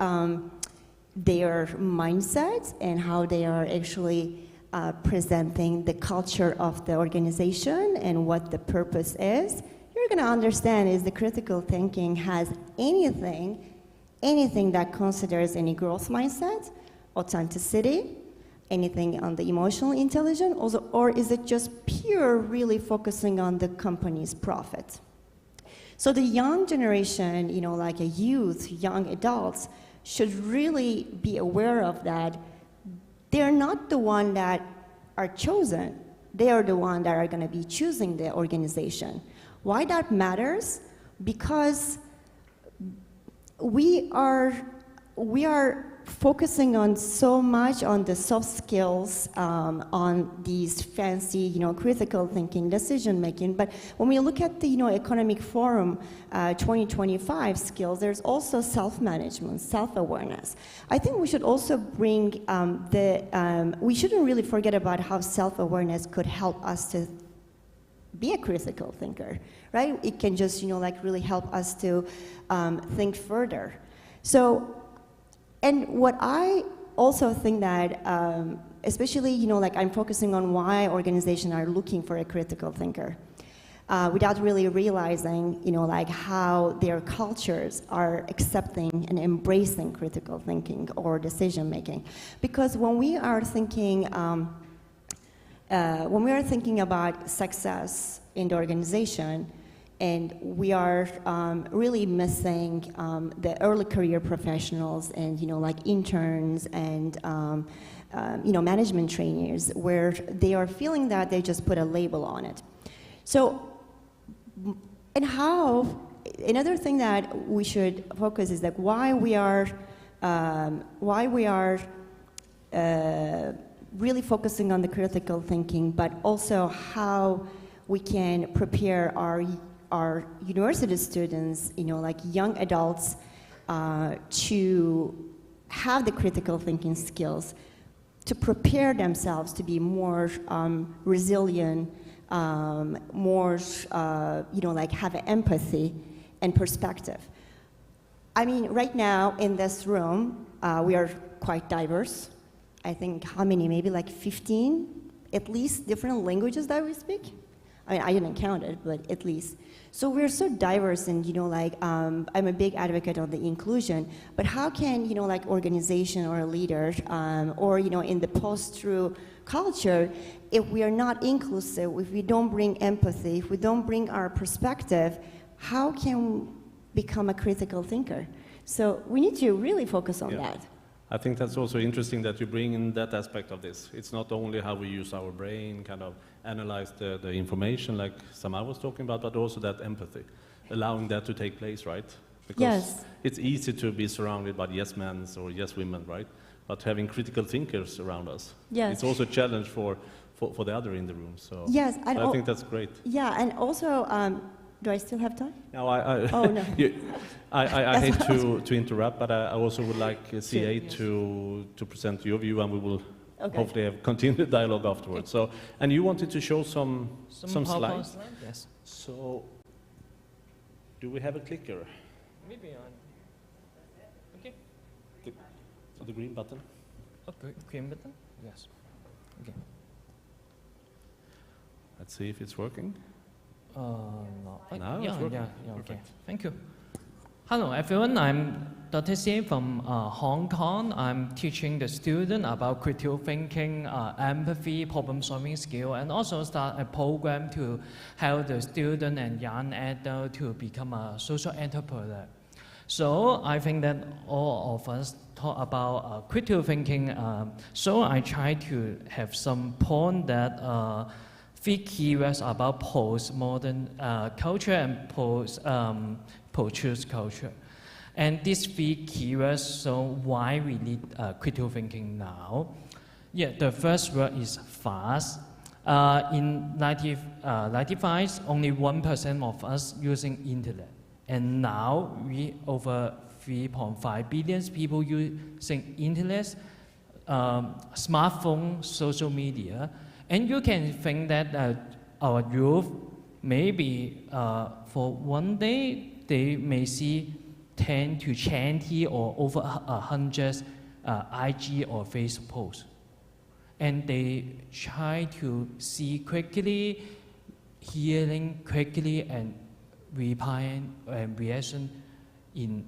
their mindset and how they are actually presenting the culture of the organization and what the purpose is. You're going to understand is the critical thinking has anything that considers any growth mindset, authenticity, anything on the emotional intelligence, also, or is it just pure really focusing on the company's profit? So the young generation, like a youth, young adults, should really be aware of that. They're not the one that are chosen. They are the one that are going to be choosing the organization. Why that matters? Because we are focusing on so much on the soft skills, on these fancy, critical thinking, decision making. But when we look at the, Economic Forum 2025 skills, there's also self-management, self-awareness. I think we should also bring we shouldn't really forget about how self-awareness could help us to be a critical thinker, right? It can just, really help us to think further. So. And what I also think that, especially, I'm focusing on why organizations are looking for a critical thinker, without really realizing, how their cultures are accepting and embracing critical thinking or decision making. Because when we are thinking, about success in the organization, and we are really missing the early career professionals and, interns and, management trainees, where they are feeling that they just put a label on it. So, and how, another thing that we should focus is like why we are really focusing on the critical thinking, but also how we can prepare our university students, young adults, to have the critical thinking skills, to prepare themselves to be more resilient, more, like have empathy and perspective. I mean, right now in this room, we are quite diverse. I think how many, maybe like 15, at least different languages that we speak. I mean, I didn't count it, but at least. So we're so diverse, and I'm a big advocate of the inclusion. But how can organization or a leader, or in the post-truth culture, if we are not inclusive, if we don't bring empathy, if we don't bring our perspective, how can we become a critical thinker? So we need to really focus on that. I think that's also interesting that you bring in that aspect of this. It's not only how we use our brain, kind of analyze the information like Samar was talking about, but also that empathy, allowing that to take place, right? Because yes. It's easy to be surrounded by yes men or yes women, right? But having critical thinkers around us, yes. It's also a challenge for the other in the room. So yes, and I think that's great. Yeah, and also, do I still have time? No, oh, no. I hate to interrupt, but I also would like CA to present your view, and we will hopefully have continued dialogue afterwards. So, and you wanted to show some slides? Yes. So, do we have a clicker? Maybe on. Okay. So the green button? Okay, green button? Yes. Okay. Let's see if it's working. No. Now yeah, it's working. yeah, okay. Thank you. Hello, everyone. I'm Dr. C from Hong Kong. I'm teaching the student about critical thinking, empathy, problem-solving skill, and also start a program to help the student and young adult to become a social entrepreneur. So I think that all of us talk about critical thinking. So I try to have some point that 3 keywords about postmodern culture and post-truth culture. And these 3 keywords show why we need critical thinking now. Yeah, the first word is fast. In 1995, only 1% of us using internet. And now we over 3.5 billion people using internet, smartphone, social media. And you can think that our youth, maybe for one day, they may see 10 to 20 or over 100 IG or Facebook posts. And they try to see quickly, hearing quickly, and replying and reaction in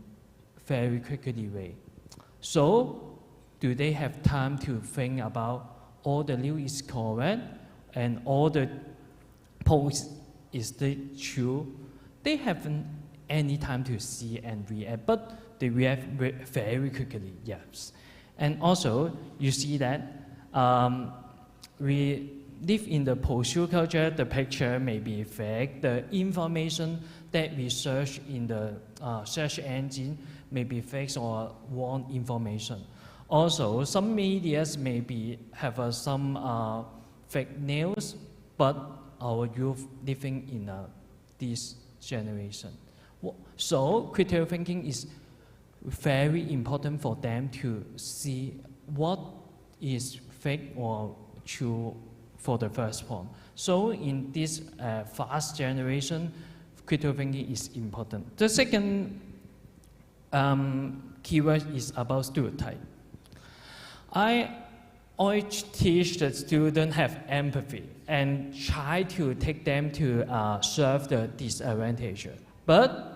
very quickly way. So, do they have time to think about all the news is correct and all the posts is the true? They haven't any time to see and react, but they react very quickly, yes. And also, you see that we live in the post-truth culture. The picture may be fake. The information that we search in the search engine may be fake or wrong information. Also, some medias maybe have some fake news, but our youth living in this generation. So critical thinking is very important for them to see what is fake or true for the first one. So in this fast generation, critical thinking is important. The second keyword is about stereotype. I always teach the students have empathy and try to take them to serve the disadvantaged. But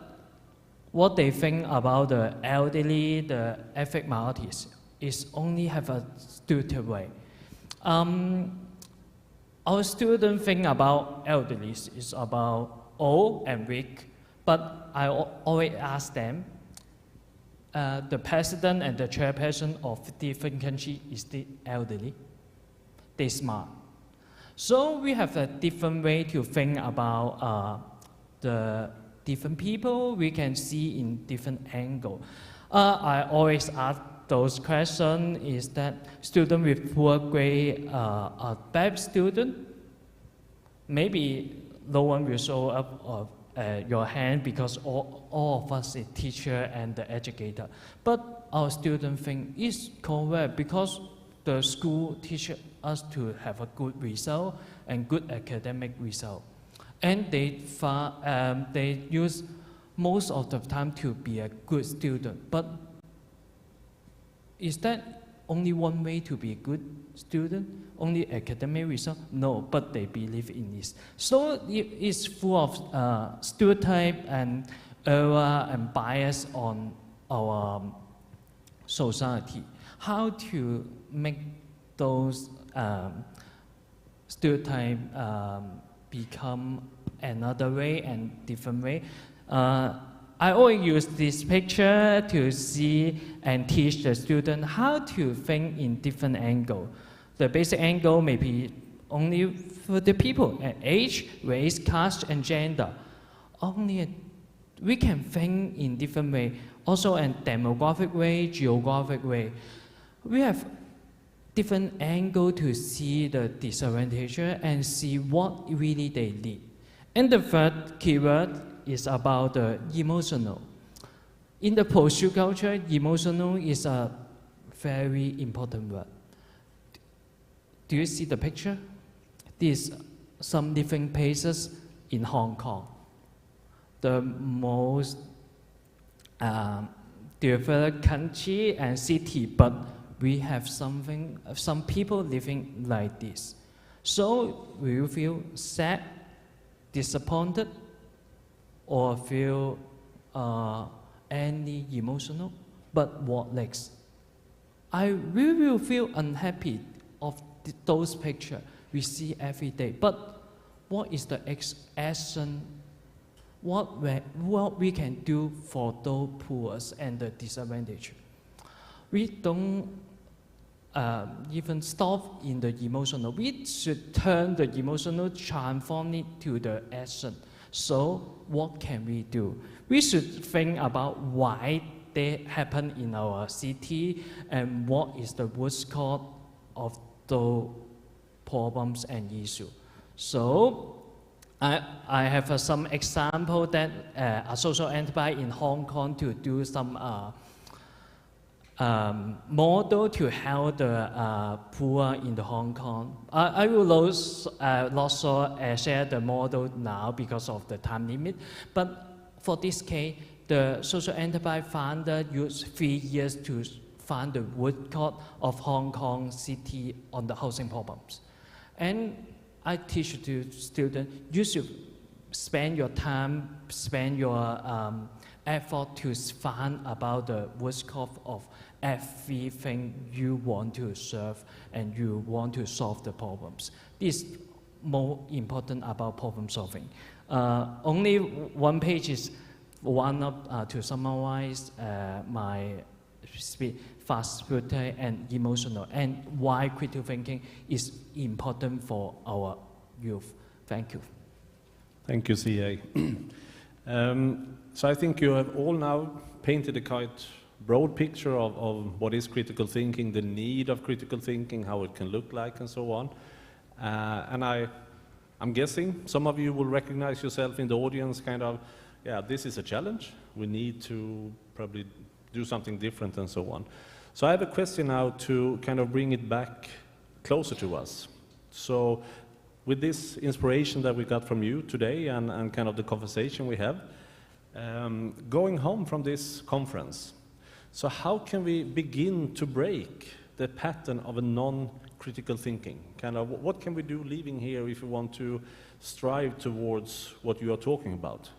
what they think about the elderly, the ethnic minorities, is only have a stereotype way. Our students think about elderly is about old and weak, but I always ask them, the president and the chairperson of different countries is the elderly. They're smart. So we have a different way to think about the different people we can see in different angle. I always ask those questions is that student with poor grade a bad student, maybe no one will show up your hand because all of us is teacher and the educator. But our student think is correct because the school teach us to have a good result and good academic result. And they use most of the time to be a good student. But is that only one way to be a good student? Only academic result? No, but they believe in this. So it's full of stereotype and error and bias on our society. How to make those stereotypes become another way and different way? I always use this picture to see and teach the student how to think in different angle. The basic angle may be only for the people, age, race, caste, and gender. We can think in different way, also in demographic way, geographic way. We have different angle to see the disadvantage and see what really they need. And the third keyword is about the emotional. In the post-truth culture, emotional is a very important word. Do you see the picture? These some living places in Hong Kong. The most developed country and city, but we have some people living like this. So we will feel sad, disappointed, or feel any emotional. But what next? We will feel unhappy of those pictures we see every day. But what is the action? What we can do for those poor and the disadvantaged? We don't even stop in the emotional. We should turn the emotional, transform it to the action. So what can we do? We should think about why they happen in our city and what is the root cause of the problems and issues. So I have some example that a social enterprise in Hong Kong to do some model to help the poor in the Hong Kong. I will not share the model now because of the time limit, but for this case, the social enterprise founder used 3 years to find the root cause of Hong Kong city on the housing problems. And I teach to students, you should spend your time, spend your effort to find about the root cause of everything you want to serve and you want to solve the problems. This is more important about problem solving. Only one page is one up to summarize my speech, fast, brutal, and emotional, and why critical thinking is important for our youth. Thank you. Thank you, CA. So I think you have all now painted a quite broad picture of what is critical thinking, the need of critical thinking, how it can look like, and so on. And I'm guessing some of you will recognize yourself in the audience, kind of, yeah, this is a challenge. We need to probably do something different and so on. So I have a question now to kind of bring it back closer to us. So with this inspiration that we got from you today and kind of the conversation we have, going home from this conference, so how can we begin to break the pattern of a non-critical thinking? Kind of, what can we do leaving here if we want to strive towards what you are talking about?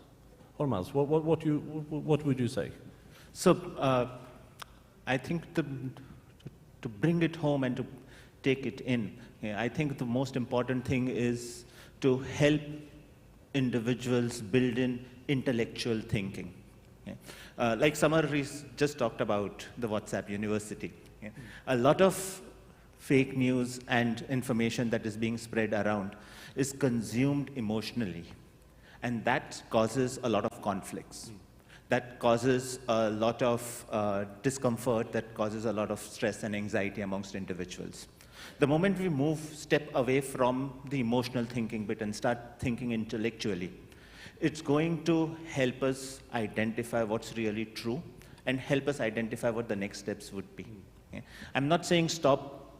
Hormaz, what would you say? So I think to bring it home and to take it in, I think the most important thing is to help individuals build in intellectual thinking. Like Samar just talked about the WhatsApp University. A lot of fake news and information that is being spread around is consumed emotionally, and that causes a lot of conflicts. That causes a lot of discomfort, that causes a lot of stress and anxiety amongst individuals. The moment we step away from the emotional thinking bit and start thinking intellectually, it's going to help us identify what's really true and help us identify what the next steps would be. Okay? I'm not saying stop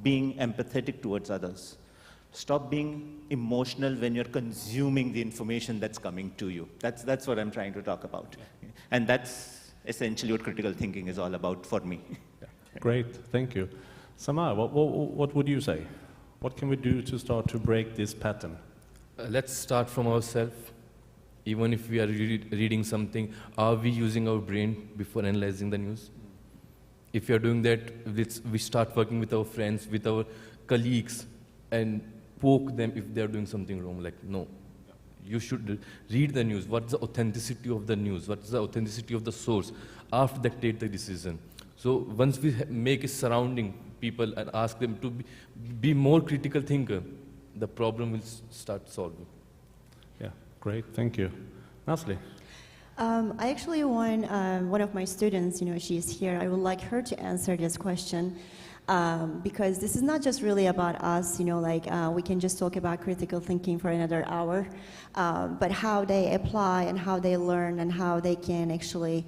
being empathetic towards others. Stop being emotional when you're consuming the information that's coming to you. That's what I'm trying to talk about. And that's essentially what critical thinking is all about for me. Great, thank you. Samar, what would you say? What can we do to start to break this pattern? Let's start from ourselves. Even if we are reading something, are we using our brain before analyzing the news? If you are doing that, we start working with our friends, with our colleagues, and poke them if they are doing something wrong. Like, no, you should read the news. What's the authenticity of the news? What's the authenticity of the source? After that, take the decision. So once we make a surrounding people and ask them to be more critical thinker, the problem will start solving. Yeah, great, thank you. Nasli? I actually want one of my students, she's here. I would like her to answer this question because this is not just really about us, we can just talk about critical thinking for another hour, but how they apply and how they learn and how they can actually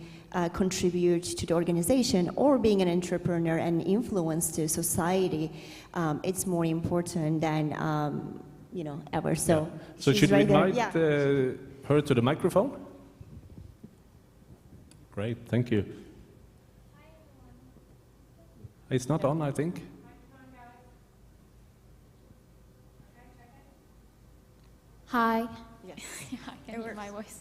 contribute to the organization or being an entrepreneur and influence to society. It's more important than, ever. So, yeah. So should we invite her to the microphone? Great, thank you. It's not on, I think. Hi. Yes. I can hear my voice.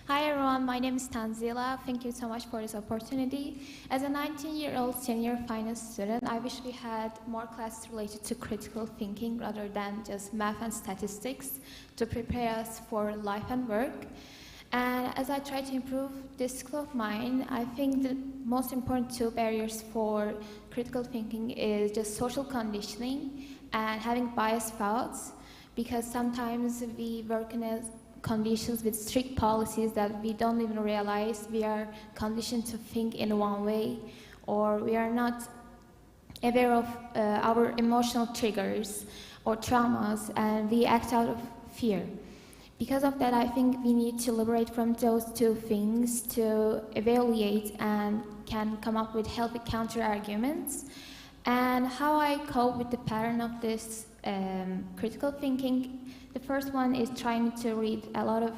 Hi everyone, my name is Tanzila. Thank you so much for this opportunity. As a 19-year-old senior finance student, I wish we had more classes related to critical thinking rather than just math and statistics to prepare us for life and work. And as I try to improve this skill of mine, I think the most important two barriers for critical thinking is just social conditioning and having biased thoughts, because sometimes we work in conditions with strict policies that we don't even realize we are conditioned to think in one way, or we are not aware of our emotional triggers or traumas, and we act out of fear. Because of that, I think we need to liberate from those two things to evaluate and can come up with healthy counter-arguments. And how I cope with the pattern of this critical thinking, the first one is trying to read a lot of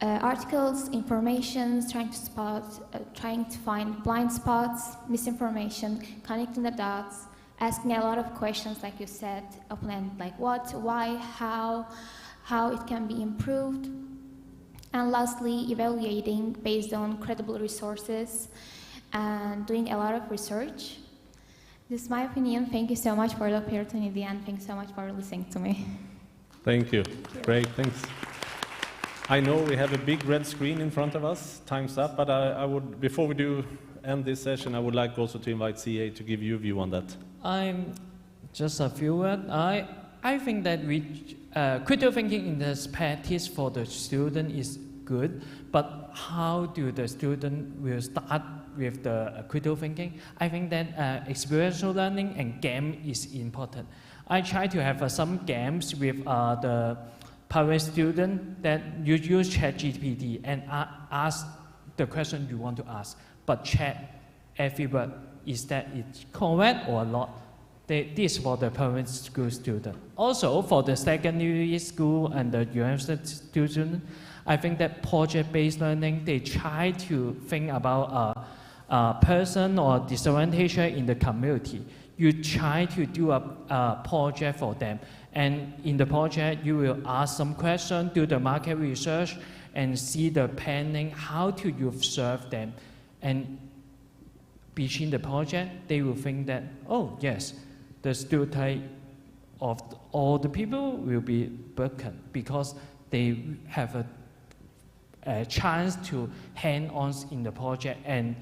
articles, information, trying to find blind spots, misinformation, connecting the dots, asking a lot of questions, like you said, open-ended, like what, why, how it can be improved, and lastly, evaluating based on credible resources and doing a lot of research. This is my opinion. Thank you so much for the opportunity, and thanks so much for listening to me. Thank you. Great, thanks. I know we have a big red screen in front of us. Time's up, but I would, before we do end this session, I would like also to invite CA to give you a view on that. I'm just a few words. I think that critical thinking in this practice for the student is good, but how do the student will start with the critical thinking? I think that experiential learning and game is important. I try to have some games with the private student that you use ChatGPT and ask the question you want to ask, but check every word, is that it correct or not? This for the private school student. Also, for the secondary school and the university student, I think that project-based learning, they try to think about a person or disadvantage in the community. You try to do a project for them. And in the project, you will ask some questions, do the market research, and see the planning, how do you serve them. And between the project, they will think that, oh, yes, the stereotype of all the people will be broken because they have a chance to hand-on in the project and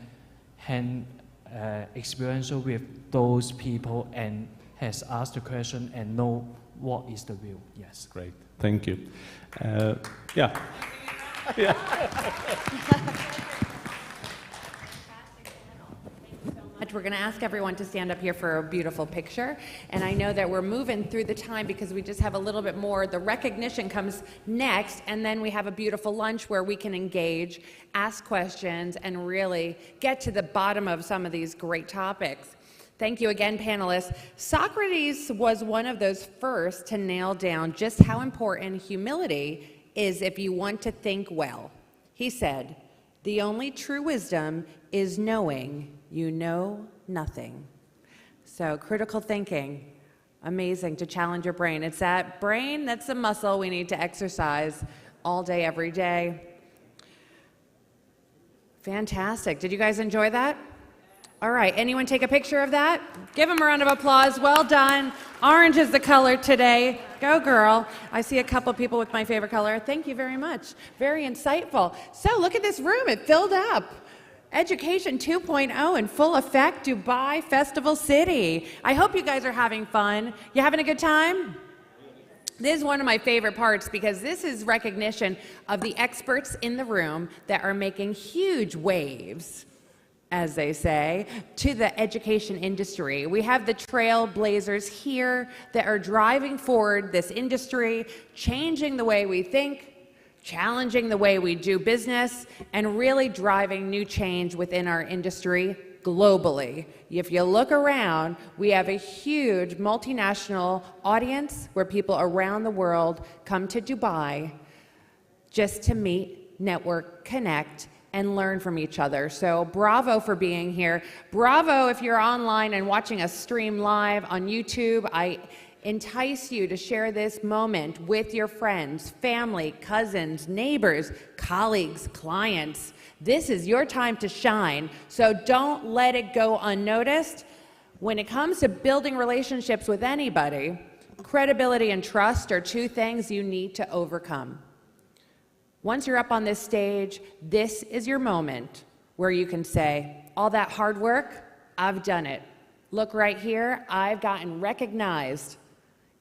experience with those people and has asked the question and know what is the view. Yes. Great. Thank you. Yeah. we're going to ask everyone to stand up here for a beautiful picture. And I know that we're moving through the time because we just have a little bit more. The recognition comes next, and then we have a beautiful lunch where we can engage, ask questions, and really get to the bottom of some of these great topics. Thank you again, panelists. Socrates was one of those first to nail down just how important humility is if you want to think well. He said, "The only true wisdom is knowing you know nothing." So critical thinking, amazing to challenge your brain. It's that brain that's a muscle we need to exercise all day, every day. Fantastic. Did you guys enjoy that? All right, anyone take a picture of that? Give them a round of applause. Well done. Orange is the color today. Go girl. I see a couple people with my favorite color. Thank you very much. Very insightful. So look at this room. It filled up. Education 2.0 in full effect, Dubai Festival City. I hope you guys are having fun. You having a good time? This is one of my favorite parts because this is recognition of the experts in the room that are making huge waves, as they say, to the education industry. We have the trailblazers here that are driving forward this industry, changing the way we think, challenging the way we do business, and really driving new change within our industry globally. If you look around, we have a huge multinational audience where people around the world come to Dubai just to meet, network, connect, and learn from each other. So bravo for being here. Bravo if you're online and watching us stream live on YouTube. I entice you to share this moment with your friends, family, cousins, neighbors, colleagues, clients. This is your time to shine, so don't let it go unnoticed. When it comes to building relationships with anybody, credibility and trust are two things you need to overcome. Once you're up on this stage, this is your moment where you can say, all that hard work, I've done it. Look right here, I've gotten recognized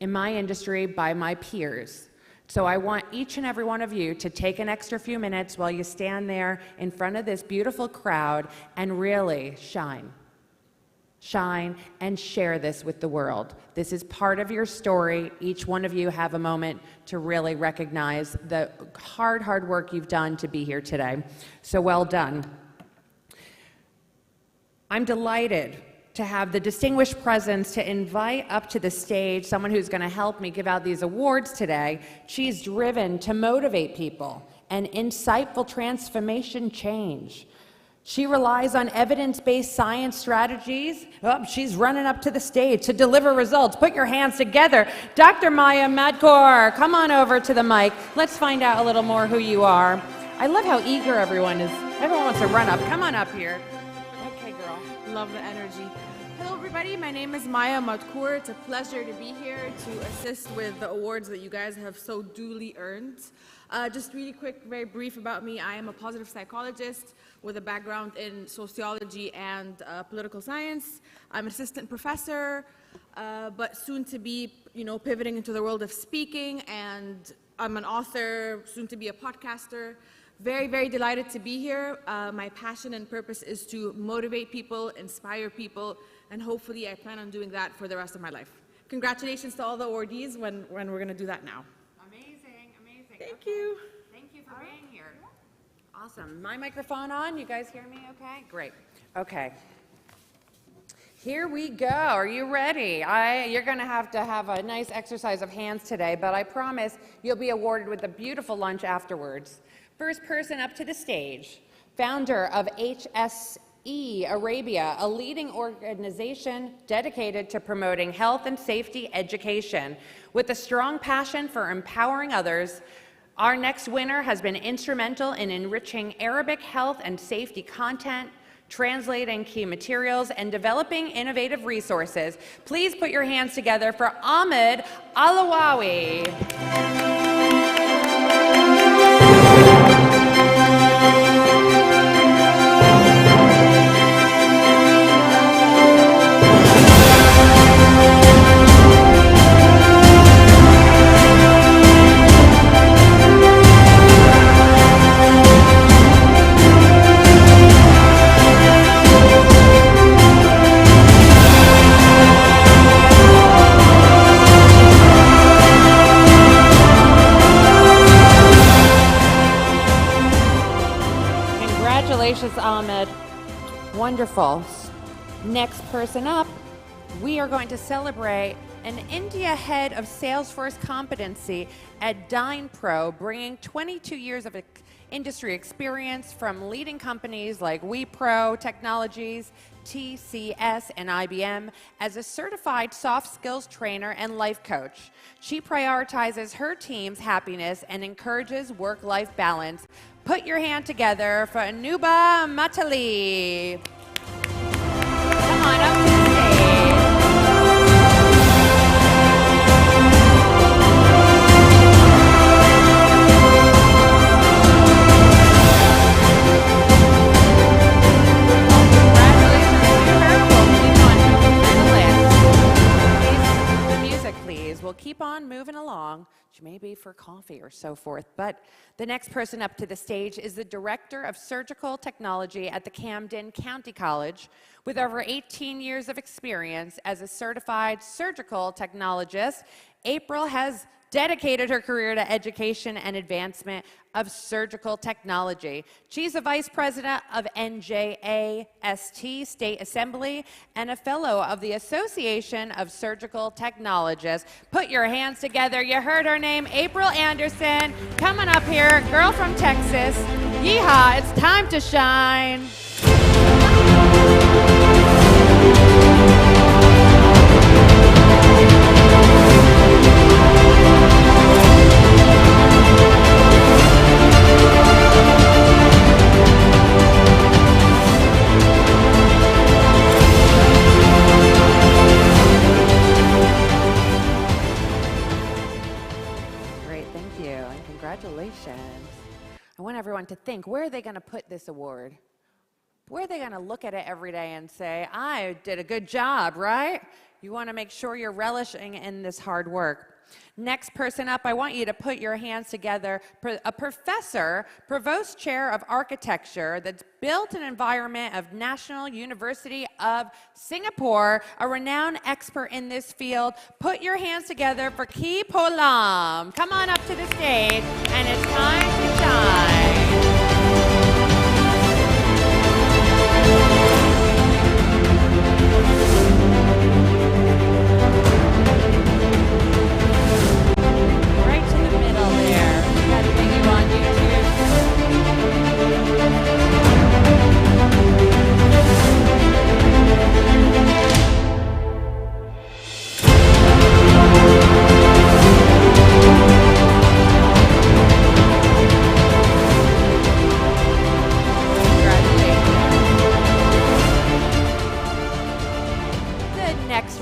in my industry by my peers. So I want each and every one of you to take an extra few minutes while you stand there in front of this beautiful crowd and really shine. Shine and share this with the world. This is part of your story. Each one of you have a moment to really recognize the hard work you've done to be here today. So well done. I'm delighted to have the distinguished presence to invite up to the stage someone who's going to help me give out these awards today. She's driven to motivate people and insightful transformation change. She relies on evidence-based science strategies. Oh, she's running up to the stage to deliver results. Put your hands together. Dr. Maya Madkour, come on over to the mic. Let's find out a little more who you are. I love how eager everyone is. Everyone wants to run up. Come on up here. Okay, girl. Love the energy. Hello, everybody. My name is Maya Madkour. It's a pleasure to be here to assist with the awards that you guys have so duly earned. Just really quick, very brief about me. I am a positive psychologist with a background in sociology and political science. I'm an assistant professor, but soon to be, pivoting into the world of speaking. And I'm an author, soon to be a podcaster. Very, very delighted to be here. My passion and purpose is to motivate people, inspire people, and hopefully I plan on doing that for the rest of my life. Congratulations to all the awardees when we're going to do that now. Amazing, amazing. Thank you. Thank you for being here. Awesome. My microphone on? You guys hear me okay? Great. Okay. Here we go. Are you ready? You're going to have a nice exercise of hands today, but I promise you'll be awarded with a beautiful lunch afterwards. First person up to the stage, founder of HSE Arabia, a leading organization dedicated to promoting health and safety education. With a strong passion for empowering others, our next winner has been instrumental in enriching Arabic health and safety content, translating key materials, and developing innovative resources. Please put your hands together for Ahmed Alawawi. Mrs. Ahmed. Wonderful. Next person up, we are going to celebrate an India head of Salesforce competency at DynPro, bringing 22 years of industry experience from leading companies like Wipro Technologies, TCS, and IBM as a certified soft skills trainer and life coach. She prioritizes her team's happiness and encourages work-life balance. Put your hand together for Anuba Matali. Come on up to the stage. We'll keep on moving along, which may be for coffee or so forth. But the next person up to the stage is the Director of Surgical Technology at the Camden County College. With over 18 years of experience as a certified surgical technologist, April has dedicated her career to education and advancement of surgical technology. She's a vice president of NJAST State Assembly and a fellow of the Association of Surgical Technologists. Put your hands together. You heard her name, April Anderson. Coming up here, girl from Texas. Yeehaw, it's time to shine. Congratulations. I want everyone to think, where are they going to put this award? Where are they going to look at it every day and say, I did a good job, right? You want to make sure you're relishing in this hard work. Next person up, I want you to put your hands together. A professor, provost chair of architecture that's built an environment of National University of Singapore, a renowned expert in this field. Put your hands together for Ki Po Lam. Come on up to the stage, and it's time to shine.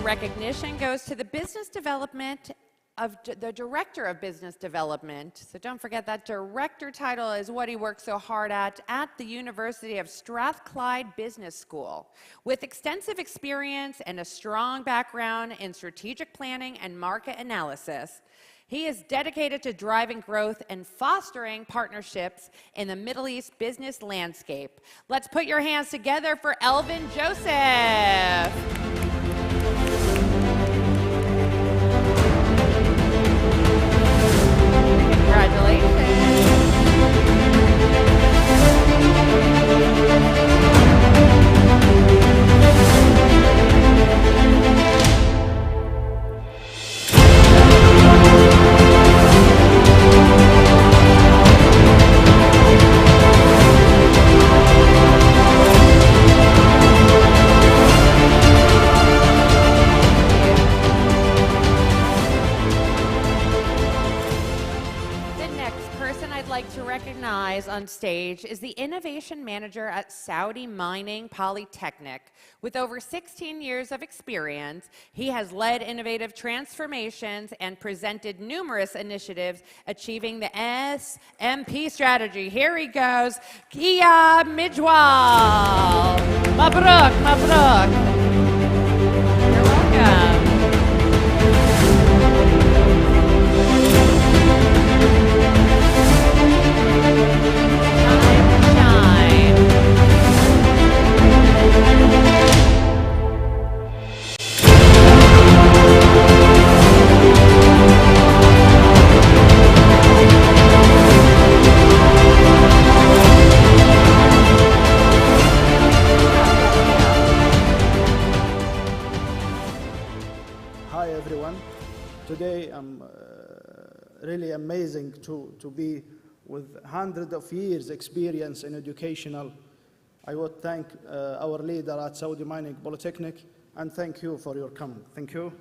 Recognition goes to the business development of the Director of Business Development. So don't forget that director title is what he worked so hard at the University of Strathclyde Business School. With extensive experience and a strong background in strategic planning and market analysis, he is dedicated to driving growth and fostering partnerships in the Middle East business landscape. Let's put your hands together for Elvin Joseph. On stage is the innovation manager at Saudi Mining Polytechnic. With over 16 years of experience, he has led innovative transformations and presented numerous initiatives achieving the SMP strategy. Here he goes, Kia Mijwal. Mabruk, mabruk. You're welcome. amazing to be with hundreds of years experience in educational. I would thank our leader at Saudi Mining Polytechnic, and thank you for your comment. Thank you.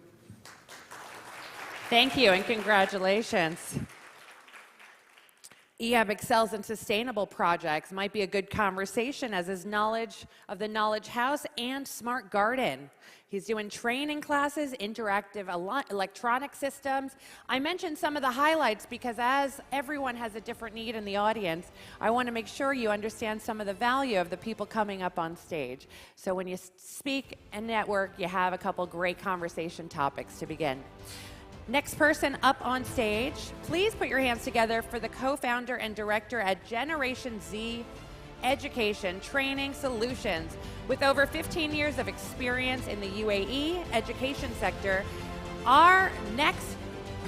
Thank you and congratulations. EAB excels in sustainable projects. Might be a good conversation as his knowledge of the Knowledge House and Smart Garden. He's doing training classes, interactive electronic systems. I mentioned some of the highlights because as everyone has a different need in the audience, I want to make sure you understand some of the value of the people coming up on stage. So when you speak and network, you have a couple great conversation topics to begin. Next person up on stage, please put your hands together for the co-founder and director at Generation Z Education Training Solutions. With over 15 years of experience in the UAE education sector, our next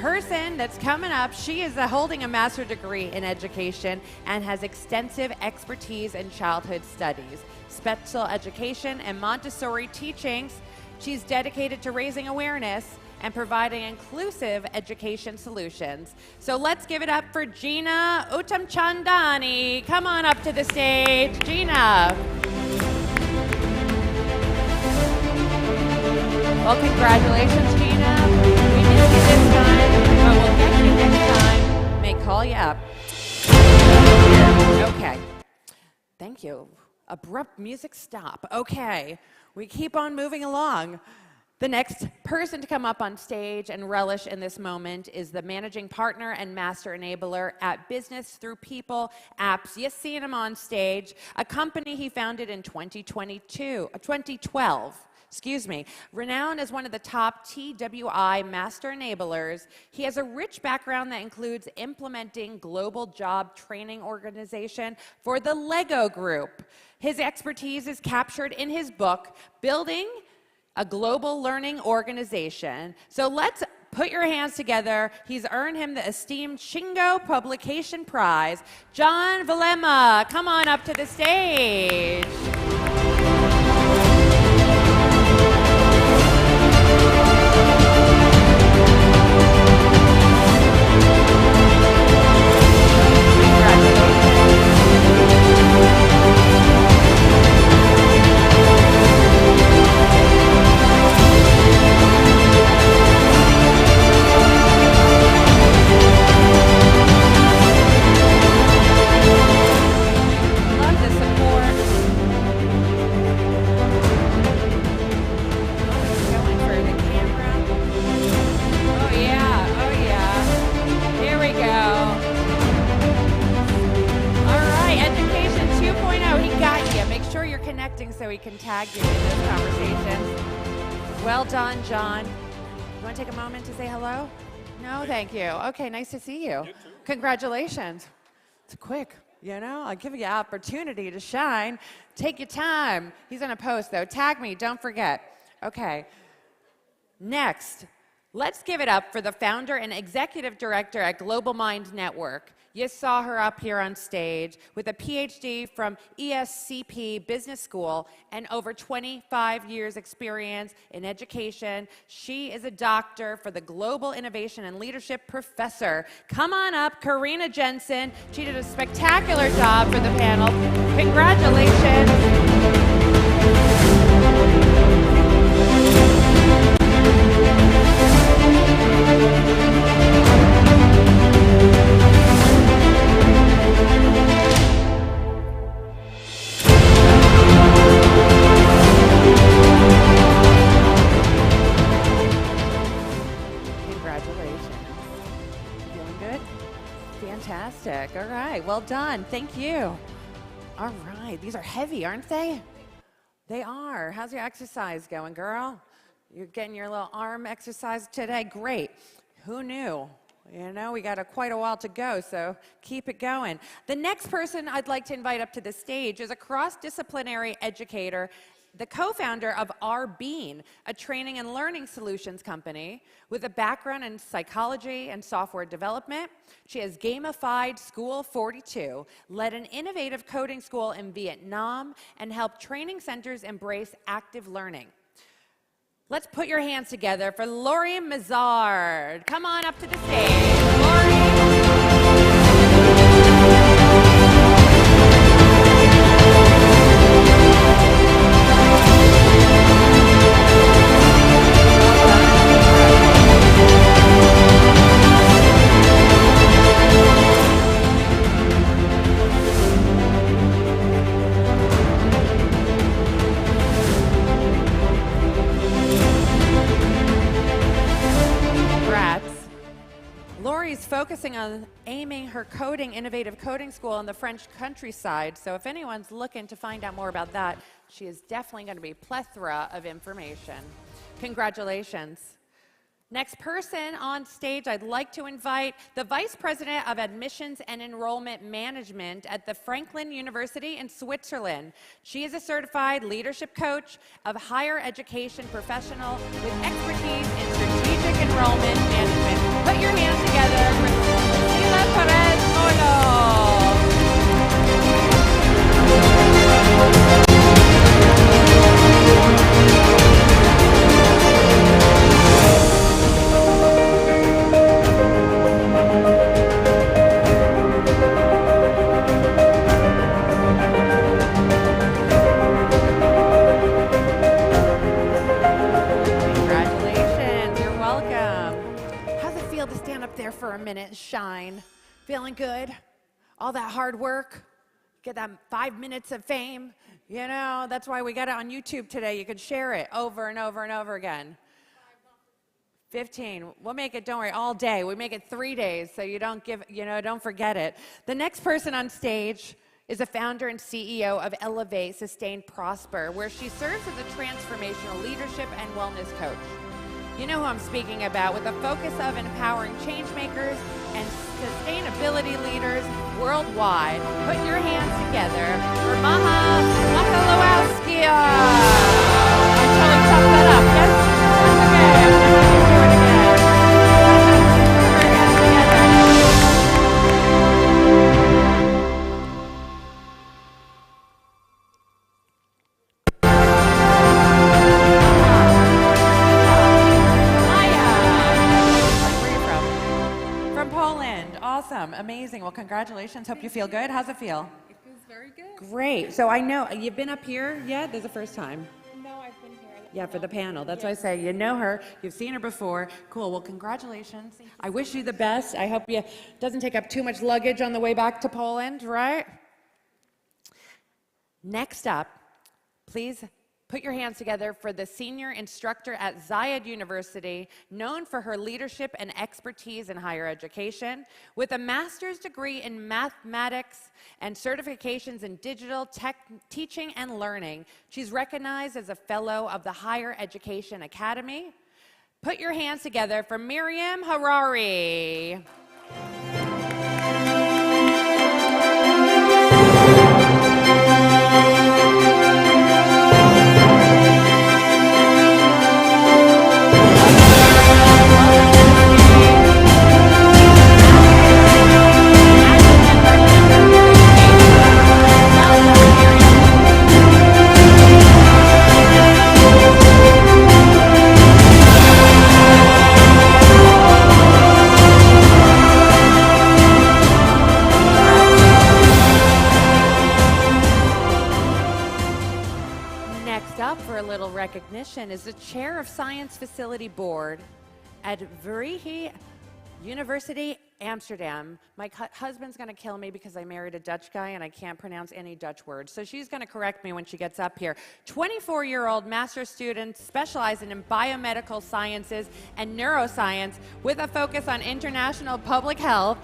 person that's coming up, she is holding a master's degree in education and has extensive expertise in childhood studies, special education, and Montessori teachings. She's dedicated to raising awareness and providing inclusive education solutions. So let's give it up for Gina Uttamchandani. Come on up to the stage, Gina. Well, congratulations, Gina. We missed you this time, but we'll get you next time. May call you up. Okay. Thank you. Abrupt music stop. Okay. We keep on moving along. The next person to come up on stage and relish in this moment is the managing partner and master enabler at Business Through People Apps. You've seen him on stage, a company he founded in 2012. Renowned as one of the top TWI master enablers, he has a rich background that includes implementing global job training organization for the Lego Group. His expertise is captured in his book, Building a Global Learning Organization. So let's put your hands together. He's earned him the esteemed Shingo Publication Prize. John Valema, come on up to the stage. So he can tag you in this conversation. Well done, John. You want to take a moment to say hello? No, thank you. Okay, nice to see you. Congratulations. It's quick, you know? I'll give you an opportunity to shine. Take your time. He's going to post, though. Tag me, don't forget. Okay. Next, let's give it up for the founder and executive director at Global Mind Network. You saw her up here on stage with a PhD from ESCP Business School and over 25 years experience in education. She is a doctor for the Global Innovation and Leadership Professor. Come on up, Karina Jensen. She did a spectacular job for the panel. Congratulations. Fantastic. All right. Well done. Thank you. All right. These are heavy, aren't they? They are. How's your exercise going, girl? You're getting your little arm exercise today? Great. Who knew? You know, we got quite a while to go, so keep it going. The next person I'd like to invite up to the stage is a cross-disciplinary educator, the co-founder of Bean, a training and learning solutions company with a background in psychology and software development. She has gamified School 42, led an innovative coding school in Vietnam, and helped training centers embrace active learning. Let's put your hands together for Lori Mazard. Come on up to the stage. Lori. focusing on aiming her innovative coding school on the French countryside. So if anyone's looking to find out more about that, she is definitely going to be a plethora of information. Congratulations. Next person on stage, I'd like to invite the Vice President of Admissions and Enrollment Management at the Franklin University in Switzerland. She is a certified leadership coach of higher education professional with expertise in strategic enrollment management. Put your hands together for Cecilia Perez-Molo. For a minute, shine. Feeling good? All that hard work? Get that 5 minutes of fame? You know, that's why we got it on YouTube today. You can share it over and over and over again. 15. We'll make it, don't worry, all day. We make it 3 days so you don't don't forget it. The next person on stage is a founder and CEO of Elevate, Sustain, Prosper, where she serves as a transformational leadership and wellness coach. You know who I'm speaking about, with a focus of empowering change makers and sustainability leaders worldwide. Put your hands together for Maha Makalowski. Until we top that up. Yes? Once again. Do it again. Put your hands Awesome, amazing. Well, congratulations. Hope you feel good. How's it feel? It feels very good. Great. So I know you've been up here yet? This is the first time. No, I've been here. Yeah, for the panel. That's why I say you know her. You've seen her before. Cool. Well, congratulations. I wish you the best. I hope it doesn't take up too much luggage on the way back to Poland, right? Next up, please put your hands together for the senior instructor at Zayed University, known for her leadership and expertise in higher education, with a master's degree in mathematics and certifications in digital teaching and learning. She's recognized as a fellow of the Higher Education Academy. Put your hands together for Miriam Harari. Recognition is the chair of Science Facility Board at Vrije University, Amsterdam. My husband's going to kill me because I married a Dutch guy and I can't pronounce any Dutch words, so she's going to correct me when she gets up here. 24-year-old master's student specializing in biomedical sciences and neuroscience with a focus on international public health.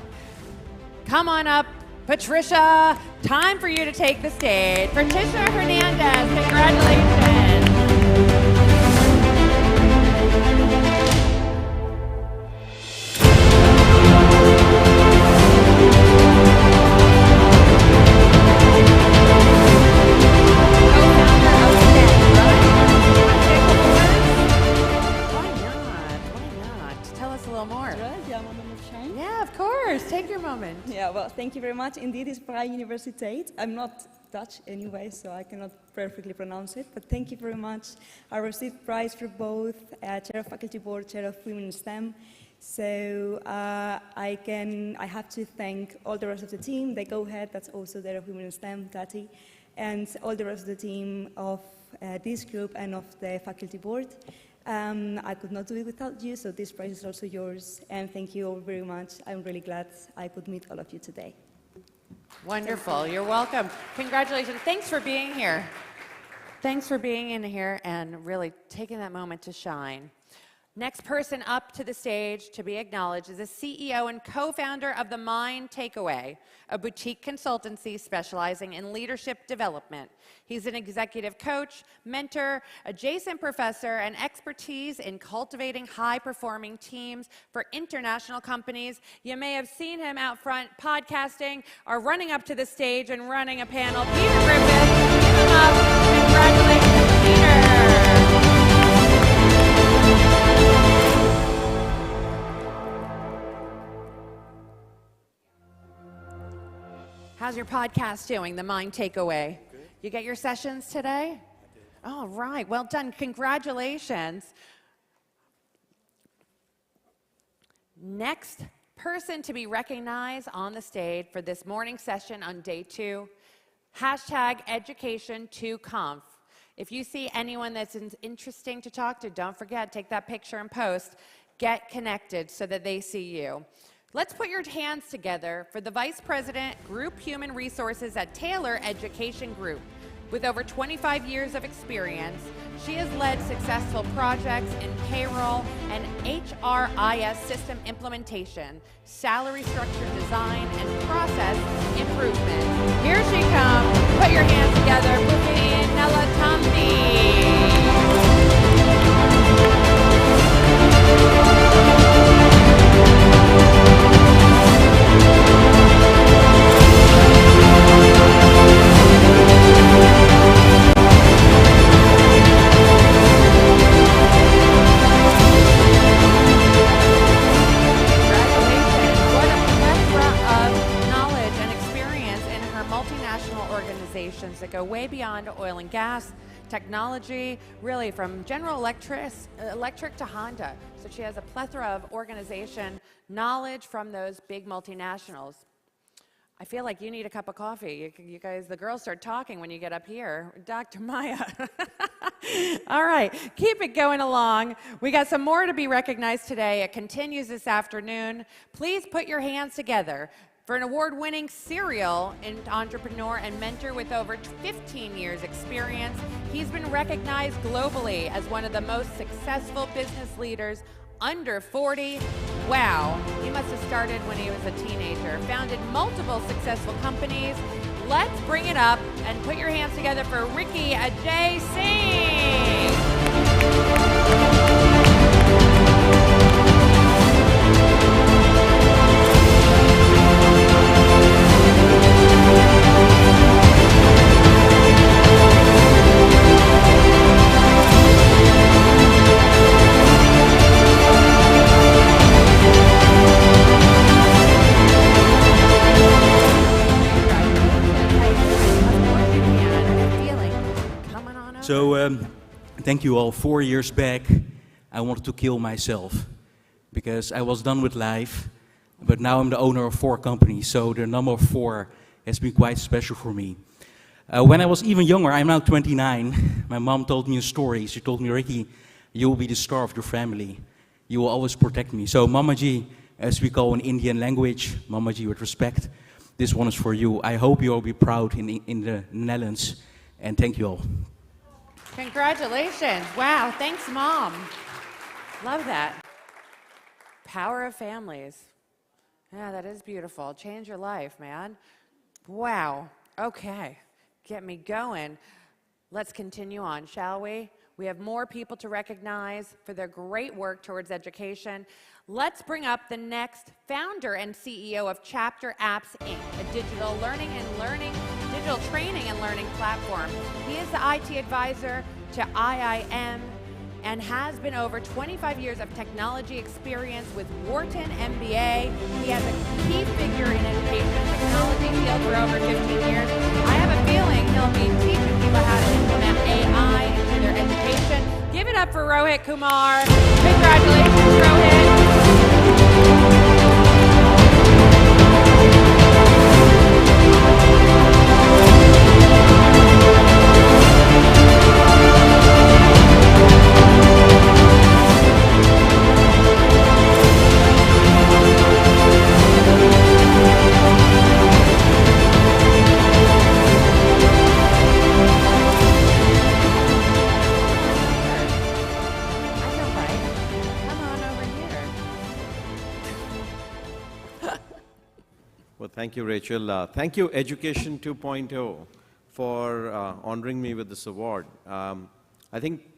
Come on up, Patricia. Time for you to take the stage. Patricia Hernandez, congratulations. Yeah, of course. Take your moment. Yeah, well, thank you very much. Indeed, it's Vrije Universiteit. I'm not Dutch anyway, so I cannot perfectly pronounce it, but thank you very much. I received prize for both Chair of Faculty Board, Chair of Women in STEM. So I have to thank all the rest of the team, the Go-Ahead, that's also there of Women in STEM, Tati, and all the rest of the team of this group and of the Faculty Board. I could not do it without you, so this prize is also yours, and thank you all very much. I'm really glad I could meet all of you today. Wonderful, you're welcome. Congratulations, thanks for being here. Thanks for being in here and really taking that moment to shine. Next person up to the stage to be acknowledged is the CEO and co-founder of The Mind Takeaway, a boutique consultancy specializing in leadership development. He's an executive coach, mentor, adjacent professor, and expertise in cultivating high-performing teams for international companies. You may have seen him out front podcasting or running up to the stage and running a panel. Peter Griffith, give him up. Congratulations, Peter. How's your podcast doing, The Mind Takeaway? Good. You get your sessions today? All right, well done. Congratulations. Next person to be recognized on the stage for this morning session on day 2, #Education2Conf. If you see anyone that's interesting to talk to, don't forget, take that picture and post. Get connected so that they see you. Let's put your hands together for the Vice President, Group Human Resources at Taylor Education Group. With over 25 years of experience, she has led successful projects in payroll and HRIS system implementation, salary structure design, and process improvement. Here she comes. Put your hands together. Pufinella Tambi. That go way beyond oil and gas, technology, really from General Electric to Honda. So she has a plethora of organization knowledge from those big multinationals. I feel like you need a cup of coffee. You guys, the girls start talking when you get up here. Dr. Maya. All right, keep it going along. We got some more to be recognized today. It continues this afternoon. Please put your hands together for an award-winning serial entrepreneur and mentor with over 15 years experience. He's been recognized globally as one of the most successful business leaders under 40. Wow, he must have started when he was a teenager. Founded multiple successful companies. Let's bring it up and put your hands together for Ricky Ajay Singh. So, thank you all. 4 years back, I wanted to kill myself because I was done with life, but now I'm the owner of 4 companies, so the number 4 has been quite special for me. When I was even younger, I'm now 29, my mom told me a story. She told me, Ricky, you will be the star of your family. You will always protect me. So, Mamaji, as we call in Indian language, Mamaji with respect, this one is for you. I hope you will be proud in the Netherlands, and thank you all. Congratulations. Wow, thanks, Mom. Love that. Power of families. Yeah, that is beautiful. Change your life, man. Wow. Okay, get me going. Let's continue on, shall we? We have more people to recognize for their great work towards education. Let's bring up the next founder and CEO of Chapter Apps, Inc., a digital training and learning platform. He is the IT advisor to IIM and has been over 25 years of technology experience with Wharton MBA. He has a key figure in education technology field for over 15 years. I have a feeling he'll be teaching people how to implement AI into their education. Give it up for Rohit Kumar. Congratulations, Rohit. Thank you, Rachel. Thank you, Education 2.0, for honoring me with this award. I think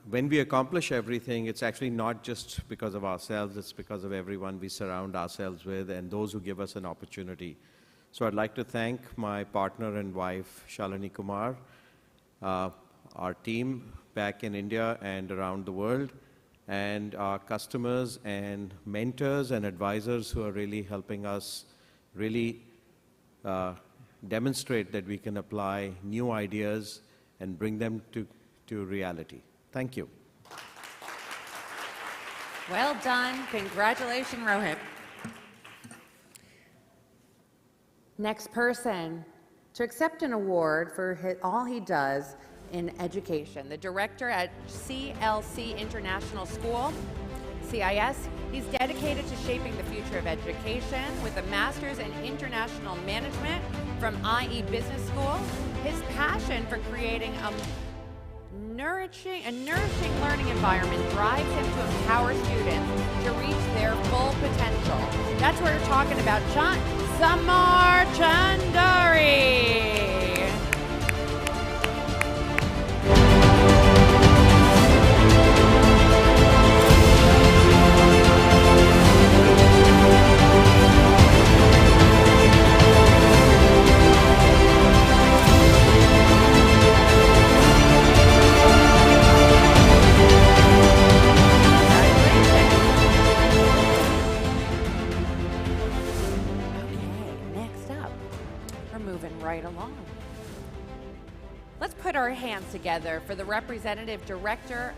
when we accomplish everything, it's actually not just because of ourselves, it's because of everyone we surround ourselves with and those who give us an opportunity. So I'd like to thank my partner and wife, Shalini Kumar, our team back in India and around the world, and our customers and mentors and advisors who are really helping us really demonstrate that we can apply new ideas and bring them to reality. Thank you. Well done. Congratulations, Rohit. Next person to accept an award for all he does in education, the director at CLC International School, CIS. He's dedicated to shaping the future of education with a master's in international management from IE Business School. His passion for creating a nourishing learning environment drives him to empower students to reach their full potential. That's what we're talking about. Samar Chandari. Right along. Let's put our hands together for the Representative Director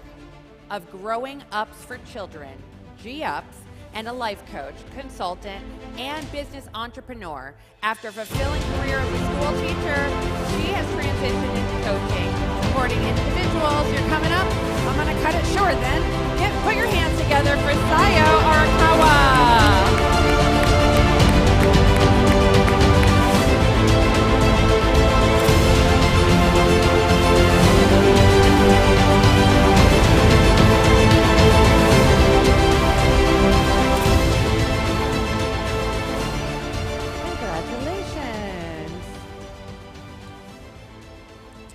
of Growing Ups for Children, G-Ups, and a life coach, consultant, and business entrepreneur. After a fulfilling career as a school teacher, she has transitioned into coaching, supporting individuals. You're coming up. I'm going to cut it short then. Put your hands together for Sayo Arakawa.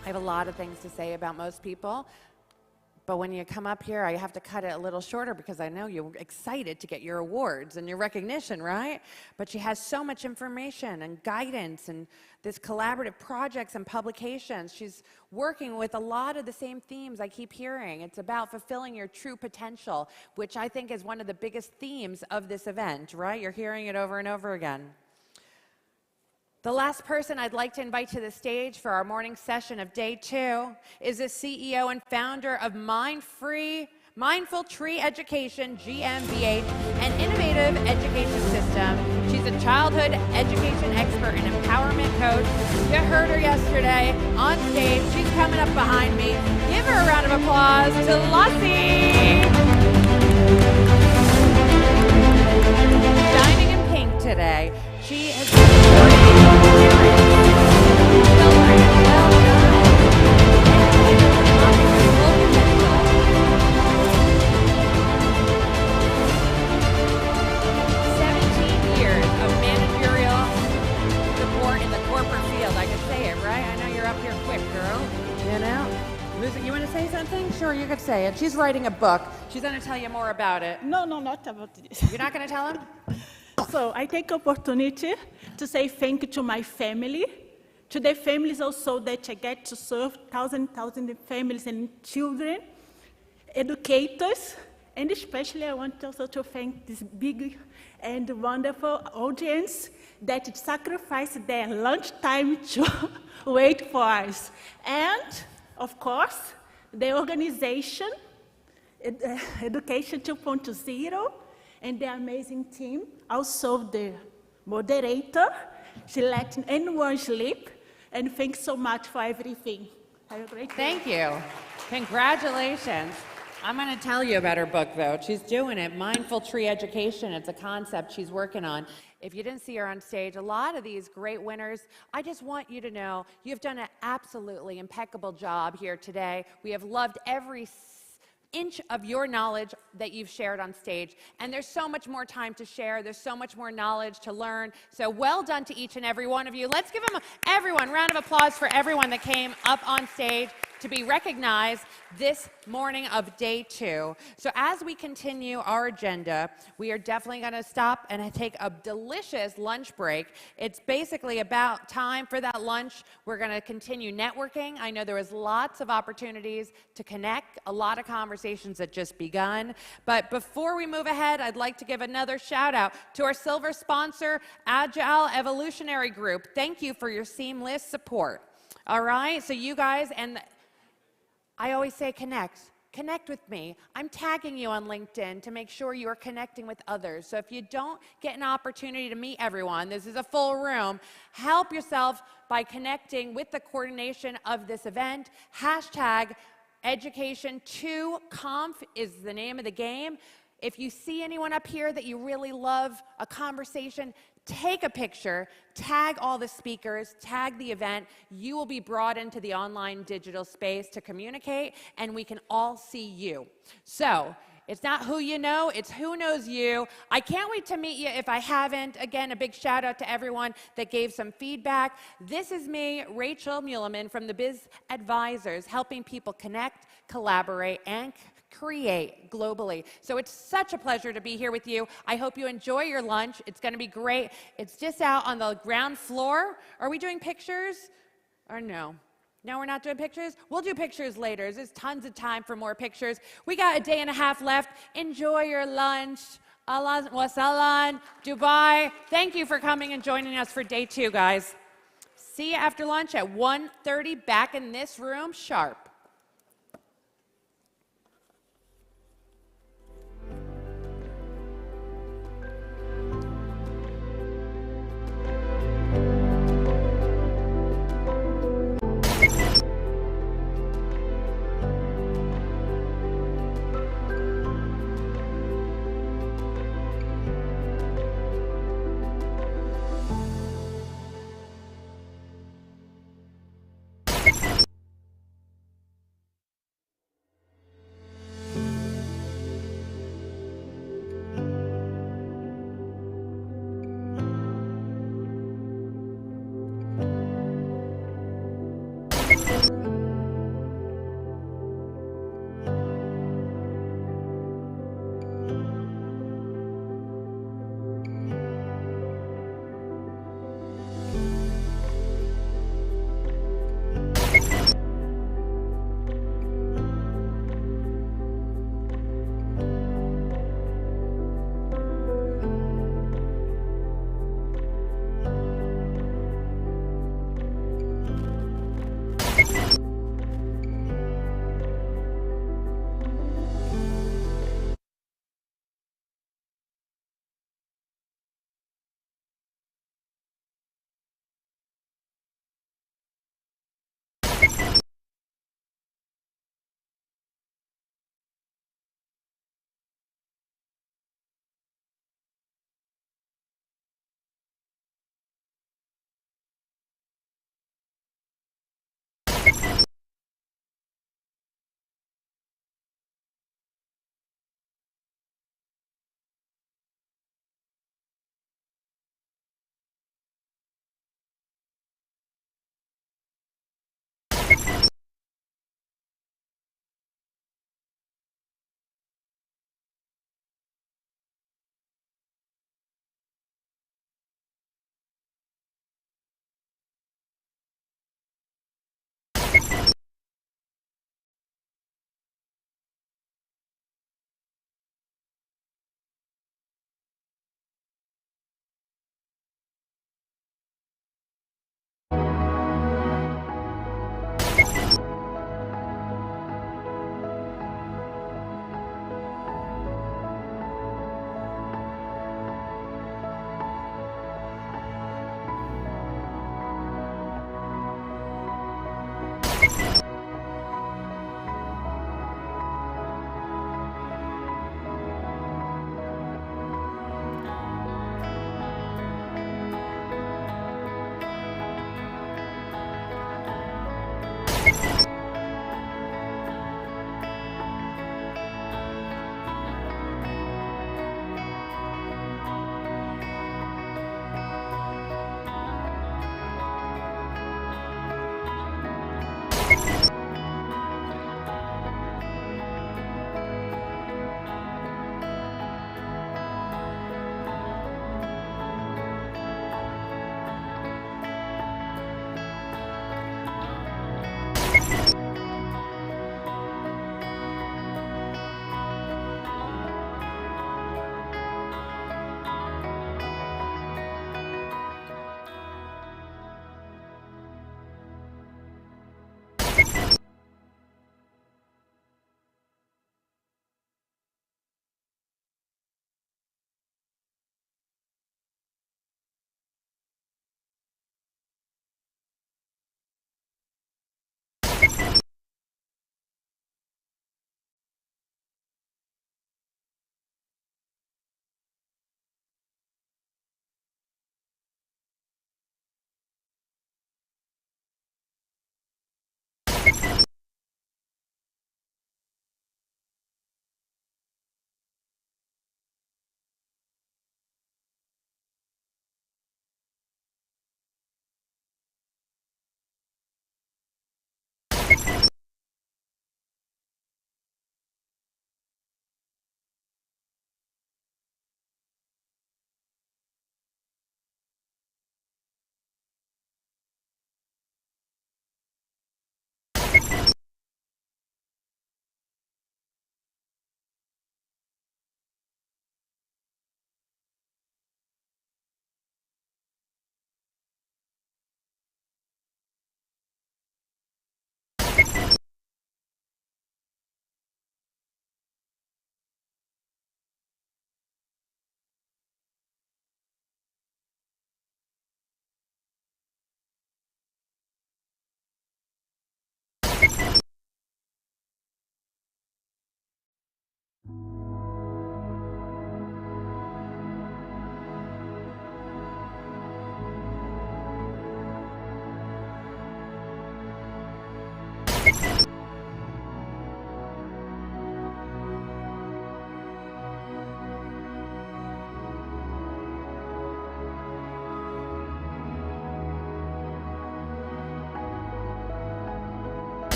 I have a lot of things to say about most people, but when you come up here, I have to cut it a little shorter because I know you're excited to get your awards and your recognition, right? But she has so much information and guidance and this collaborative projects and publications. She's working with a lot of the same themes I keep hearing. It's about fulfilling your true potential, which I think is one of the biggest themes of this event, right? You're hearing it over and over again. The last person I'd like to invite to the stage for our morning session of day 2 is the CEO and founder of Mindful Tree Education, GmbH, an innovative education system. She's a childhood education expert and empowerment coach. You heard her yesterday on stage. She's coming up behind me. Give her a round of applause to Lassie. Shining in pink today. She has been supporting you want to say something? Sure, you could say it. She's writing a book. She's going to tell you more about it. No, not about this. You're not going to tell him? So I take opportunity to say thank you to my family, to the families also that I get to serve, thousands of families and children, educators, and especially I want also to thank this big and wonderful audience that sacrificed their lunchtime to wait for us. And, of course, the organization, Education 2.0, and the amazing team, also the moderator. She let anyone sleep, and thanks so much for everything. Have a great day. Thank you. Congratulations. I'm going to tell you about her book, though. She's doing it, Mindful Tree Education. It's a concept she's working on. If you didn't see her on stage, a lot of these great winners, I just want you to know you've done an absolutely impeccable job here today. We have loved every inch of your knowledge that you've shared on stage. And there's so much more time to share. There's so much more knowledge to learn. So well done to each and every one of you. Let's give them, everyone, round of applause for everyone that came up on stage to be recognized this morning of day 2. So as we continue our agenda, we are definitely going to stop and take a delicious lunch break. It's basically about time for that lunch. We're going to continue networking. I know there was lots of opportunities to connect, a lot of conversations that just begun. But before we move ahead, I'd like to give another shout out to our silver sponsor, Agile Evolutionary Group. Thank you for your seamless support. All right, so you guys, and I always say connect. Connect with me. I'm tagging you on LinkedIn to make sure you are connecting with others. So if you don't get an opportunity to meet everyone, this is a full room, help yourself by connecting with the coordination of this event. Hashtag Education2Conf is the name of the game. If you see anyone up here that you really love a conversation, take a picture, tag all the speakers, tag the event. You will be brought into the online digital space to communicate, and we can all see you. So it's not who you know, it's who knows you. I can't wait to meet you if I haven't. Again, a big shout out to everyone that gave some feedback. This is me, Rachel Muleman from the Biz Advisors, helping people connect, collaborate, and create globally. So it's such a pleasure to be here with you. I hope you enjoy your lunch. It's going to be great. It's just out on the ground floor. Are we doing pictures or no? No, we're not doing pictures? We'll do pictures later. There's tons of time for more pictures. We got a day and a half left. Enjoy your lunch. Ahlan wa sahlan, Dubai. Thank you for coming and joining us for day 2, guys. See you after lunch at 1:30 back in this room sharp.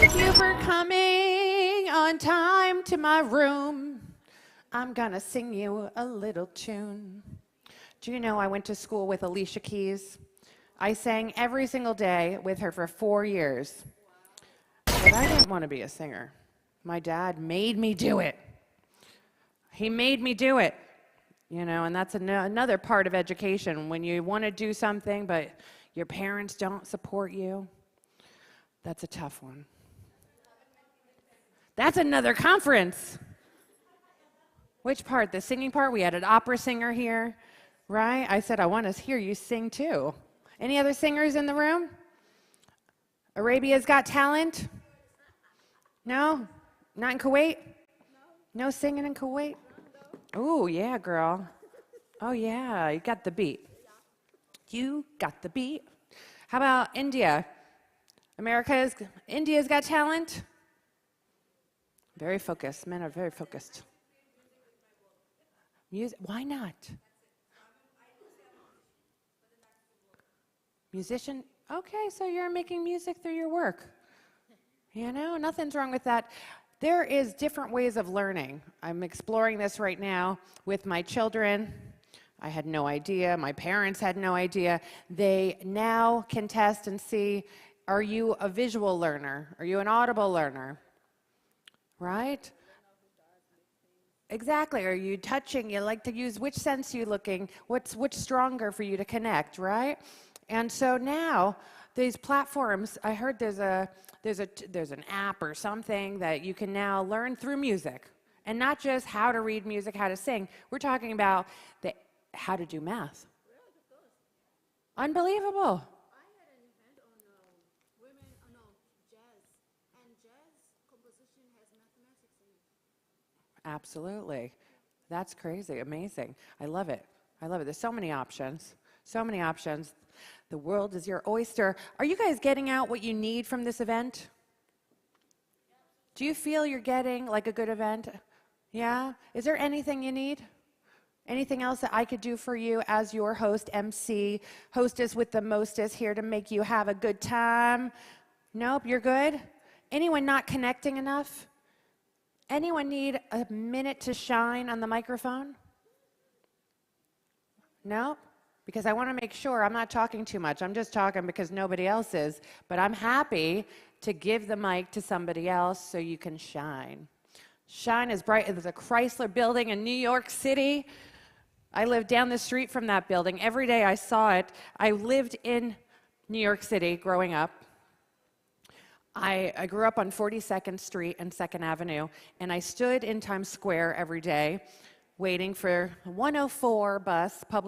Thank you for coming on time to my room. I'm gonna sing you a little tune. Do you know I went to school with Alicia Keys? I sang every single day with her for 4 years. But I didn't want to be a singer. My dad made me do it. He made me do it. You know, and that's another part of education. When you want to do something, but your parents don't support you, that's a tough one. That's another conference. Which part? The singing part? We had an opera singer here, right? I said, I want to hear you sing too. Any other singers in the room? Arabia's Got Talent? No? Not in Kuwait? No singing in Kuwait? Oh, yeah, girl. Oh, yeah, you got the beat. You got the beat. How about India? India's Got Talent? Very focused. Men are very focused. Music, why not? Musician? Okay, so you're making music through your work. You know, nothing's wrong with that. There is different ways of learning. I'm exploring this right now with my children. I had no idea. My parents had no idea. They now can test and see, are you a visual learner? Are you an audible learner? Right? Exactly. Are you touching? You like to use which sense you looking? Which stronger for you to connect, right? And so now these platforms, I heard there's an app or something that you can now learn through music, and not just how to read music, how to sing. We're talking about how to do math. Unbelievable. Absolutely. That's crazy. Amazing. I love it. I love it. There's so many options. So many options. The world is your oyster. Are you guys getting out what you need from this event? Do you feel you're getting like a good event? Yeah? Is there anything you need? Anything else that I could do for you as your host, MC, hostess with the mostest, here to make you have a good time? Nope, you're good? Anyone not connecting enough? Anyone need a minute to shine on the microphone? No? Because I want to make sure I'm not talking too much. I'm just talking because nobody else is. But I'm happy to give the mic to somebody else so you can shine. Shine as bright as a Chrysler building in New York City. I lived down the street from that building. Every day I saw it. I lived in New York City growing up. I grew up on 42nd Street and 2nd Avenue, and I stood in Times Square every day waiting for 104 bus, public